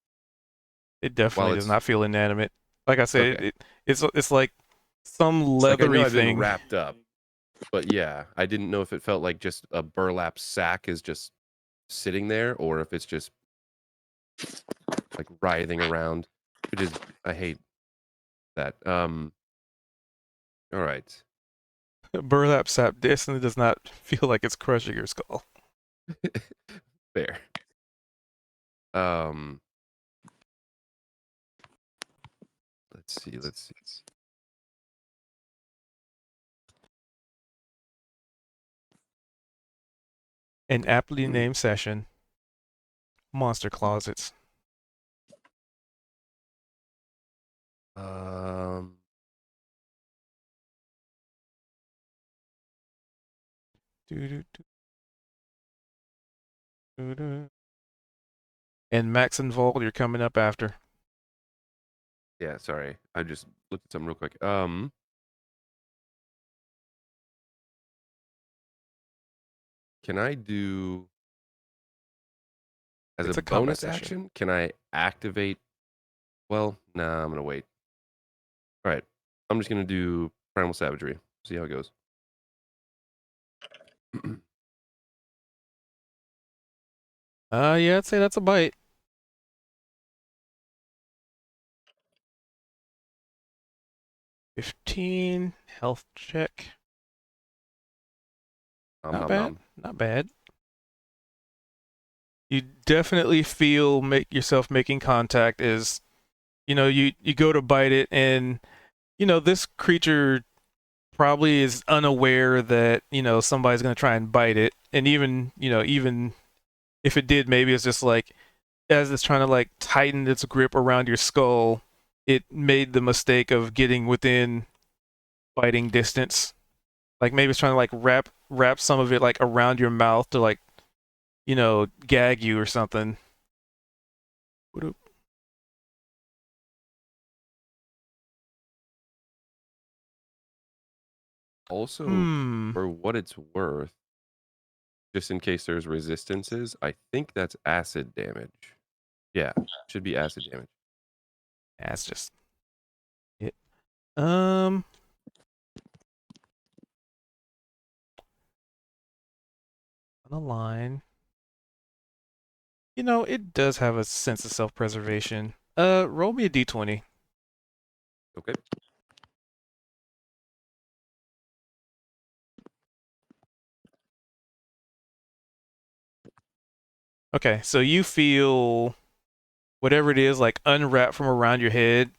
It definitely While does it's not feel inanimate. Like I said, okay. it's like some Like I know leathery I've been thing. wrapped up, but yeah, I didn't know if it felt like just a burlap sack is just sitting there, or if it's just like writhing around, which is I hate that. All right. Burlap sap definitely does not feel like it's crushing your skull. Fair. Let's see. An aptly named session. Monster closets. And Max and Vol, you're coming up after. Yeah, sorry. I just looked at something real quick. Can I do as It's a a combat bonus session. action? Can I activate? Well, nah, I'm gonna wait. All right, I'm just gonna do primal savagery. See how it goes. Yeah, I'd say that's a bite. $15 health check. Nom, nom, nom. Not bad. You definitely feel yourself making contact as, you go to bite it, and this creature probably is unaware that somebody's going to try and bite it, and even if it did, maybe it's just like, as it's trying to like tighten its grip around your skull, it made the mistake of getting within biting distance. Like maybe it's trying to like wrap some of it like around your mouth to like, gag you or something. Also, Hmm. for what it's worth, just in case there's resistances, I think that's acid damage. Yeah, should be acid damage. That's just it. On the line. It does have a sense of self-preservation. Roll me a d20. Okay. Okay, so you feel whatever it is like unwrap from around your head,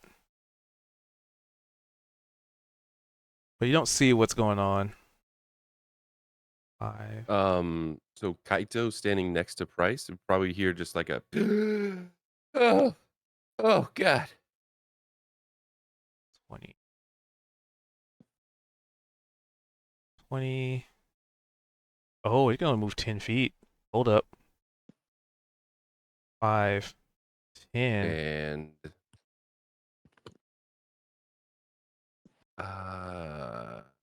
but you don't see what's going on. 5, So Kaito standing next to Price would probably hear just like a oh, oh God. 20. 20. Oh, you're gonna move 10 feet. Hold up. 5, 10. And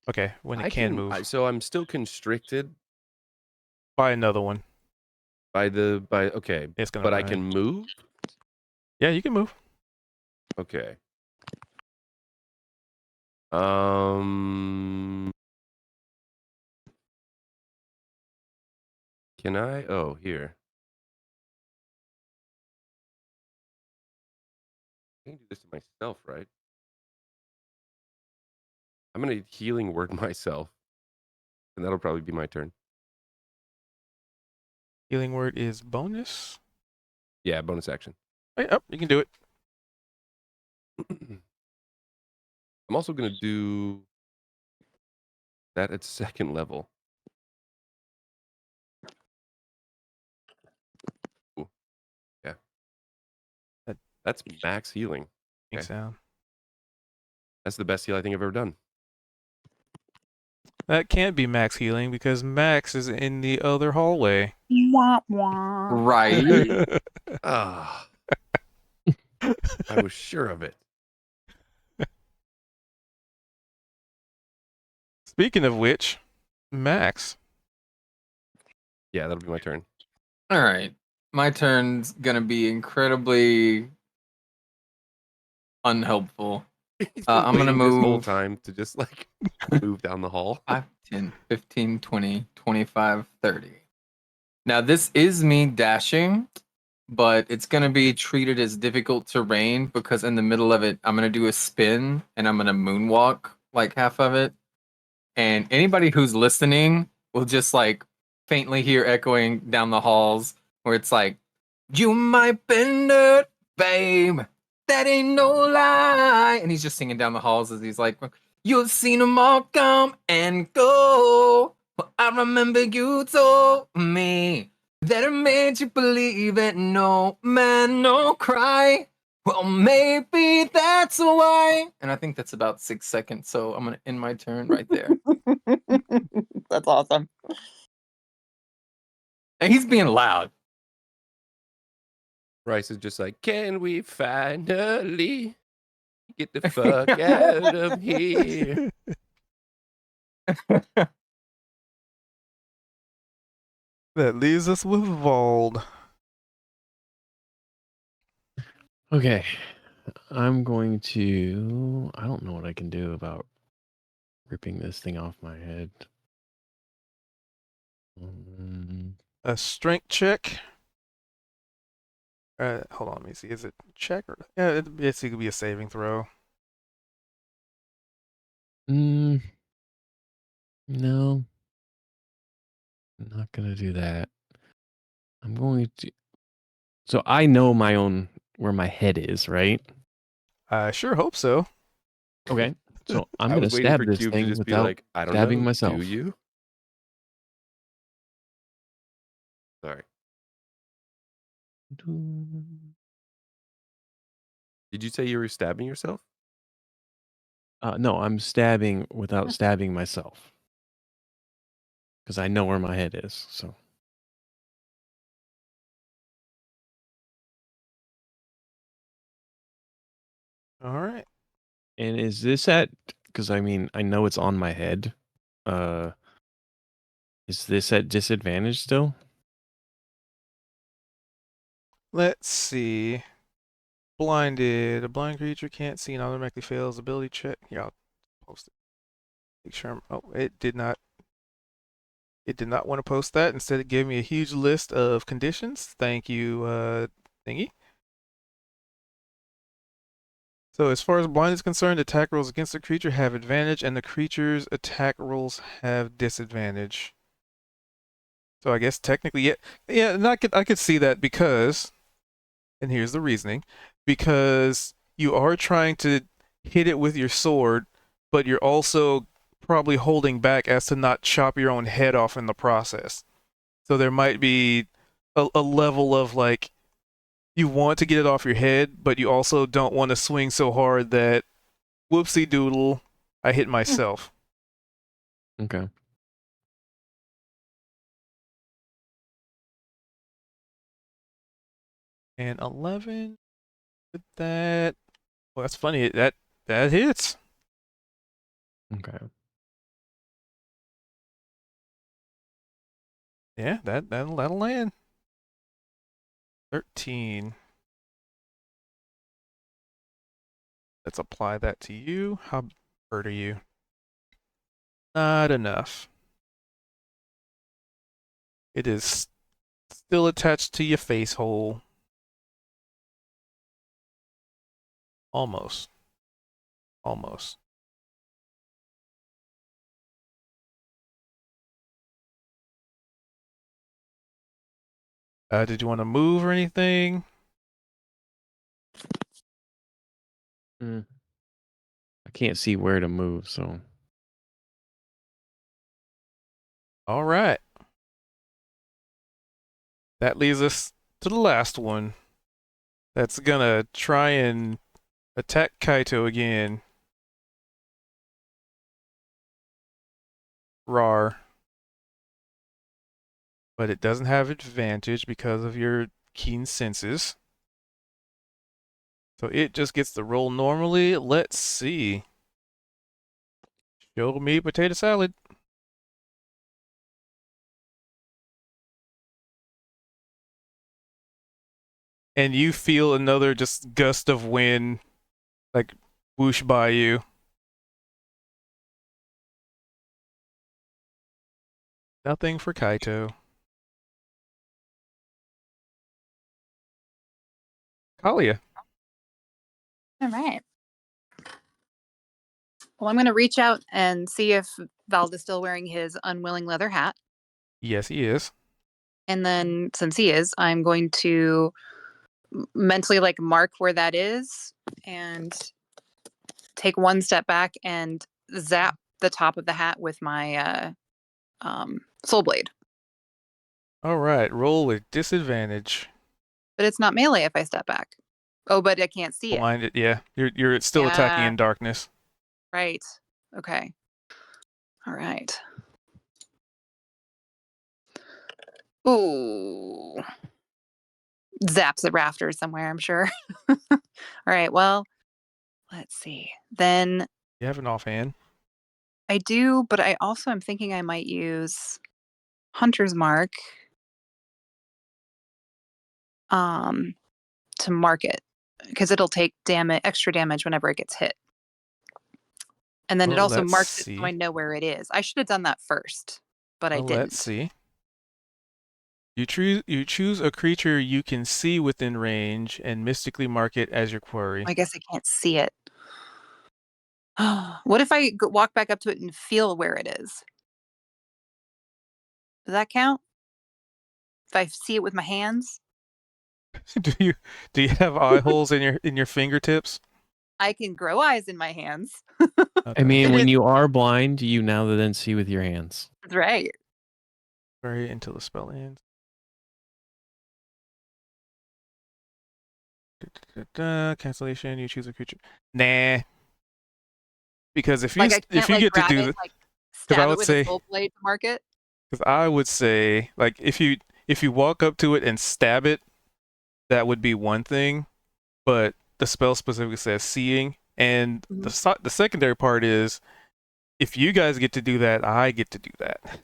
Okay, when I it can move. so I'm still constricted Buy another one. by okay, It's gonna but I run can in. move. Yeah, you can move. Okay. Can I? Oh, here. I can do this to myself, right? I'm gonna healing word myself, and that'll probably be my turn. Healing word is bonus. Yeah, bonus action. Hey, up, you can do it. I'm also gonna do that at second level. Ooh. Yeah. That's max healing. Pink sound. That's the best heal I think I've ever done. That can't be max healing because Max is in the other hallway. Wah, wah. Right. Ah. I was sure of it. Speaking of which, Max. Yeah, that'll be my turn. All right. My turn's gonna be incredibly unhelpful. He's been I'm gonna waiting this whole move time to just like move down the hall. 5, 10, 15, 20, 25, 30. Now this is me dashing, but it's gonna be treated as difficult terrain because in the middle of it, I'm gonna do a spin and I'm gonna moonwalk like half of it. And anybody who's listening will just like faintly hear echoing down the halls where it's like, "You might bend it, babe. That ain't no lie." And he's just singing down the halls as he's like, "You've seen them all come and go. But I remember you told me that it made you believe it. No man, no cry. Well, maybe that's why." And I think that's about 6 seconds. So I'm going to end my turn right there. That's awesome. And he's being loud. Bryce is just like, can we finally get the fuck out of here? That leaves us with Vald. Okay. I'm going to. I don't know what I can do about ripping this thing off my head. A strength check. Hold on, let me see. Is it check or yeah? It basically could be a saving throw. No. I'm not gonna do that. I'm going to. So I know my own where my head is, right? I sure hope so. Okay. So I'm I gonna was waiting stab for this Cube to thing just be without like, I don't stabbing know. myself. Do you? Sorry. Did you say you were stabbing yourself? No, I'm stabbing without stabbing myself. Because I know where my head is. So All right. and is this at because I mean I know it's on my head. Is this at disadvantage still? Let's see. Blinded. A blind creature can't see and automatically fails ability check. Yeah, I'll post it. Make sure oh, it did not. It did not want to post that. Instead, it gave me a huge list of conditions. Thank you, Thingy. So as far as blind is concerned, attack rolls against the creature have advantage, and the creature's attack rolls have disadvantage. So I guess technically, yeah, and I could see that because, and here's the reasoning, because you are trying to hit it with your sword, but you're also probably holding back as to not chop your own head off in the process. So there might be a level of like, you want to get it off your head, but you also don't want to swing so hard that whoopsie doodle, I hit myself. Okay. And 11 with that. Well, that's funny. That hits. Okay. Yeah, that'll land. 13. Let's apply that to you. How hurt are you? Not enough. It is still attached to your face hole. Almost. Almost. Did you want to move or anything? I can't see where to move, so. All right. That leads us to the last one. That's gonna try and attack Kaito again. Rar. But it doesn't have advantage because of your keen senses. So it just gets to roll normally. Let's see. Show me potato salad. And you feel another just gust of wind like whoosh by you. Nothing for Kaito. Kalia. All right. Well, I'm going to reach out and see if Vald is still wearing his unwilling leather hat. Yes, he is. And then, since he is, I'm going to mentally like mark where that is and take one step back and zap the top of the hat with my soul blade. All right, roll with disadvantage. But it's not melee if I step back. Oh, but I can't see it. Blinded, yeah. You're still attacking in darkness. Right. Okay. All right. Ooh. Zaps the rafters somewhere, I'm sure. All right. Well, let's see. Then You have an offhand. I do, but I also am thinking I might use Hunter's Mark to mark it because it'll take extra damage whenever it gets hit. And then it Well, also let's marks it so see. I know where it is. I should have done that first, but I Well, didn't. let's see. You choose a creature you can see within range and mystically mark it as your quarry. I guess I can't see it. What if I walk back up to it and feel where it is? Does that count? If I see it with my hands? do you have eye holes in your fingertips? I can grow eyes in my hands. Okay. I mean, It when is- you are blind, you now then see with your hands. That's right. Quarry until the spell ends. Cancellation. You choose a creature. Nah. Because if you Like I can't if you like get to grab do it, the, like I stab it would with say- a soul blade to mark it. because I would say like if you walk up to it and stab it, that would be one thing, but the spell specifically says seeing, and the secondary part is if you guys get to do that, I get to do that.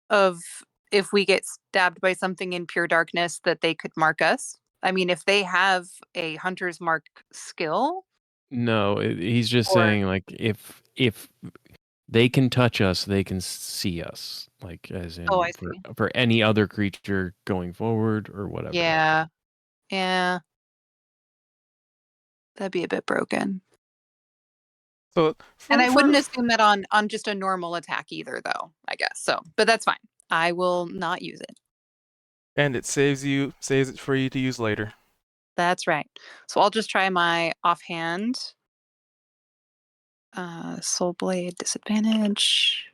Of if we get stabbed by something in pure darkness that they could mark us. I mean, if they have a hunter's mark skill. No, he's just Or- saying like if they can touch us, they can see us. Like as in Oh, I see. for any other creature going forward or whatever. Yeah. Yeah. That'd be a bit broken. So And for- I wouldn't for- assume that on just a normal attack either, though, I guess. So, but that's fine. I will not use it. and it saves it for you to use later. That's right. So I'll just try my offhand. Soul Blade disadvantage.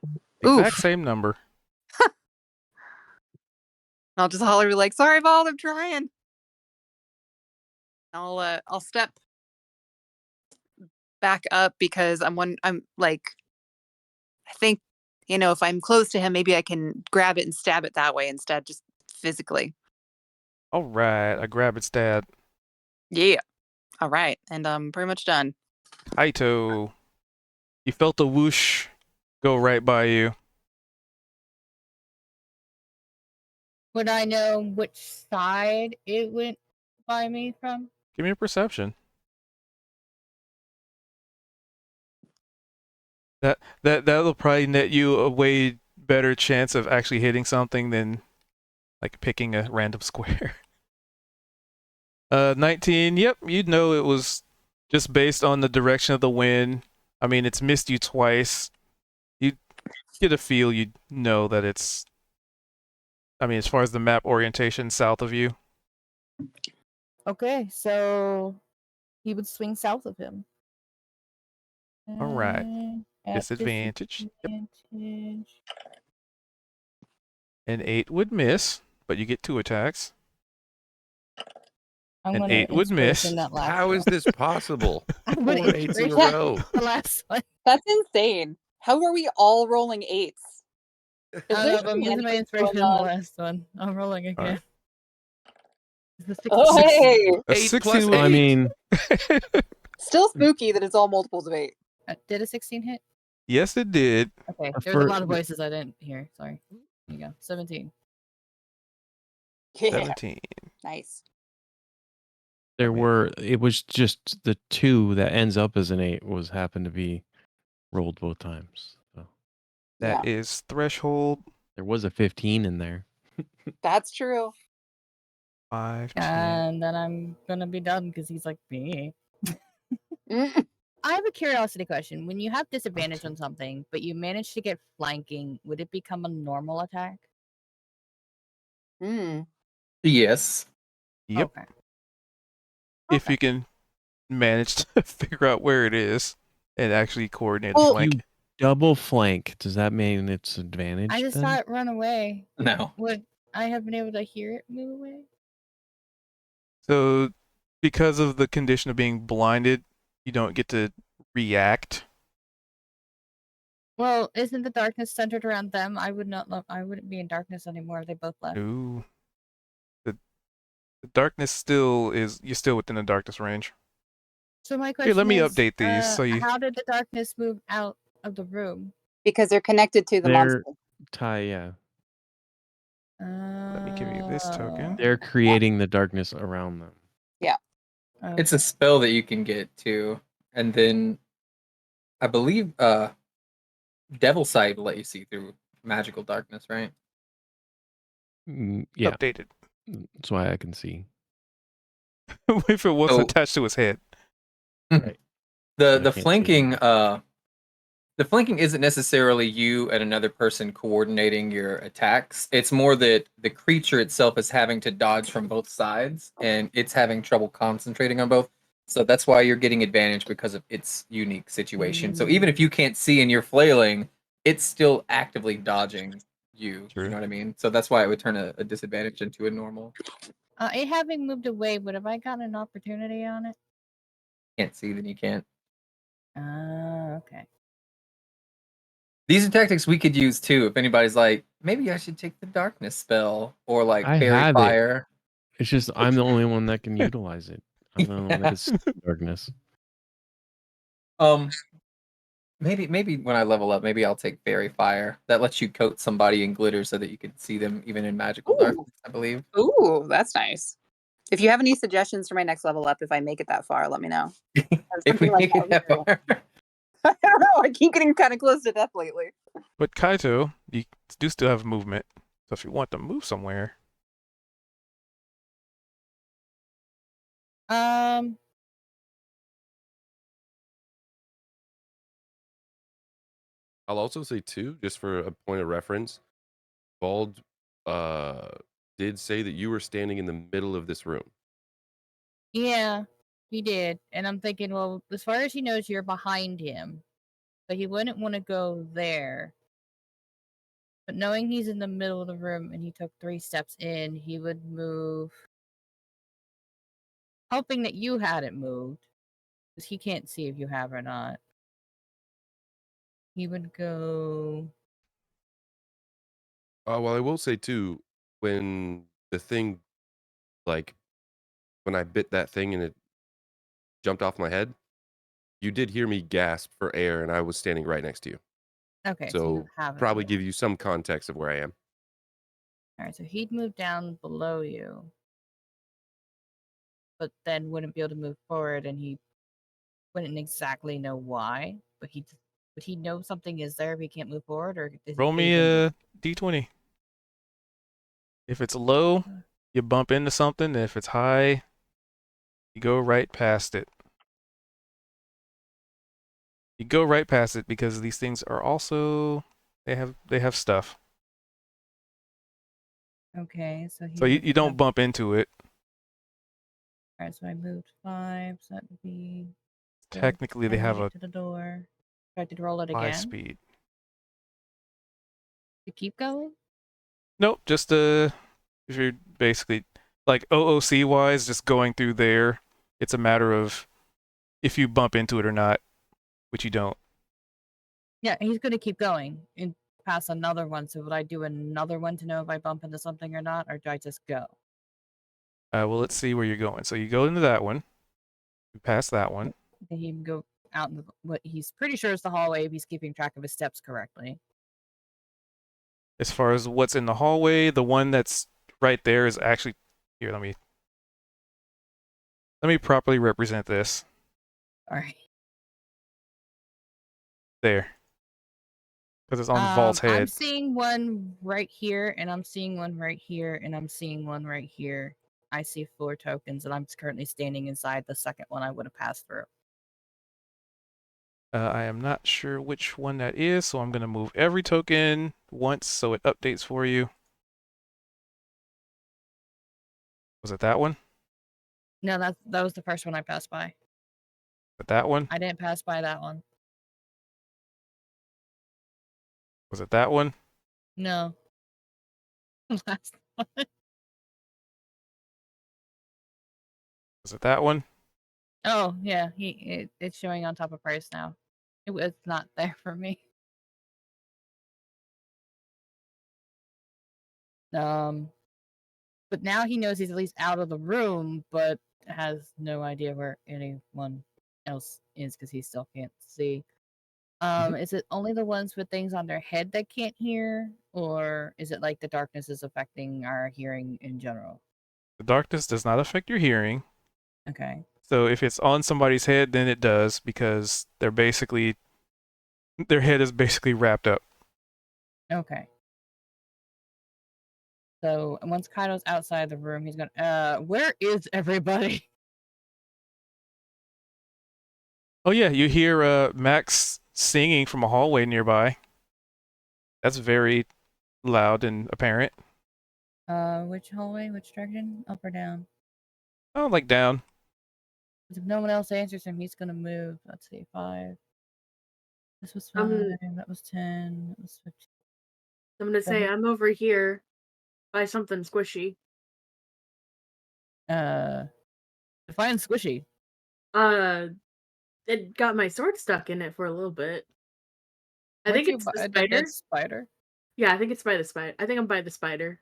Exact Oof. same number. I'll just holler like, "Sorry, Val, I'm trying." I'll step back up because I'm like, I think, if I'm close to him, maybe I can grab it and stab it that way instead, just physically. All right, I grab its dad. Yeah. All right, and I'm pretty much done. Kaito, you felt a whoosh go right by you. Would I know which side it went by me from? Give me a perception. That'll probably net you a way better chance of actually hitting something than like picking a random square. 19. Yep, you'd know it was just based on the direction of the wind. I mean, it's missed you twice. You get a feel. You'd know that it's. I mean, as far as the map orientation, south of you. Okay, so he would swing south of him. All right. At Disadvantage. Yep. disadvantage. An 8 would miss, but you get 2 attacks. I'm An gonna 8 would miss. inspiration that last How one. is this possible? I'm gonna 4 8s in a inspiration row. the last one. That's insane. How are we all rolling 8s? I Is don't there know, but I'm using my shenanigans inspiration going on the on? last one. I'm rolling again. Alright. It's the 16. Oh, hey! A 8 plus 16 would. I mean, Still spooky that it's all multiples of 8. Did a 16 hit? Yes, it did. Okay, Uh, there was a for- lot of voices I didn't hear. Sorry. There you go. 17. Yeah, 17. nice. it was just the 2 that ends up as an 8 happened to be rolled both times. So That is threshold. there was a 15 in there. That's true. 5, 10. And then I'm gonna be done because he's like me. Mm. I have a curiosity question. When you have disadvantage on something, but you manage to get flanking, would it become a normal attack? Mm. Yes. Yep. Okay. If Okay. you can manage to figure out where it is and actually coordinate Well, a flank. You double flank. Does that mean it's advantage? I just then? saw it run away. No. Would I have been able to hear it move away? So, because of the condition of being blinded, you don't get to react. Well, isn't the darkness centered around them? I would not. I wouldn't be in darkness anymore. They both left. Ooh. The darkness still is. You're still within the darkness range. So my Here, question let me is, update these so you. how did the darkness move out of the room? Because they're connected to the They're monster. yeah. Let me give you this token. They're creating the darkness around them. It's a spell that you can get too. And then I believe Devil Sight will let you see through magical darkness, right? Yeah, Updated. that's why I can see. If it wasn't So- attached to his head. Right. The I can't see the flanking isn't necessarily you and another person coordinating your attacks. It's more that the creature itself is having to dodge from both sides and it's having trouble concentrating on both. So that's why you're getting advantage because of its unique situation. So even if you can't see and you're flailing, it's still actively dodging you. True. You know what I mean? So that's why it would turn a disadvantage into a normal. It having moved away, would have I gotten an opportunity on it? Can't see, then you can't. Okay. These are tactics we could use too. If anybody's like, maybe I should take the darkness spell or like I fairy have it. fire. It's just I'm the only one that can utilize it. I'm the only one that can see the darkness. Maybe when I level up, maybe I'll take fairy fire. That lets you coat somebody in glitter so that you can see them even in magical Ooh. darkness, I believe. Ooh, that's nice. If you have any suggestions for my next level up, if I make it that far, let me know. If we Something like make it that would be far. cool. I don't know. I keep getting kind of close to death lately. But Kaito, you do still have movement. So if you want to move somewhere, I'll also say too, just for a point of reference, Bald did say that you were standing in the middle of this room. Yeah, he did. And I'm thinking, well, as far as he knows, you're behind him. But he wouldn't want to go there. But knowing he's in the middle of the room and he took 3 steps in, he would move. Hoping that you hadn't moved. Because he can't see if you have or not. He would go. Well, I will say too, when the thing, like, when I bit that thing and it jumped off my head, you did hear me gasp for air, and I was standing right next to you. Okay, so you So don't have it. probably give you some context of where I am. Alright, so he'd move down below you. But then wouldn't be able to move forward, and he wouldn't exactly know why. But would he know something is there if he can't move forward, or is Roll he me a d20. If it's low, you bump into something. If it's high, you go right past it. You go right past it because these things are also they have stuff. Okay, so he So you would don't have- bump into it. Alright, so I moved 5, so that would be Technically, they have a to the door. Do I have to roll it 5 again speed. to keep going? Nope, just if you're basically like OOC wise, just going through there. It's a matter of if you bump into it or not, which you don't. Yeah, he's gonna keep going and pass another one. So would I do another one to know if I bump into something or not, or do I just go? Well, let's see where you're going. So you go into that one. You pass that one. Then he can go out in what he's pretty sure is the hallway if he's keeping track of his steps correctly. As far as what's in the hallway, the one that's right there is actually here. Let me properly represent this. All right. There. Because it's on Vault's head. I'm seeing one right here, and I'm seeing one right here, and I'm seeing one right here. I see 4 tokens, and I'm currently standing inside the second one I would have passed through. I am not sure which one that is, so I'm going to move every token once so it updates for you. Was it that one? No, that was the first one I passed by. Was it that one? I didn't pass by that one. Was it that one? No. Last one. Was it that one? Oh, yeah. It's showing on top of price now. It's not there for me. But now he knows he's at least out of the room, but has no idea where anyone else is because he still can't see. Is it only the ones with things on their head that can't hear, or is it like the darkness is affecting our hearing in general? The darkness does not affect your hearing. Okay. So if it's on somebody's head, then it does because their head is basically wrapped up. Okay. So once Kaido's outside the room, he's gonna where is everybody? Oh yeah, you hear Max singing from a hallway nearby. That's very loud and apparent. Which hallway? Which direction? Up or down? Oh, like down. If no one else answers him, he's gonna move. Let's see, 5. This was 5. That was 10. That was 15. I'm gonna say I'm over here by something squishy. Define squishy. It got my sword stuck in it for a little bit. I think it's the spider. Spider. Yeah, I think it's by the spider. I think I'm by the spider.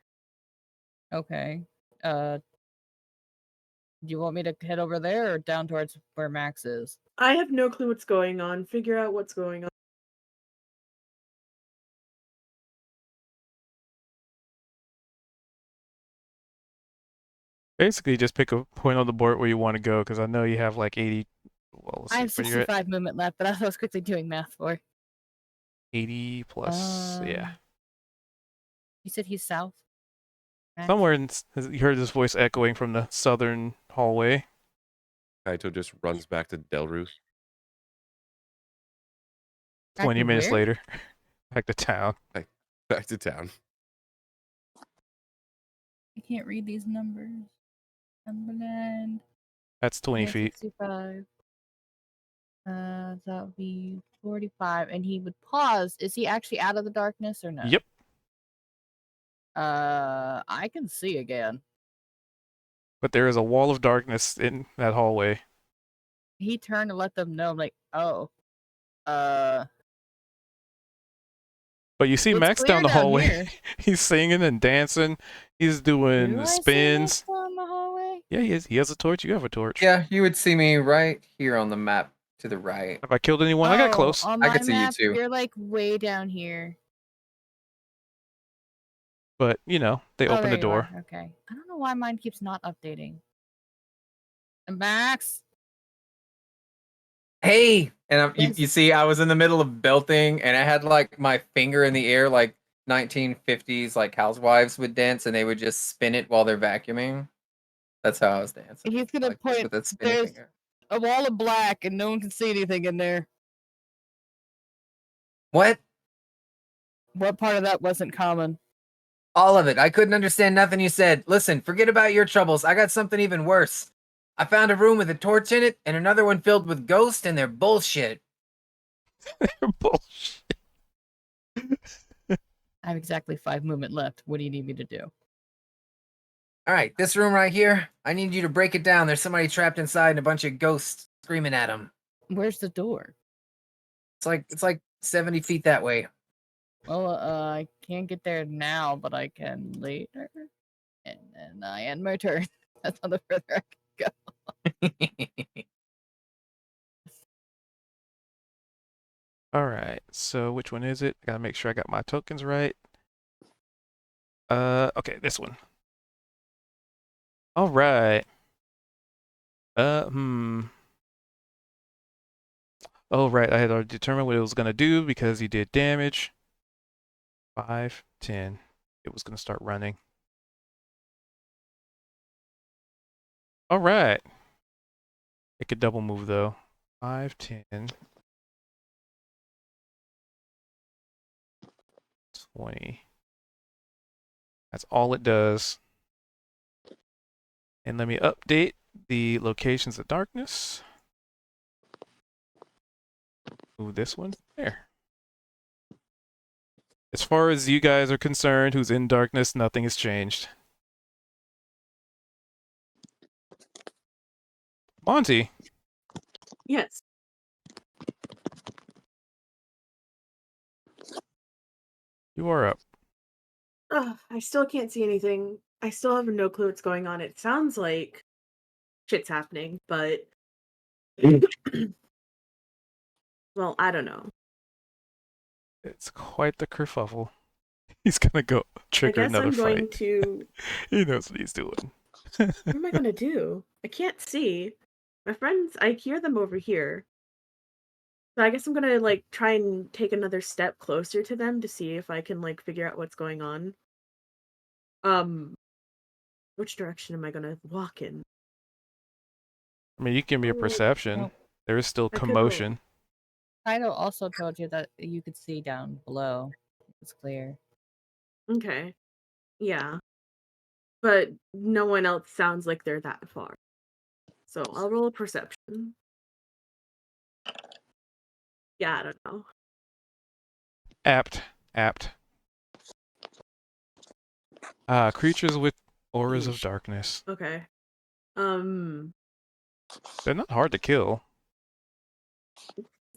Okay. Do you want me to head over there or down towards where Max is? I have no clue what's going on. Figure out what's going on. Basically, just pick a point on the board where you want to go because I know you have like 80. Well, I have let's see, where you're at. 65 movement left, but I was quickly doing math for. 80 plus, yeah. You said he's south? Max? Somewhere you heard this voice echoing from the southern hallway. Kaito just runs back to Delruth. Back 20 to minutes where? later. Back to town. Back to town. I can't read these numbers. Cumberland. That's 20 feet. 65. That would be 45. And he would pause. Is he actually out of the darkness or no? Yep. I can see again. But there is a wall of darkness in that hallway. He turned to let them know, like, oh. But you see It's Max clear down the down hallway. here. He's singing and dancing. He's Do doing I see spins. Max down the hallway? Yeah, he is. He has a torch. You have a torch. Yeah, you would see me right here on the map to the right. Have I killed anyone? I got close. On I my could see you map, too. You're like way down here. But, you know, they open there the you door. are. Okay. I don't know why mine keeps not updating. And Max. Hey, and you Yes. see, I was in the middle of belting, and I had like my finger in the air, like 1950s, like housewives would dance, and they would just spin it while they're vacuuming. That's how I was dancing. He's gonna like, point. with that spinny There's finger. a wall of black, and no one can see anything in there. What? What part of that wasn't common? All of it. I couldn't understand nothing you said. Listen, forget about your troubles. I got something even worse. I found a room with a torch in it, and another one filled with ghosts, and they're bullshit. Bullshit. I have exactly 5 movement left. What do you need me to do? All right, this room right here. I need you to break it down. There's somebody trapped inside, and a bunch of ghosts screaming at them. Where's the door? It's like 70 feet that way. Well, I can't get there now, but I can later. And then I end my turn. That's all the further I can go. All right. So which one is it? I gotta make sure I got my tokens right. Okay, this one. All right. Oh, right. I had already determined what it was gonna do because he did damage. 5, 10. It was gonna start running. All right. It could double move though. 5, 10. 20. That's all it does. And let me update the locations of darkness. Move this one there. As far as you guys are concerned, who's in darkness, nothing has changed. Monty, Yes. you are up. I still can't see anything. I still have no clue what's going on. It sounds like shit's happening, but well, I don't know. It's quite the kerfuffle. He's gonna go trigger I guess another I'm going fight. to. He knows what he's doing. What am I gonna do? I can't see. My friends, I hear them over here. So I guess I'm gonna like try and take another step closer to them to see if I can like figure out what's going on. Which direction am I gonna walk in? I mean, you can give me a Oh, perception. Nope. There is still I could commotion. Kaido also told you that you could see down below. It's clear. Okay. Yeah. But no one else sounds like they're that far. So I'll roll a perception. Yeah, I don't know. Apt. Creatures with auras of Yeesh. darkness. Okay. They're not hard to kill.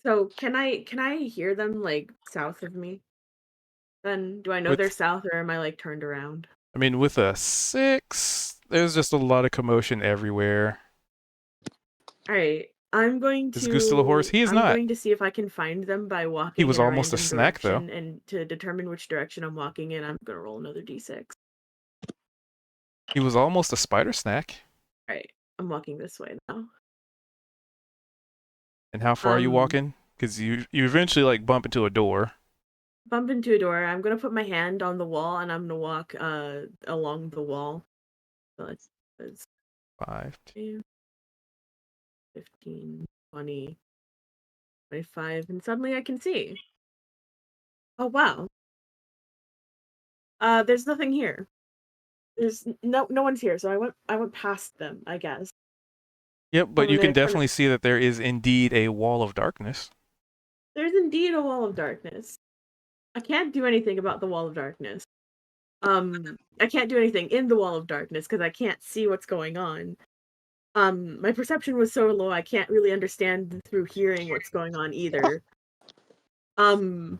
So can I hear them like south of me? Then do I know With- they're south or am I like turned around? I mean, with a 6, there's just a lot of commotion everywhere. Alright. I'm going to Is Goose still a horse? He is I'm not. going to see if I can find them by walking He was in a almost a random snack, though. direction, and to determine which direction I'm walking in, I'm gonna roll another d6. He was almost a spider snack. Alright. I'm walking this way now. And how far are you Um, walking? Because you eventually like bump into a door. Bump into a door. I'm gonna put my hand on the wall and I'm gonna walk along the wall. So it's 5. 10, 15, 20, 25, and suddenly I can see. Oh wow. There's nothing here. There's no one's here, so I went past them, I guess. Yep, but I'm you gonna can kind of. definitely see that there is indeed a wall of darkness. There's indeed a wall of darkness. I can't do anything about the wall of darkness. I can't do anything in the wall of darkness because I can't see what's going on. My perception was so low I can't really understand through hearing what's going on either. Um,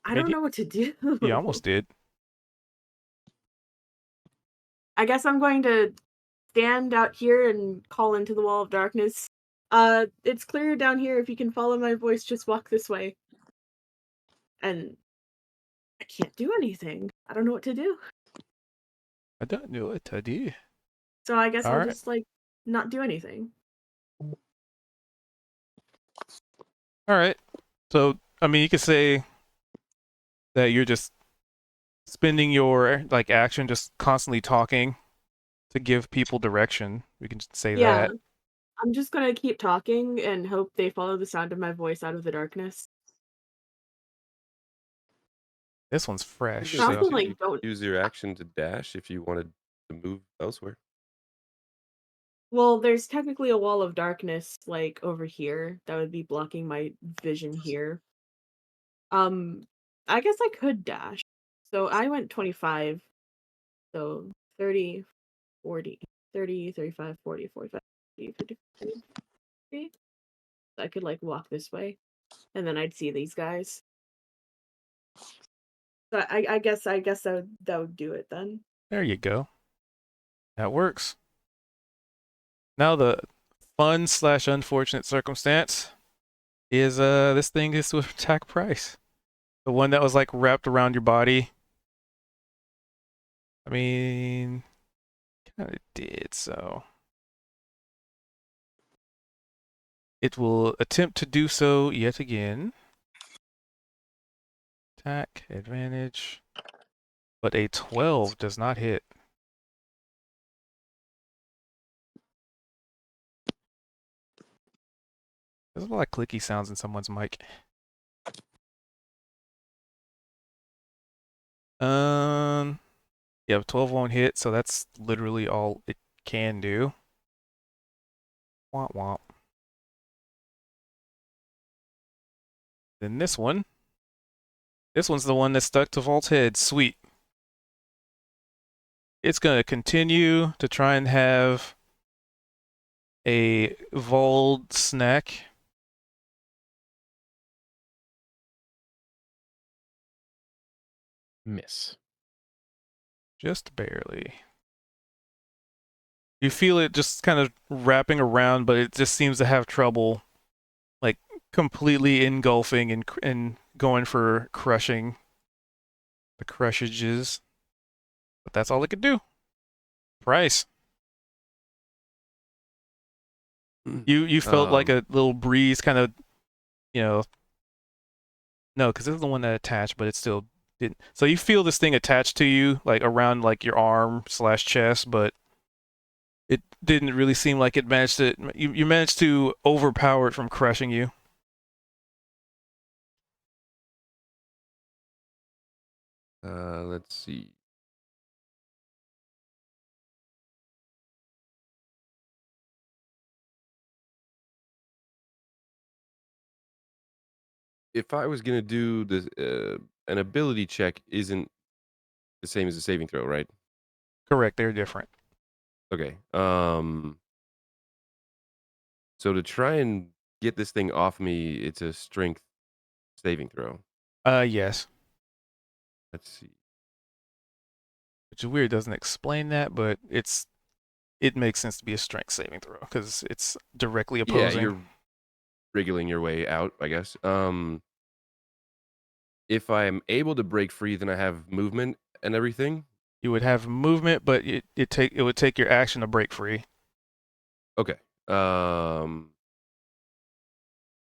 I mean, don't know what to do. You almost did. I guess I'm going to stand out here and call into the wall of darkness. It's clear down here. If you can follow my voice, just walk this way. And I can't do anything. I don't know what to do. I don't know what to do. So I guess I'll Alright. just like not do anything. Alright. So, I mean, you could say that you're just spending your like action just constantly talking to give people direction. We can just say Yeah. that. I'm just gonna keep talking and hope they follow the sound of my voice out of the darkness. This one's You fresh, can I so also like actually don't. use your action to dash if you wanted to move elsewhere. Well, there's technically a wall of darkness like over here that would be blocking my vision here. Um, I guess I could dash. So I went 25. So 30, 40, 30, 35, 40, 45, 50, 50, 50. I could like walk this way and then I'd see these guys. So I guess that would do it then. there you go. That works. Now the fun / unfortunate circumstance is this thing is with attack price. The one that was like wrapped around your body. I mean, kind of did so. It will attempt to do so yet again. Attack, advantage. But a 12 does not hit. There's a lot of clicky sounds in someone's mic. Yeah, 12 won't hit, so that's literally all it can do. Womp womp. Then this one. This one's the one that stuck to Vault's head. Sweet. It's going to continue to try and have a Vold snack. Miss. Just barely. You feel it just kind of wrapping around, but it just seems to have trouble, like, completely engulfing and going for crushing the crushages. But that's all it could do. Price. You felt like a little breeze kind of, no, because this is the one that attached, but it still didn't. So you feel this thing attached to you, like around like your arm / chest, but it didn't really seem like it managed to. You managed to overpower it from crushing you. Let's see. If I was gonna do this, an ability check isn't the same as a saving throw, right? Correct, they're different. Okay. So to try and get this thing off me, it's a strength saving throw. Yes. Let's see. Which is weird, doesn't explain that, but it makes sense to be a strength saving throw because it's directly opposing. Yeah, you're wriggling your way out, I guess. If I am able to break free, then I have movement and everything. You would have movement, but it would take your action to break free. Okay.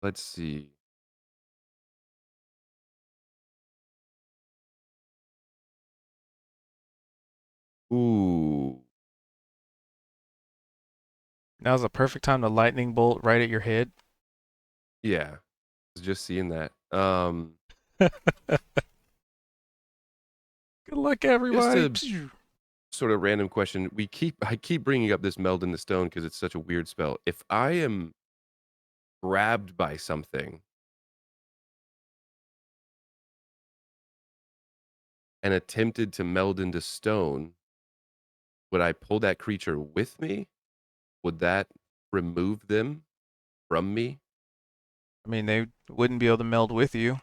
Let's see. Ooh. Now's the perfect time to lightning bolt right at your head. Yeah, I was just seeing that. Good luck, everybody. Just sort of random question. I keep bringing up this meld in the stone because it's such a weird spell. If I am grabbed by something and attempted to meld into stone, would I pull that creature with me? Would that remove them from me? I mean, they wouldn't be able to meld with you.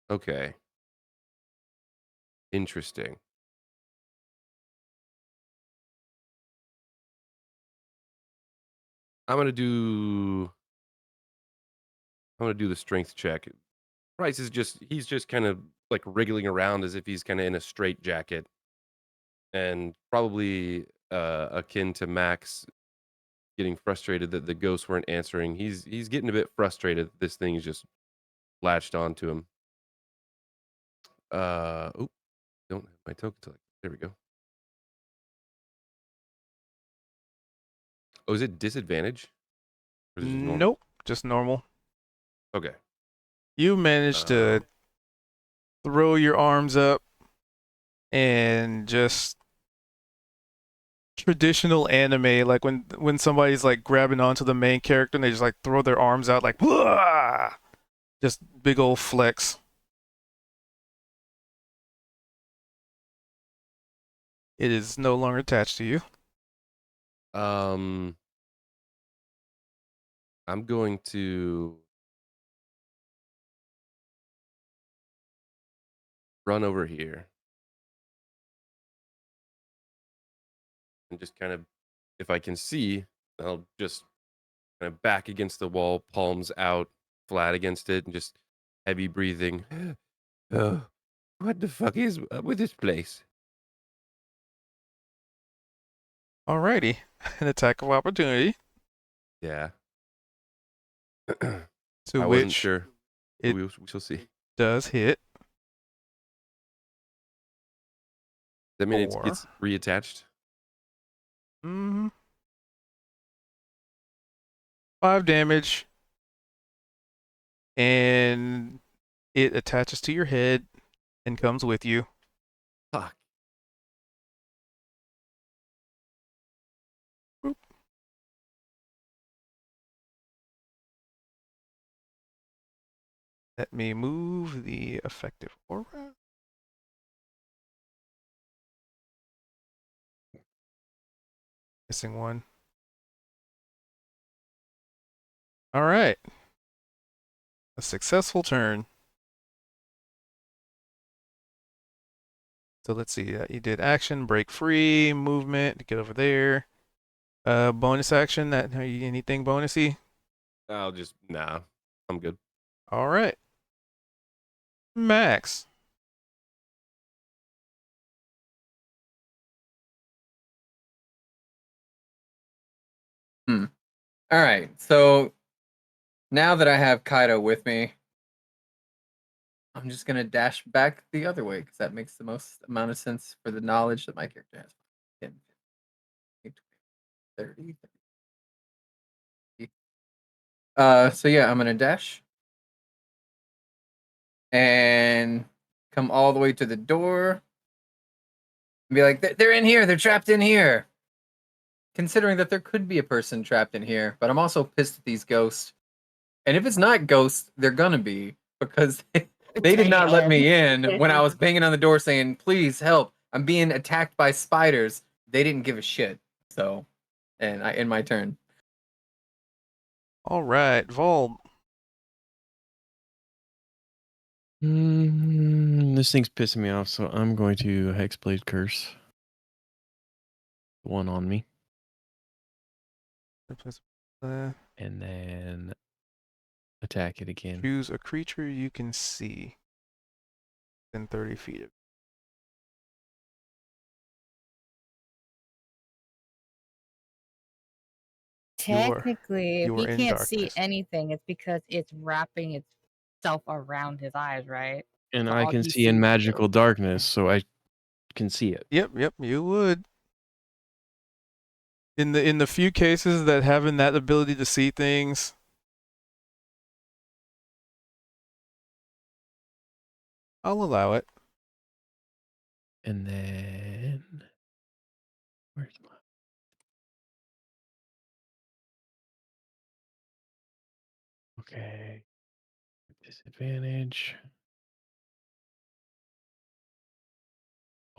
Okay. Interesting. I'm gonna do the strength check. Price is he's just kind of like wriggling around as if he's kind of in a straight jacket, and probably akin to Max getting frustrated that the ghosts weren't answering. He's getting a bit frustrated that this thing is just latched onto him. Oh, don't have my token select. There we go. Oh, is it disadvantage? Or is it just normal? Nope, just normal. Okay. You managed to throw your arms up and just traditional anime, like when somebody's like grabbing onto the main character and they just like throw their arms out like, "Wah!" Just big old flex. It is no longer attached to you. I'm going to run over here and just kind of, if I can see, I'll just kind of back against the wall, palms out, flat against it, and just heavy breathing. Oh, what the fuck is up with this place? Alrighty, an attack of opportunity. Yeah. To I wasn't which sure. it We shall see. does hit. That mean Four. it's reattached? Mm-hmm. 5 damage. And it attaches to your head and comes with you. Fuck. Boop. Let me move the effective aura. Missing one. All right. A successful turn. So let's see. You did action, break free, movement to get over there. Bonus action. Anything bonusy? I'll just nah. I'm good. All right. Max. All right. So now that I have Kaido with me, I'm just gonna dash back the other way because that makes the most amount of sense for the knowledge that my character has. 10, 15, 20, 30, 30. So yeah, I'm gonna dash and come all the way to the door and be like, "They're in here. They're trapped in here." Considering that there could be a person trapped in here, but I'm also pissed at these ghosts. And if it's not ghosts, they're gonna be because they did not let me in when I was banging on the door saying, "Please help! I'm being attacked by spiders." They didn't give a shit. So, and I end my turn. All right, Vold. This thing's pissing me off, so I'm going to Hexblade Curse. One on me. Uh, And then attack it again. choose a creature you can see within 30 feet of. Technically, if you he are in can't see darkness. anything, it's because it's wrapping itself around his eyes, right? And So I all can he see in sees magical is- darkness, so I can see it. Yep, you would. In the few cases that having that ability to see things I'll allow it. And then where's my okay. Disadvantage.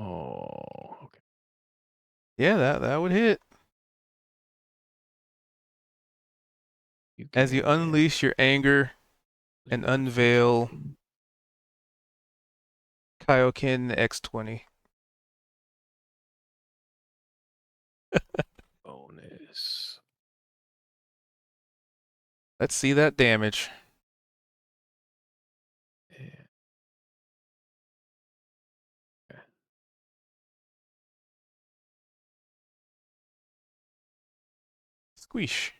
Oh, okay. Yeah, that would hit. As you can unleash your anger and unveil Kaioken X20. bonus. Let's see that damage. Yeah. Okay. Squeesh.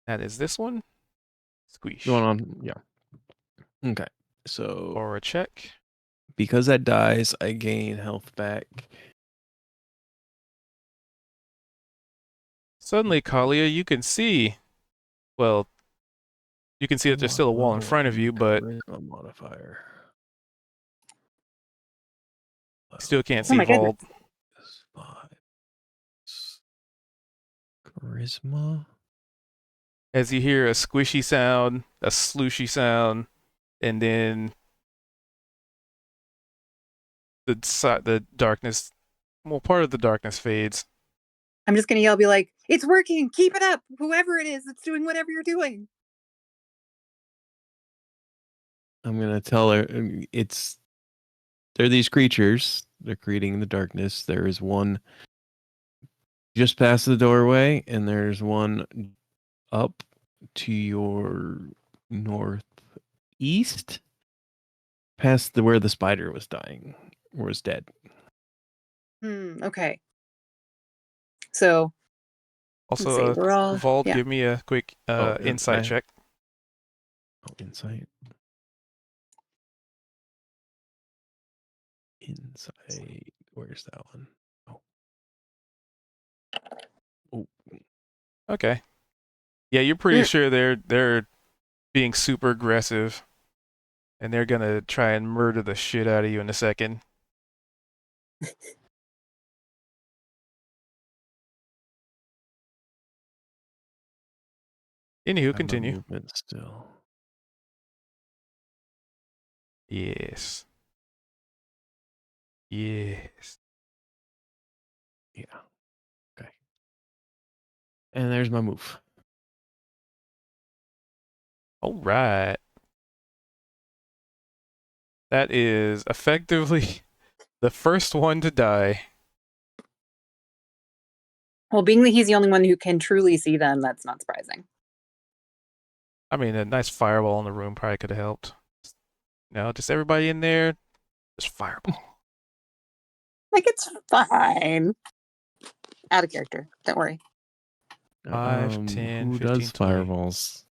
That is this one. Squeesh. Going on, yeah. Okay. So Or a check. because that dies, I gain health back. Suddenly, Kalia, you can see. Well, you can see that there's still a wall in front of you, but Charisma modifier. still can't Oh see my goodness. Vault. Charisma. As you hear a squishy sound, a slooshy sound, and then the darkness, well, part of the darkness fades. I'm just gonna yell, be like, "It's working! Keep it up! Whoever it is that's doing whatever you're doing." I'm gonna tell her they're these creatures. They're creating in the darkness. There is one just past the doorway, and there's one up to your northeast, past where the spider was dying, or was dead. Okay. So let's see, Also, we're all Vault, yeah. give me a quick Oh, insight check. Oh, insight. Insight. Where's that one? Oh. Oh. Okay. Yeah, you're pretty sure they're being super aggressive, and they're gonna try and murder the shit out of you in a second. Anywho, I have my continue. movement still. Yes. Yes. Yeah. Okay. And there's my move. All right. That is effectively the first one to die. Well, being that he's the only one who can truly see them, that's not surprising. I mean, a nice fireball in the room probably could have helped. No, just everybody in there, just fireball. Like, it's fine. Out of character. Don't worry. 5, 10, who 15, does 20. fireballs?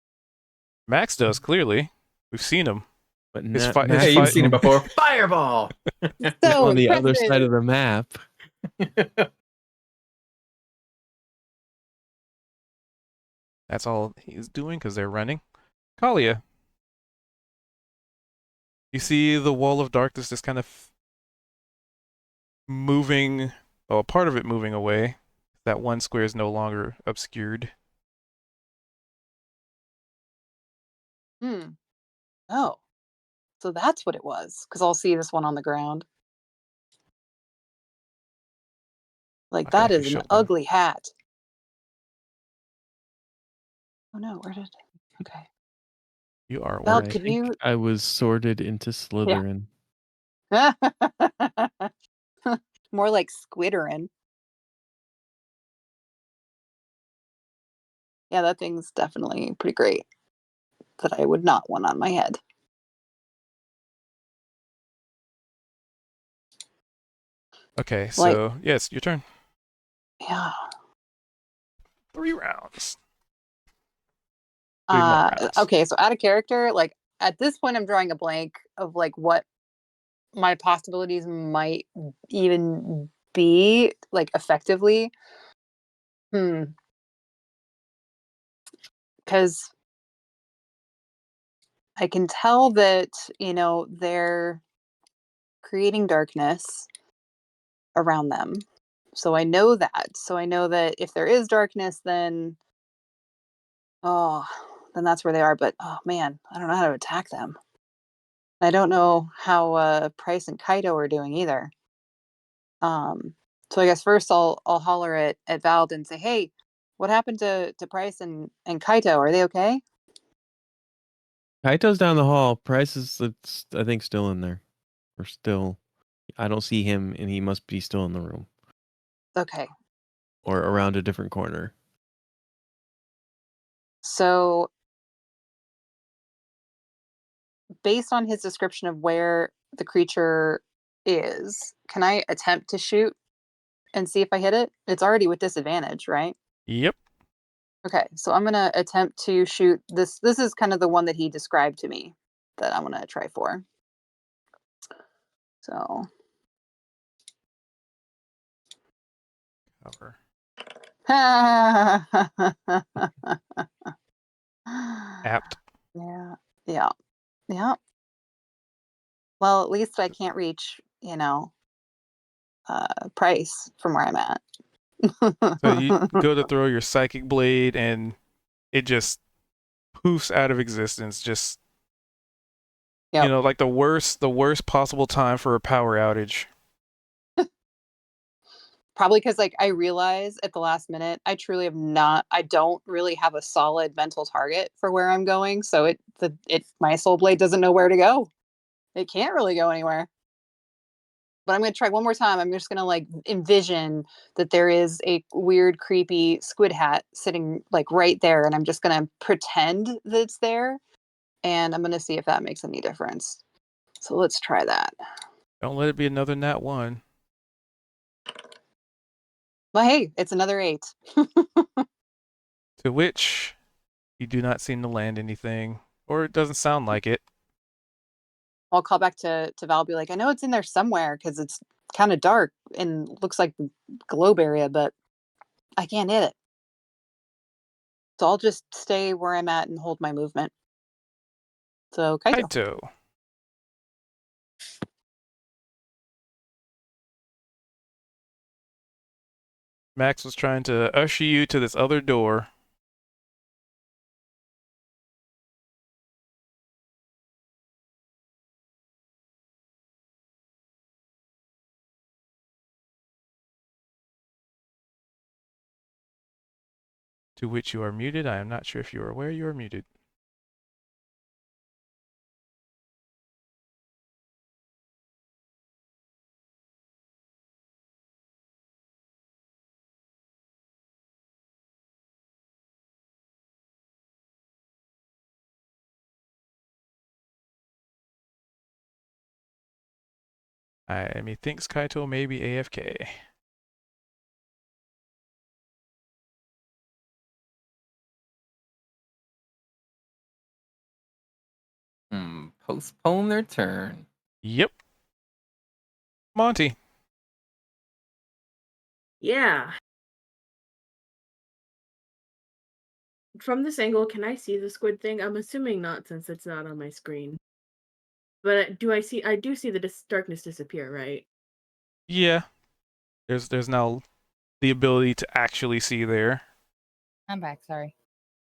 Max does, clearly. We've seen him. But His not fi- his Max Hey, fi- you've seen it before. Fireball. So on the other side impressive. of the map. That's all he's doing because they're running. Kalia. You see the wall of darkness just kind of moving, well, part of it moving away. That one square is no longer obscured. Oh. So that's what it was. Because I'll see this one on the ground. Like, Okay, that you is an showed them. ugly hat. Oh no, where did okay. You are Val, working. could you I was sorted into Slytherin. more like Squidderin? Yeah, that thing's definitely pretty great. That I would not want on my head. Okay, so yes, your turn. Yeah. 3 rounds. 3 more rounds. Okay, so out of character, like at this point I'm drawing a blank of like what my possibilities might even be, like effectively. Because I can tell that, they're creating darkness around them. So I know that. So I know that if there is darkness, oh, then that's where they are. But oh man, I don't know how to attack them. I don't know how Price and Kaito are doing either. So I guess first I'll holler at Vald and say, hey, what happened to Price and Kaito? Are they okay? Kaito's down the hall. Price is, I think, still in there. Or still, I don't see him, and he must be still in the room Okay. or around a different corner. So based on his description of where the creature is, can I attempt to shoot and see if I hit it? It's already with disadvantage, right? Yep. Okay, so I'm gonna attempt to shoot this. This is kind of the one that he described to me that I'm gonna try for. So Cover. Apt. Yeah, yeah, yeah. Well, at least I can't reach, Price from where I'm at. So you go to throw your psychic blade, and it just poofs out of existence. Just Yep. like the worst possible time for a power outage. Probably because I realize at the last minute I don't really have a solid mental target for where I'm going. So my soul blade doesn't know where to go. It can't really go anywhere. But I'm gonna try one more time. I'm just gonna envision that there is a weird, creepy squid hat sitting right there, and I'm just gonna pretend that it's there, and I'm gonna see if that makes any difference. So let's try that. Don't let it be another nat 1. Well, hey, it's another 8. To which you do not seem to land anything, or it doesn't sound like it. I'll call back to Val, be like, I know it's in there somewhere because it's kind of dark and looks like the globe area, but I can't hit it. So I'll just stay where I'm at and hold my movement. So Kaito. Kaito. Max was trying to usher you to this other door. To which you are muted. I am not sure if you are aware you are muted. Methinks Kaito may be AFK. Postpone their turn. Yep. Monty. Yeah. From this angle, can I see the squid thing? I'm assuming not, since it's not on my screen. But I do see the darkness disappear, right? Yeah. There's now the ability to actually see there. I'm back. Sorry.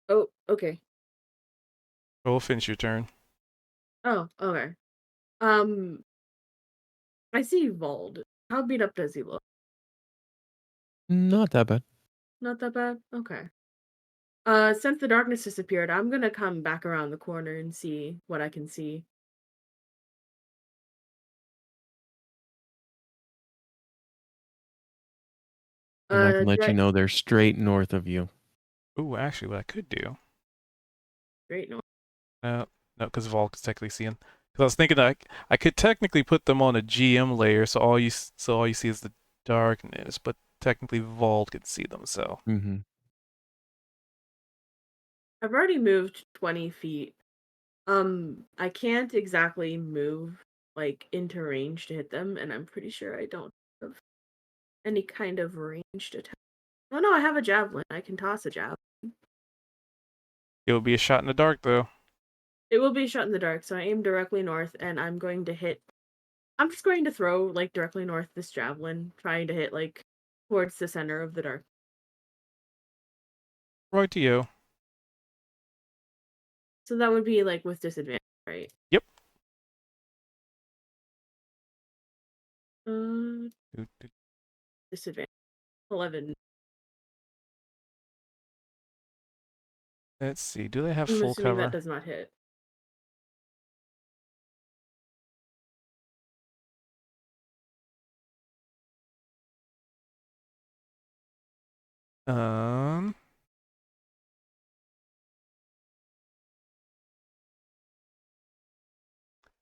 Oh, okay. We'll finish your turn. Oh, okay. I see Vald. How beat up does he look? Not that bad. Not that bad? Okay. Since the darkness disappeared, I'm gonna come back around the corner and see what I can see. And I can do let you know they're straight north of you. Ooh, actually, what I could do. Great. No. No, because Volk is technically seeing. Because I was thinking I could technically put them on a GM layer, so all you see is the darkness, but technically Vault could see them. So Mm-hmm. I've already moved 20 feet. I can't exactly move into range to hit them, and I'm pretty sure I don't have any kind of ranged attack. Oh no, I have a javelin. I can toss a javelin. it would be a shot in the dark, though. It will be a shot in the dark, so I aim directly north, and I'm going to hit. I'm just going to throw like directly north this javelin, trying to hit like towards the center of the dark. Right to you. So that would be like with disadvantage, right? Yep. Uh, Doo, doo. disadvantage. 11. Let's see. Do they have I'm full assuming that cover? does not hit.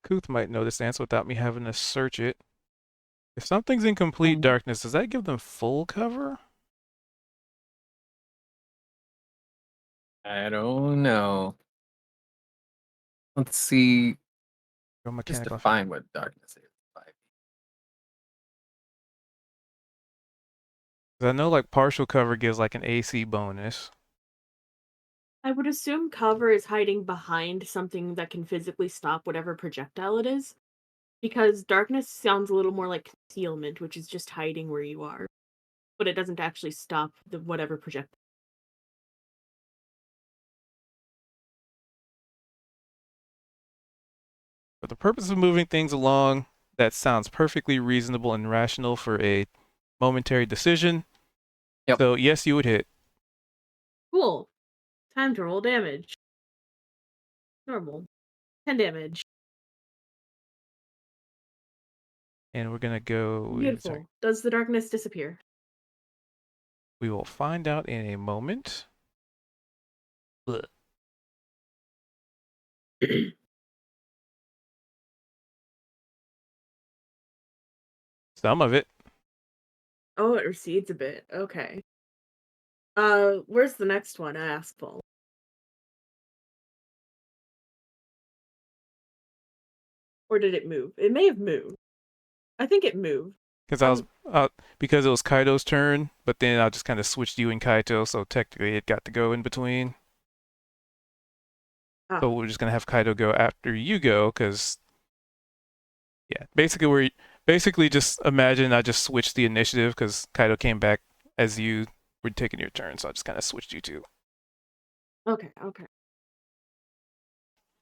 Kuth might know this answer without me having to search it. If something's in complete Um, darkness, does that give them full cover? I don't know. Let's see. Go Just mechanical. define what darkness is. 'Cause I know like partial cover gives like an AC bonus. I would assume cover is hiding behind something that can physically stop whatever projectile it is. Because darkness sounds a little more like concealment, which is just hiding where you are. But it doesn't actually stop the whatever projectile. For the purpose of moving things along, that sounds perfectly reasonable and rational for a momentary decision. Yep. So yes, you would hit. Cool. Time to roll damage. Normal. 10 damage. And we're gonna go. Beautiful. Does the darkness disappear? We will find out in a moment. Blech. Some of it. Oh, it recedes a bit. Okay. Where's the next one? I asked Paul. Or did it move? It may have moved. I think it moved. Because it was Kaito's turn, but then I just kind of switched you and Kaito, so technically it got to go in between. Ah. So we're just gonna have Kaito go after you go, because yeah, basically just imagine I just switched the initiative because Kaito came back as you were taking your turn, so I just kind of switched you two. Okay.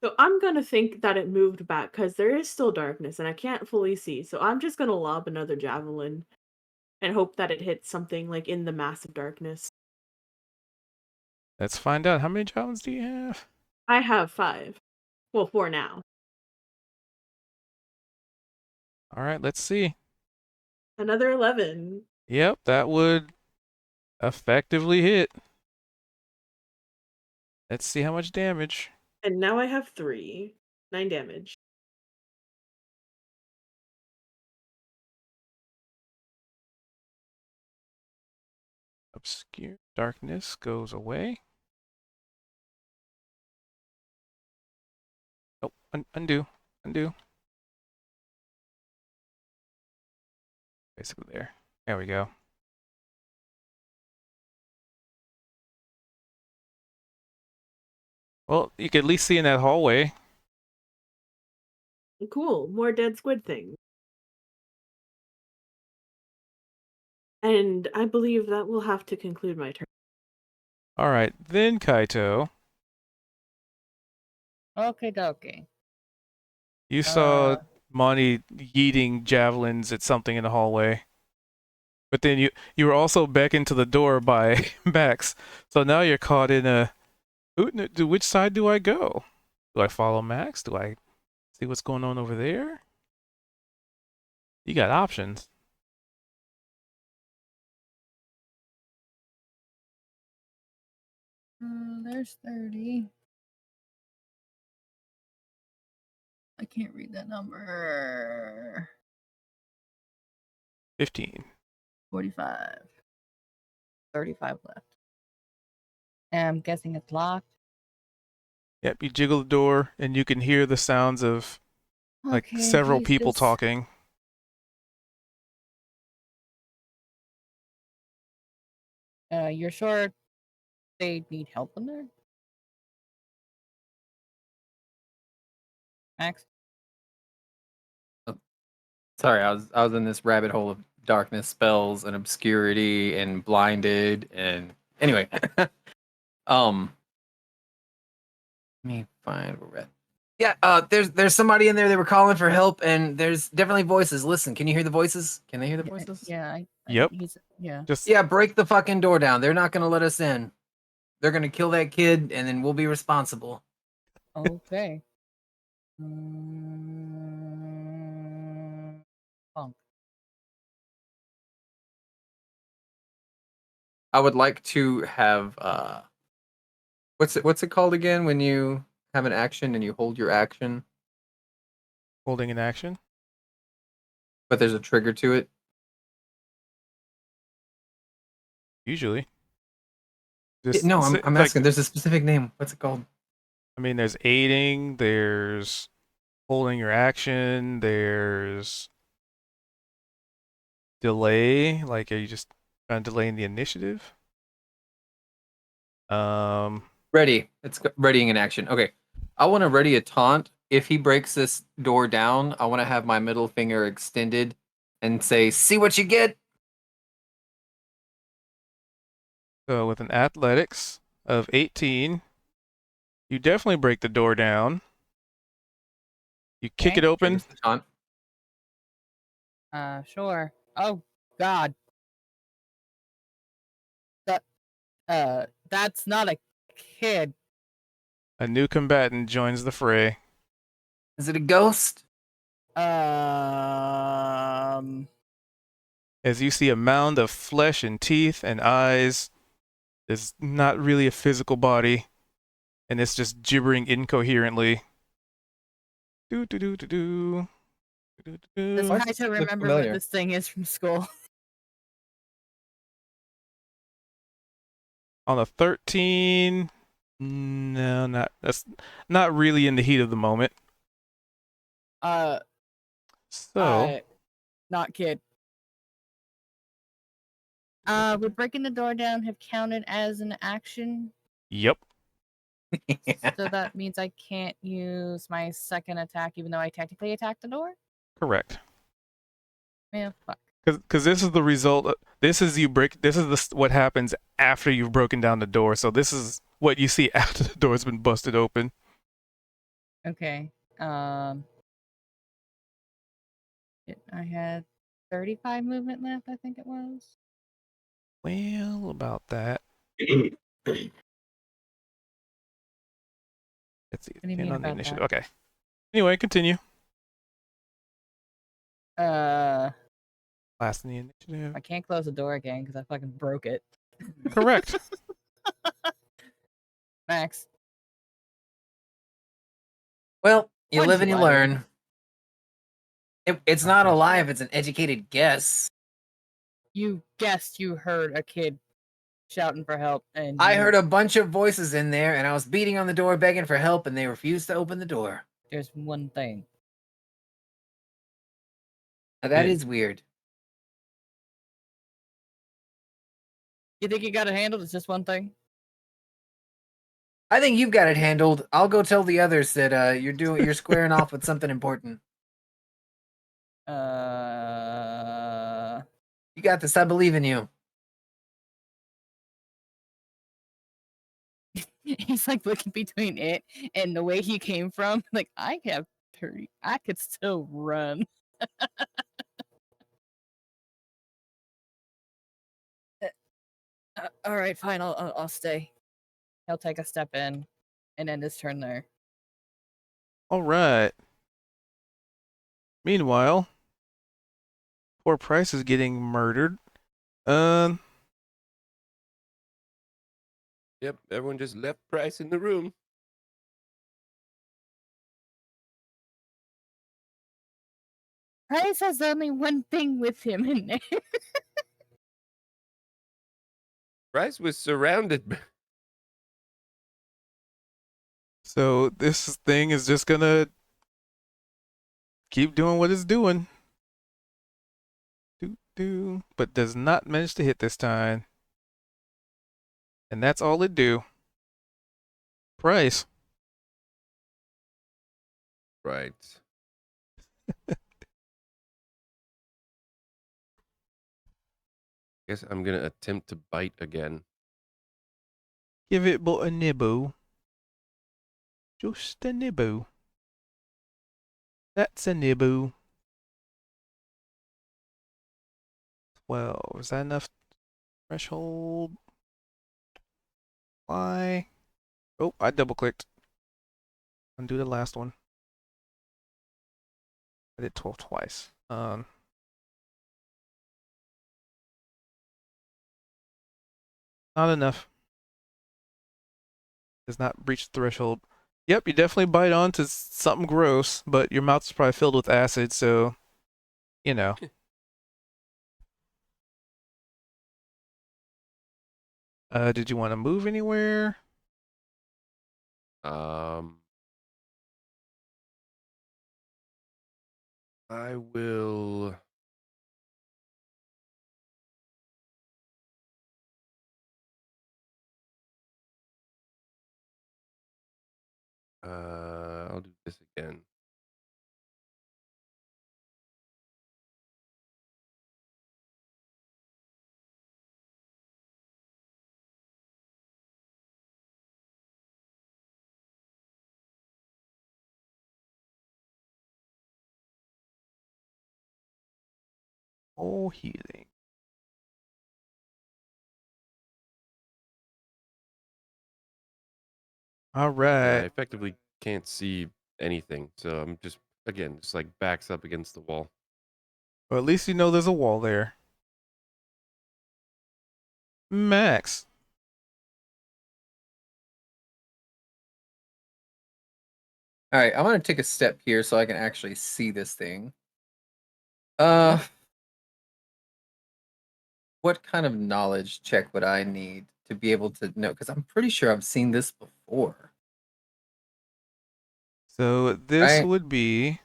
So I'm gonna think that it moved back because there is still darkness and I can't fully see. So I'm just gonna lob another javelin and hope that it hits something like in the massive darkness. Let's find out. How many javelins do you have? I have 5. Well, 4 now. All right, let's see. Another 11. Yep, that would effectively hit. Let's see how much damage. And now I have 3. 9 damage. Obscure darkness goes away. Oh, undo. Basically there. There we go. Well, you can at least see in that hallway. Cool. More dead squid things. And I believe that will have to conclude my turn. All right, then Kaito, Okay, dokie. you saw Uh, Monty yeeting javelins at something in the hallway. But then you were also beckoned to the door by Max. So now you're caught in a which side do I go? Do I follow Max? Do I see what's going on over there? You got options. There's 30. I can't read that number. 15. 45. 35 left. And I'm guessing it's locked. Yep, you jiggle the door and you can hear the sounds of like Okay, several he's people just- talking. You're sure they need help in there? Max? Sorry, I was in this rabbit hole of darkness spells and obscurity and blinded and anyway. Let me find where we're at. Yeah, there's somebody in there. They were calling for help, and there's definitely voices. Listen, can you hear the voices? Can they hear the voices? Yeah. Yep. Yeah. Just Yeah, break the fucking door down. They're not gonna let us in. They're gonna kill that kid, and then we'll be responsible. Okay. Punk. I would like to have what's it called again when you have an action and you hold your action, holding an action. but there's a trigger to it. Usually. No, Just I'm like- asking. There's a specific name. What's it called? I mean, there's aiding, there's holding your action, there's delay. Like, are you just trying to delay in the initiative? Ready. It's readying an action. Okay. I want to ready a taunt. If he breaks this door down, I want to have my middle finger extended and say, "See what you get." So with an athletics of 18, you definitely break the door down. You kick Okay. it open. Triggers the taunt. Sure. Oh God. That's not a kid. A new combatant joins the fray. Is it a ghost? As you see a mound of flesh and teeth and eyes. It's not really a physical body, and it's just gibbering incoherently. Do do do do do. Do, do, Does do. Why does Kaito this look remember familiar? what this thing is from school? On a 13, no, that's not really in the heat of the moment. So Not kid. Would breaking the door down have counted as an action? yep. So that means I can't use my second attack, even though I technically attacked the door? Correct. Yeah, fuck. Because this is the result. This is what happens after you've broken down the door. So this is what you see after the door's been busted open. Okay. I had 35 movement left, I think it was. Well, about that. Let's see. What do you 10 mean on the about initiative. that? Okay. Anyway, continue. Last in the initiative. I can't close the door again because I fucking broke it. Correct. Max. Well, you What'd live you and you learn? learn. It's not alive. It's an educated guess. You guessed you heard a kid shouting for help, and I heard a bunch of voices in there, and I was beating on the door begging for help, and they refused to open the door. there's one thing. Now, that Yeah. is weird. You think you got it handled? It's just one thing. I think you've got it handled. I'll go tell the others that you're squaring off with something important. You got this. I believe in you. He's like looking between it and the way he came from. Like, I have 30. I could still run. All right, fine. I'll stay. He'll take a step in, and end his turn there. All right. Meanwhile, poor Price is getting murdered. Yep, everyone just left Price in the room. Price has only one thing with him in there. Price was surrounded. So this thing is just gonna keep doing what it's doing. But does not manage to hit this time. And that's all it do. Price. Right. Guess I'm gonna attempt to bite again. Give it but a nibble. Just a nibble. That's a nibble. 12. Is that enough threshold? Why? Oh, I double clicked. Undo the last one. I did 12 twice. Not enough. Does not breach the threshold. Yep, you definitely bite onto something gross, but your mouth is probably filled with acid, so you know. Did you want to move anywhere? I will. I'll do this again. Oh, healing. All Yeah, I right. effectively can't see anything, so I'm just again just like backs up against the wall. Well, at least you know there's a wall there. Max. All right, I'm gonna take a step here so I can actually see this thing. What kind of knowledge check would I need to be able to know? Because I'm pretty sure I've seen this before. So this Right? would be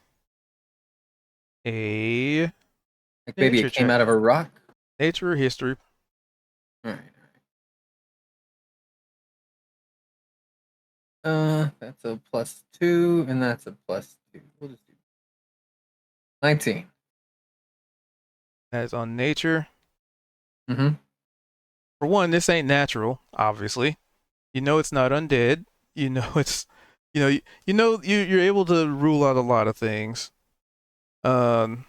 a Like maybe nature it came check. out of a rock. Nature or history. All right. That's a +2, and that's a +2. We'll just do 19. That is on nature. Mm-hmm. For one, this ain't natural, obviously. You know it's not undead. You know it's you're able to rule out a lot of things. Trying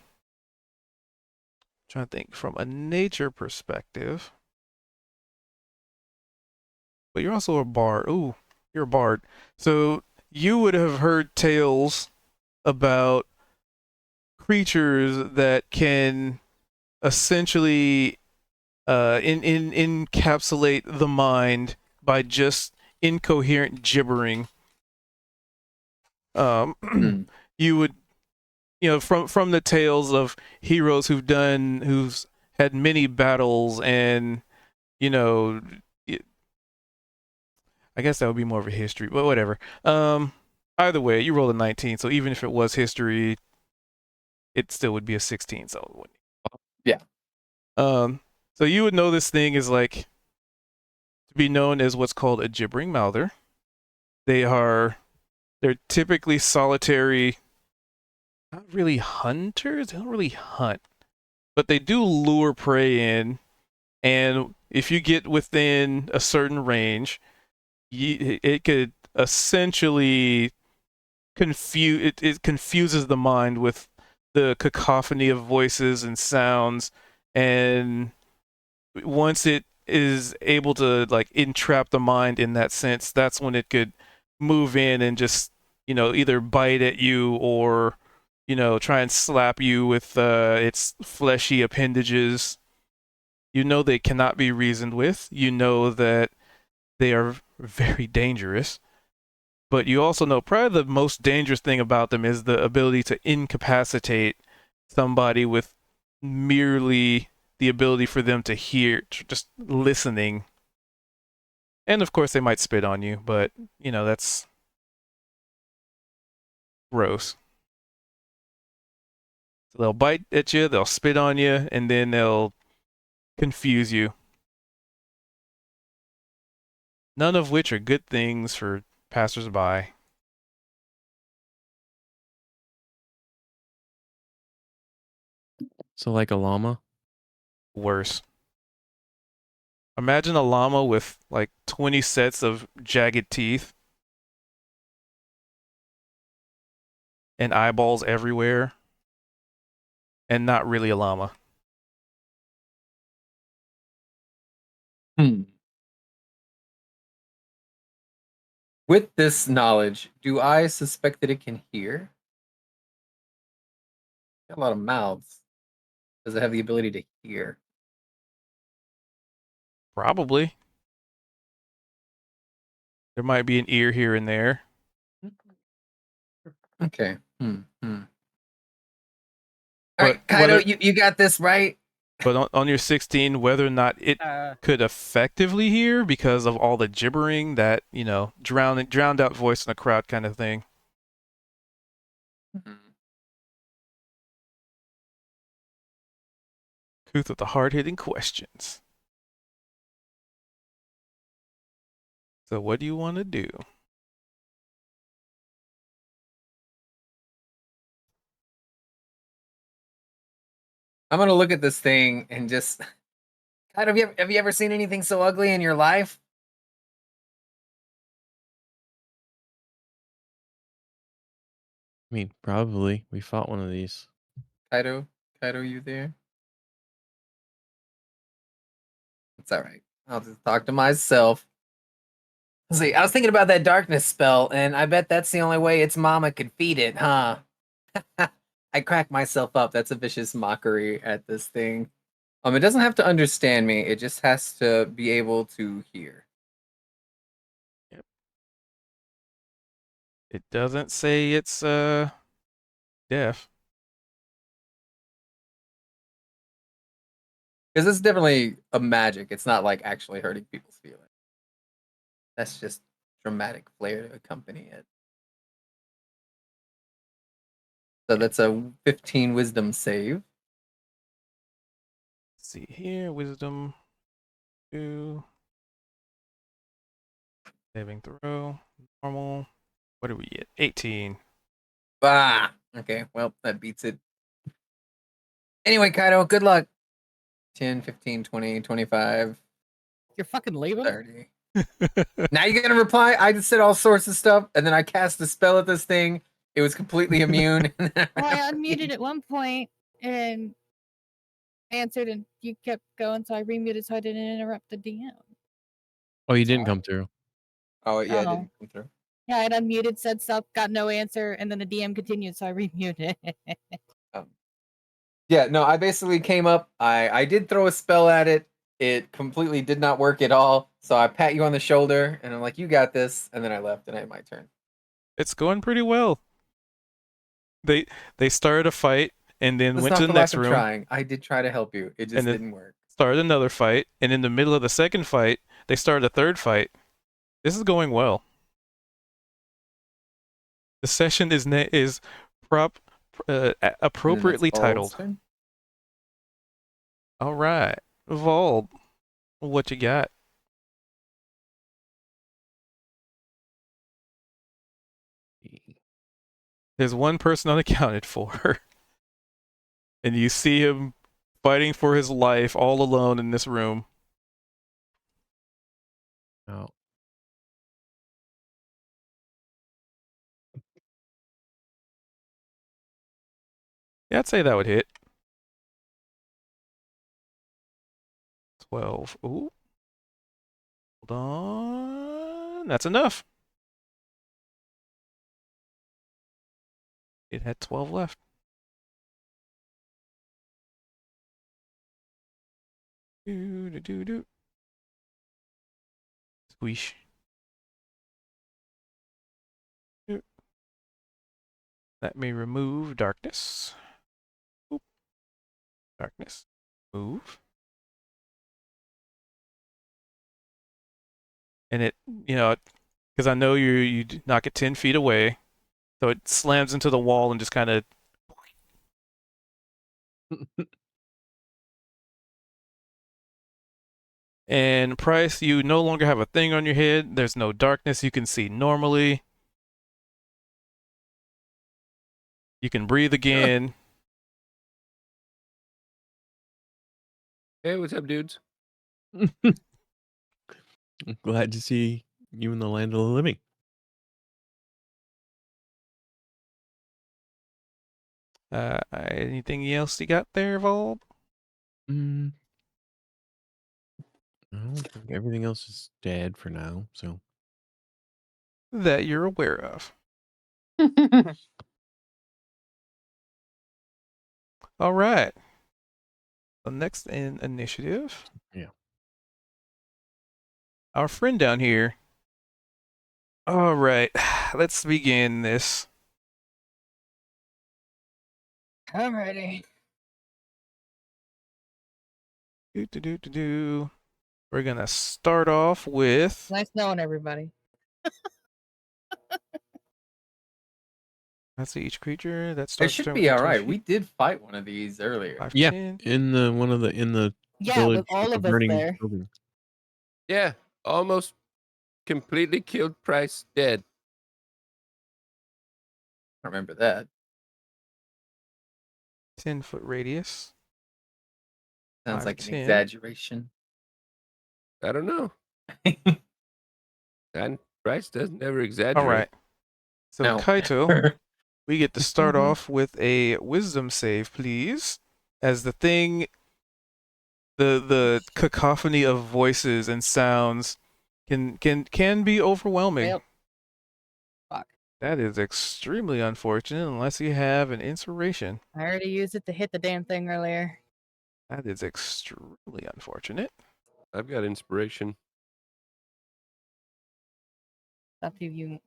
to think from a nature perspective. But you're also a bard. Ooh, you're a bard. So you would have heard tales about creatures that can essentially encapsulate the mind by just incoherent gibbering. You would, from the tales of heroes who've had many battles, and I guess that would be more of a history, but whatever. Either way, you rolled a 19, so even if it was history, it still would be a 16. So it wouldn't. Yeah. So you would know this thing is like to be known as what's called a gibbering mouther. They're typically solitary, not really hunters. They don't really hunt, but they do lure prey in. And if you get within a certain range, it could essentially it confuses the mind with the cacophony of voices and sounds, and once it is able to like entrap the mind in that sense, that's when it could move in and just either bite at you or try and slap you with its fleshy appendages. They cannot be reasoned with. That they are very dangerous. But you also know probably the most dangerous thing about them is the ability to incapacitate somebody with merely the ability for them to hear, just listening. And of course, they might spit on you, but that's gross. So they'll bite at you, they'll spit on you, and then they'll confuse you. None of which are good things for passersby. So like a llama? Worse. Imagine a llama with like 20 sets of jagged teeth and eyeballs everywhere, and not really a llama. Hmm. With this knowledge, do I suspect that it can hear? Got a lot of mouths. Does it have the ability to hear? Probably. There might be an ear here and there. Okay. All But right, Kaido, whether, you got this right. but on your 16, whether or not it could effectively hear because of all the gibbering, that, you know, drowned out voice in a crowd kind of thing. Kuth with the hard-hitting questions. So what do you want to do? I'm gonna look at this thing and just. Kaido, have you ever seen anything so ugly in your life? I mean, probably. We fought one of these. Kaido, you there? It's all right. I'll just talk to myself. See, I was thinking about that darkness spell, and I bet that's the only way its mama could feed it, huh? I crack myself up. That's a vicious mockery at this thing. It doesn't have to understand me. It just has to be able to hear. Yep. It doesn't say it's deaf. Because it's definitely a magic. It's not like actually hurting people's feelings. That's just dramatic flair to accompany it. So that's a 15 wisdom save. Let's see here, wisdom 2. Saving throw, normal. What do we get? 18. Ah, okay. Well, that beats it. Anyway, Kaido, good luck. 10, 15, 20, 25, You're fucking leaving? 30. Now you're gonna reply? I just said all sorts of stuff, and then I cast a spell at this thing. It was completely immune. Well, I unmuted at one point and answered, and you kept going, so I remuted so I didn't interrupt the DM. Oh, you didn't come through. Oh, yeah, it Oh. didn't come through. Yeah, I had unmuted, said stuff, got no answer, and then the DM continued, so I remuted. Yeah, no, I basically came up. I did throw a spell at it. It completely did not work at all. So I pat you on the shoulder, and I'm like, "You got this." And then I left, and I had my turn. It's going pretty well. They started a fight and then It's went not to for the next lack of room, trying. I did try to help you. It just and then didn't work. started another fight, and in the middle of the second fight, they started a third fight. This is going well. The session is appropriately titled. Turn? All right, Vald, what you got? There's one person unaccounted for, and you see him fighting for his life all alone in this room. Oh. Yeah, I'd say that would hit. 12. Ooh. Hold on. That's enough. It had 12 left. Do. Squish. Let me remove darkness. Oop. Darkness. Move. And it, you know, because I know you knock it 10 feet away, so it slams into the wall and just kind of. And Price, you no longer have a thing on your head. There's no darkness. You can see normally. You can breathe again. Hey, what's up, dudes? I'm glad to see you in the land of the living. Anything else you got there, Volb? Mm. I don't think everything else is dead for now. So That you're aware of. All right. The next in initiative. Yeah. Our friend down here. All right. Let's begin this. I'm ready. Do. We're gonna start off with Nice knowing everybody. let's see each creature that It starts should turn be within all 20 right. feet. We did fight one of these earlier. 5, yeah, 10. in the in the Yeah, village with all with the of us burning there. building. Yeah, almost completely killed Price dead. I remember that. 10-foot radius. Sounds 5, like an 10. exaggeration. I don't know. And Price doesn't ever exaggerate. All right. So No. Kaito, we get to start off with a wisdom save, please. As the thing, the cacophony of voices and sounds can be overwhelming. Well, fuck. That is extremely unfortunate unless you have an inspiration. I already used it to hit the damn thing earlier. That is extremely unfortunate. I've got inspiration. It's up to you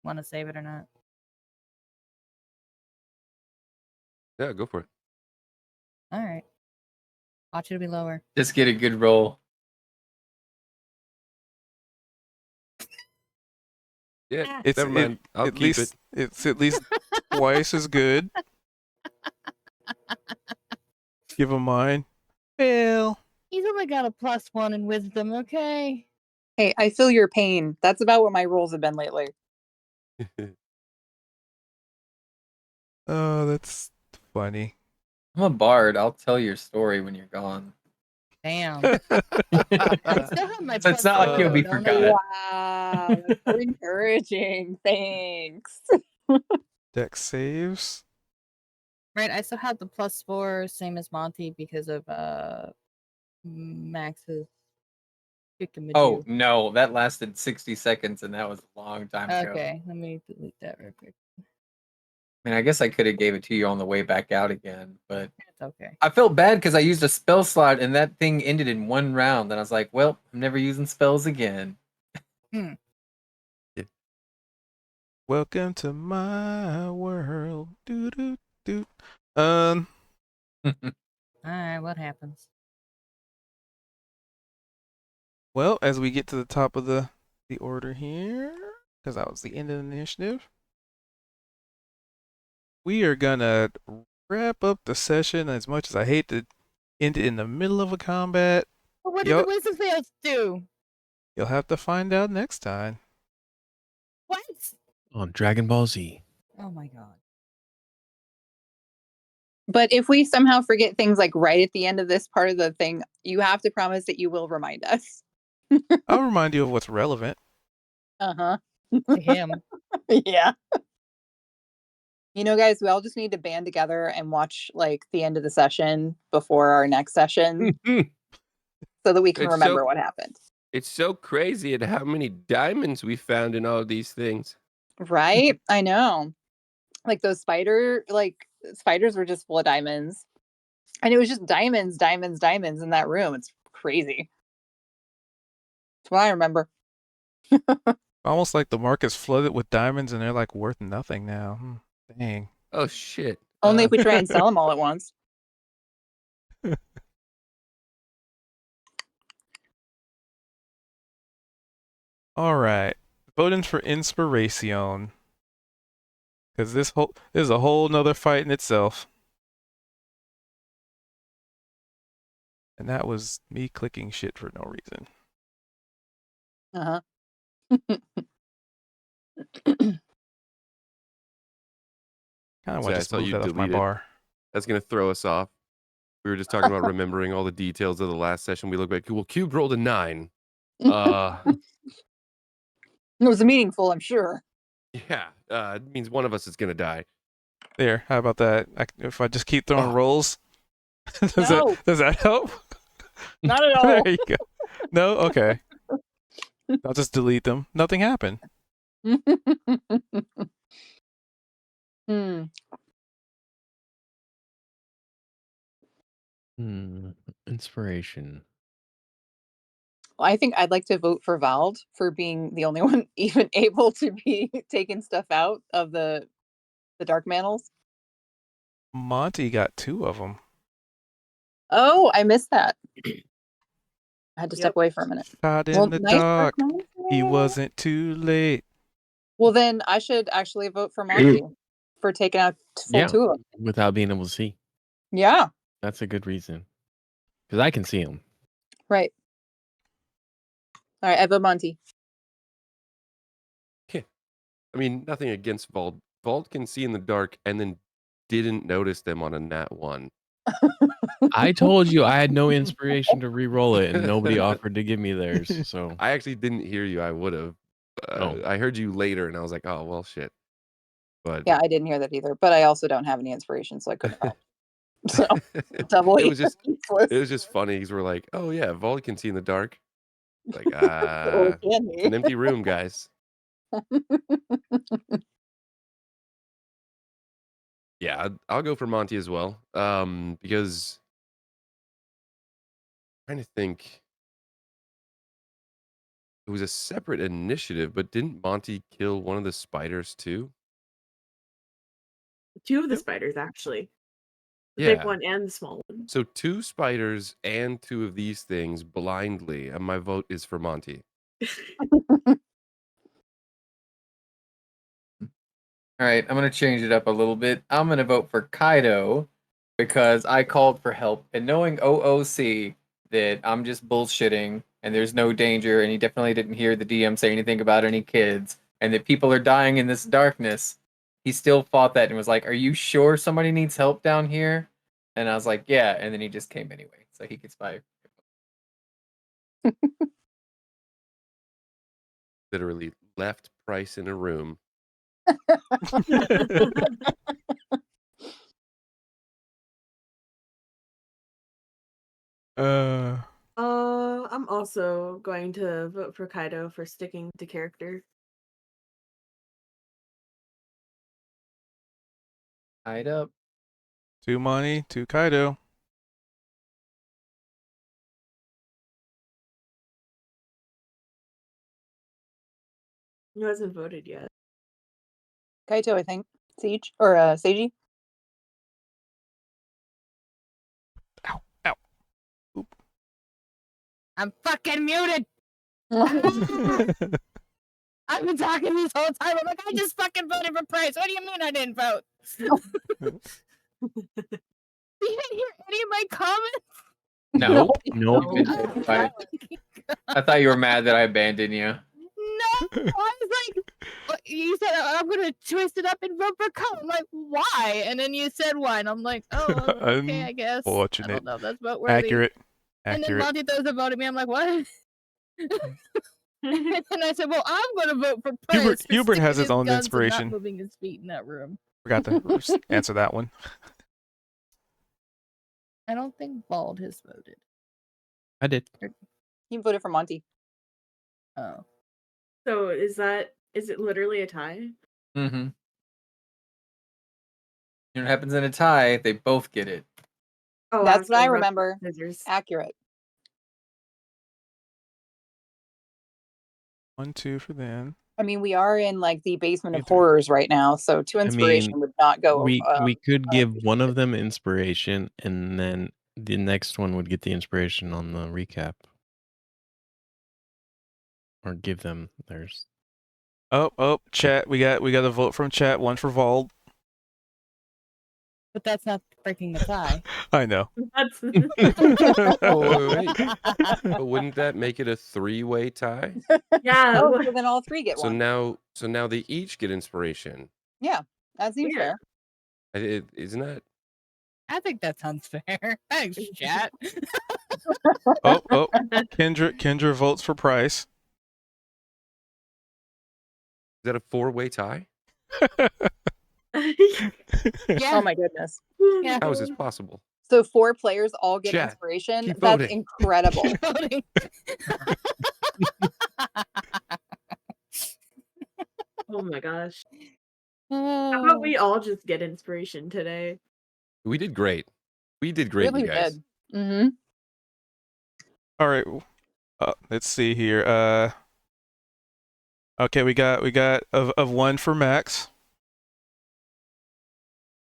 want to save it or not. Yeah, go for it. All right. Watch it be lower. Just get a good roll. Yeah, It's never mind. I'll at keep least it. it's at least twice as good. Give him mine. Fail. He's only got a +1 in wisdom, okay? Hey, I feel your pain. That's about what my rolls have been lately. Oh, that's funny. I'm a bard. I'll tell your story when you're gone. Damn. I still have my So it's not like you'll be +4, don't I? forgotten. Wow, that's so encouraging. Thanks. Dex saves. Right, I still have the +4, same as Monty because of Max's Oh no, that lasted 60 seconds, and that was a long time ago. Okay, let me delete that real quick. I mean, I guess I could have gave it to you on the way back out again, but It's okay. I felt bad because I used a spell slot, and that thing ended in one round. And I was like, "Well, I'm never using spells again." Welcome to my world. Do do do. All right, what happens? Well, as we get to the top of the order here, because that was the end of the initiative, we are gonna wrap up the session. As much as I hate to end it in the middle of a combat, But what did Yo- the wisdom fails do? you'll have to find out next time. What? On Dragon Ball Z. Oh my god. But if we somehow forget things like right at the end of this part of the thing, you have to promise that you will remind us. I'll remind you of what's relevant. Uh-huh. To him. Yeah. You know, guys, we all just need to band together and watch like the end of the session before our next session so that we can It's remember so- what happened. It's so crazy at how many diamonds we found in all these things. Right? I know. Like those spiders were just full of diamonds. And it was just diamonds in that room. It's crazy. That's what I remember. Almost like the market's flooded with diamonds and they're like worth nothing now. Dang. Oh shit. Only if we try and sell them all at once. All right. Voting for inspiration. Because this is a whole nother fight in itself. And that was me clicking shit for no reason. Uh-huh. Kind of Yeah, want I to just saw move you that off my deleted. bar. That's gonna throw us off. We were just talking about remembering all the details of the last session. We look back. Well, Cube rolled a 9. It was meaningful, I'm sure. Yeah. It means one of us is gonna die. There. How about that? If I just keep throwing Oh. rolls, does No. that help? Not at all. There you go. No. Okay. I'll just delete them. Nothing happened. Hmm. Inspiration. Well, I think I'd like to vote for Vald for being the only one even able to be taking stuff out of the dark mantle. Monty got 2 of them. Oh, I missed that. I had to step Yep. away for a minute. Shot in Well, the nice dark. Monty. He wasn't too late. Well, then I should actually vote for Monty for taking out full Yeah. 2 of them. Without being able to see. Yeah, That's a good reason. Because I can see him. right. All right, I vote Monty. I mean, nothing against Vault. Vault can see in the dark and then didn't notice them on a nat 1. I told you I had no inspiration to re-roll it, and nobody offered to give me theirs. So I actually didn't hear you. I would have. Oh. I heard you later, and I was like, "Oh well, shit." But Yeah, I didn't hear that either, but I also don't have any inspiration, so I couldn't help. So double it was just useless. it was just funny because we're like, "Oh yeah, Vault can see in the dark." Like, Or can it's an he? empty room, guys. Yeah, I'll go for Monty as well. Because I'm trying to think, it was a separate initiative, but didn't Monty kill one of the spiders too? 2 of the spiders, actually. The big Yeah. one and the small one. So 2 spiders and 2 of these things blindly, and my vote is for Monty. All right, I'm gonna change it up a little bit. I'm gonna vote for Kaido because I called for help, and knowing OOC that I'm just bullshitting and there's no danger, and he definitely didn't hear the DM say anything about any kids, and that people are dying in this darkness, he still fought that and was like, "Are you sure somebody needs help down here?" And I was like, "Yeah," and then he just came anyway, so he gets my. Literally left Price in a room. I'm also going to vote for Kaido for sticking to character. Tied up. 2 Monty, 2 Kaido. Who hasn't voted yet? Kaito, I think. Siege or Seiji. Ow, ow. I'm fucking muted. Oh, I've been talking this whole time. I'm like, I just fucking voted for Price. What do you mean I didn't vote? You didn't hear any of my comments? No, Nope. you didn't. I thought you were mad that I abandoned you. No, I was like, what- you said I'm gonna twist it up and vote for Cole. I'm like, why? And then you said why, and I'm like, oh, okay, I guess. I Unfortunate. don't know. That's vote worthy. Accurate. And then Accurate. Monty throws a vote at me. I'm like, what? And I said, well, I'm gonna vote for Price. Hubert for has sticking his own guns and not inspiration. moving his feet in that room. Forgot to answer that one. I don't think Bald has voted. I did. he voted for Monty. Oh. So is it literally a tie? Mm-hmm. You know what happens in a tie? They both get it. Oh, That's what I going rock, remember. scissors. Accurate. 1, 2 for them. I mean, we are in like the basement of Either. horrors right now, so 2 inspiration would not go. We could give one of them inspiration, and then the next one would get the inspiration on the recap, or give them theirs. Oh, chat. We got a vote from chat. 1 for Vald. But that's not breaking the tie. I know. That's Oh, wait. But wouldn't that make it a 3-way tie? yeah. Oh, well, so then all 3 get So one. now they each get inspiration. Yeah, that seems Yeah. fair. Isn't that? I think that sounds fair. Thanks, chat. Oh, Kendra votes for Price. Is that a 4-way tie? Yeah. Oh my goodness. Yeah. How is this possible? So 4 players all get Chat, inspiration. keep That's voting. incredible. Keep voting. Oh my gosh. How about we all just get inspiration today? We did great. We did great, Really you guys. did. Mm-hmm. All right. Let's see here. Okay, we got of 1 for Max.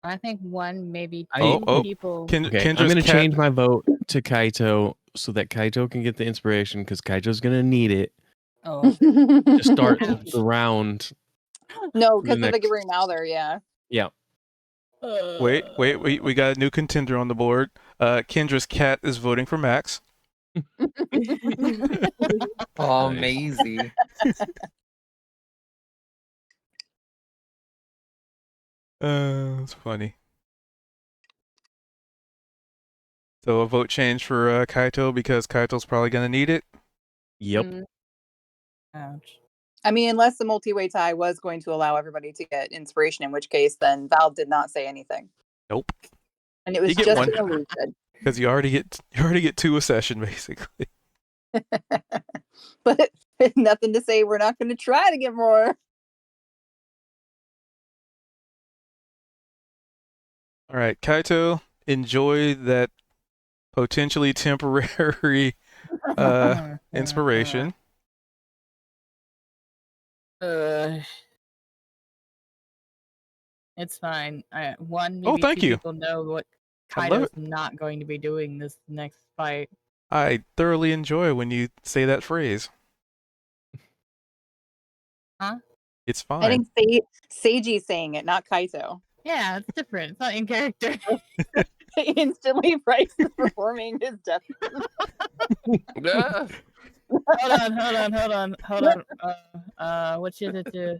I think 1, maybe 2 Oh, people. Okay, Kendra's I'm gonna cat- change my vote to Kaito so that Kaito can get the inspiration because Kaito's gonna need it Oh. to start Ouch. the round. No, The because of the next- Gary Mouther, yeah. Yeah. Wait, we got a new contender on the board. Kendra's cat is voting for Max. Oh, Nice. Maisie. That's funny. So a vote change for Kaito because Kaito's probably gonna need it. Yep. Mm. Ouch. I mean, unless the multi-way tie was going to allow everybody to get inspiration, in which case then Val did not say anything. Nope. And it was You get just one. an illusion. Because you already get 2 a session basically. But nothing to say we're not going to try to get more. All right, Kaito, enjoy that potentially temporary inspiration. It's fine. One, Oh, maybe thank 2 you. people know what I love Kaido's not going to be doing this next fight. I thoroughly enjoy when you say that phrase. Huh? It's I fine. think Seiji's saying it, not Kaito. Yeah, it's different. It's not in character. Instantly, Bryce is performing his death. Ah, Hold on. What should it do?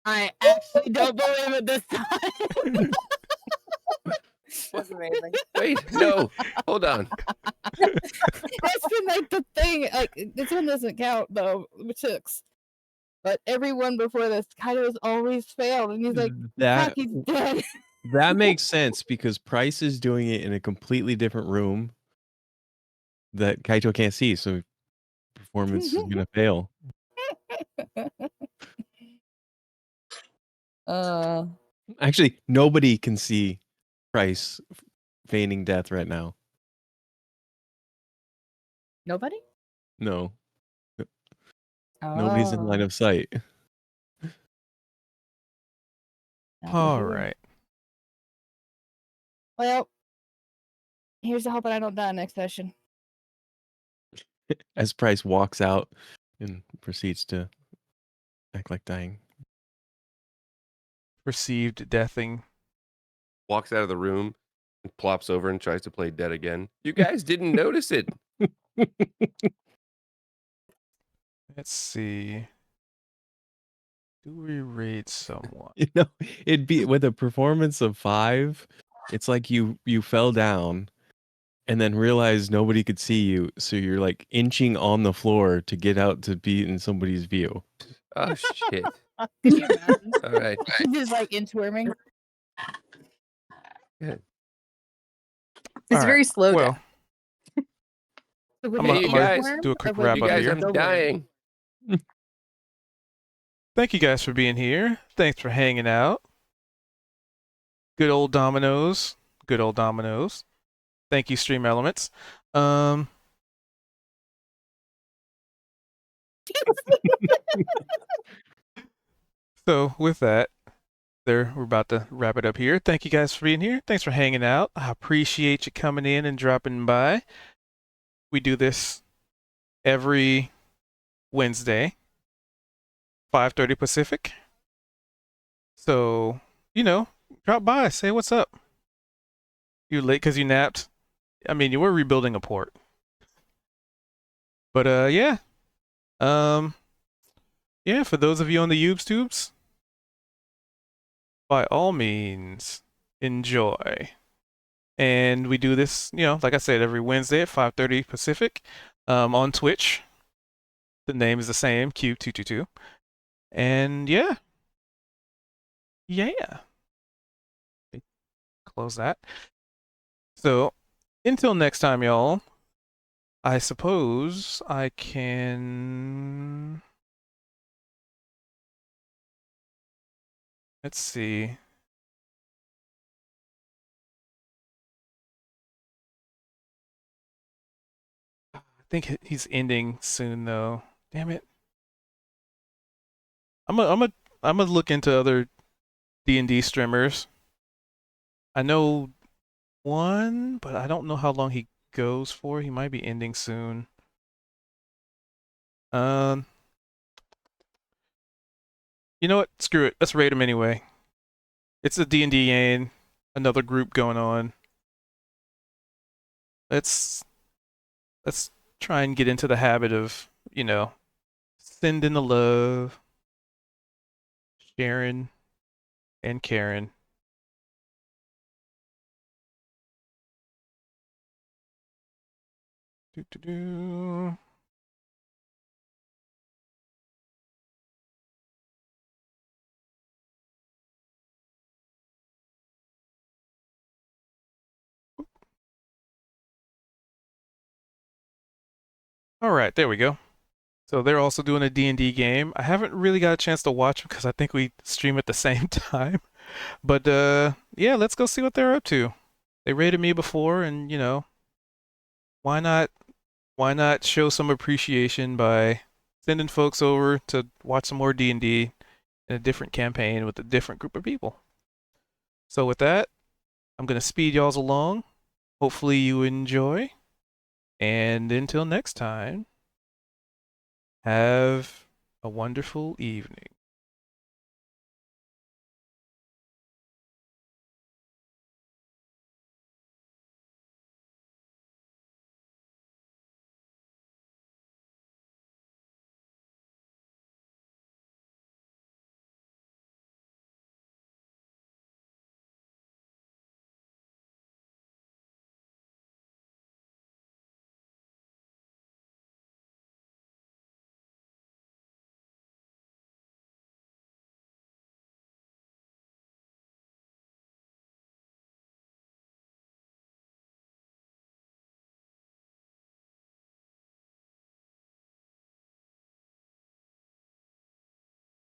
I actually don't believe it this time. That's amazing. wait, no. Hold on. That's been like the thing. Like this one doesn't count though, which sucks. But everyone before this, Kaido's always failed, and he's like, "Fuck, That he's dead." that makes sense because Price is doing it in a completely different room that Kaito can't see, so performance is gonna fail. Actually, nobody can see Price feigning death right now. Nobody. No, nobody's in line of sight. All right. Well, here's to hoping I don't die next session. As Price walks out and proceeds to act like dying. Perceived deathing. Walks out of the room and plops over and tries to play dead again. You guys didn't notice it. Let's see. Do we raid someone? You know, it'd be with a performance of 5. It's like you fell down and then realized nobody could see you, so you're like inching on the floor to get out to be in somebody's view. Oh shit. Can you imagine? All right. He's just like inchworming. It's All right, very slow. Well, death. So would I'm it gonna- be you guys inchworm do a or quick would wrap it You up be guys, here. I'm silverworm? dying. thank you guys for being here. Thanks for hanging out. Good old Dominoes. Good old Dominoes. Thank you, Stream Elements. So with that, we're about to wrap it up here. Thank you guys for being here. Thanks for hanging out. I appreciate you coming in and dropping by. We do this every Wednesday, 5:30 Pacific. So, drop by, say what's up. You late because you napped? I mean, you were rebuilding a port. But yeah. Yeah, for those of you on the YouTubes, by all means, enjoy. And we do this, like I said, every Wednesday at 5:30 Pacific, on Twitch. The name is the same, Q222. And yeah. Close that. So, until next time, y'all, I suppose I can... Let's see. I think he's ending soon, though. Damn it. I'm gonna look into other D&D streamers. I know one, but I don't know how long he goes for. He might be ending soon. You know what? Screw it. Let's raid him anyway. It's a D&D game, another group going on. Let's try and get into the habit of, sending the love, sharing, and caring. Do. All right, there we go. So they're also doing a D&D game. I haven't really got a chance to watch them because I think we stream at the same time. But yeah, let's go see what they're up to. They raided me before, and why not show some appreciation by sending folks over to watch some more D&D in a different campaign with a different group of people. So with that, I'm gonna speed y'all's along. Hopefully you enjoy. And until next time, have a wonderful evening.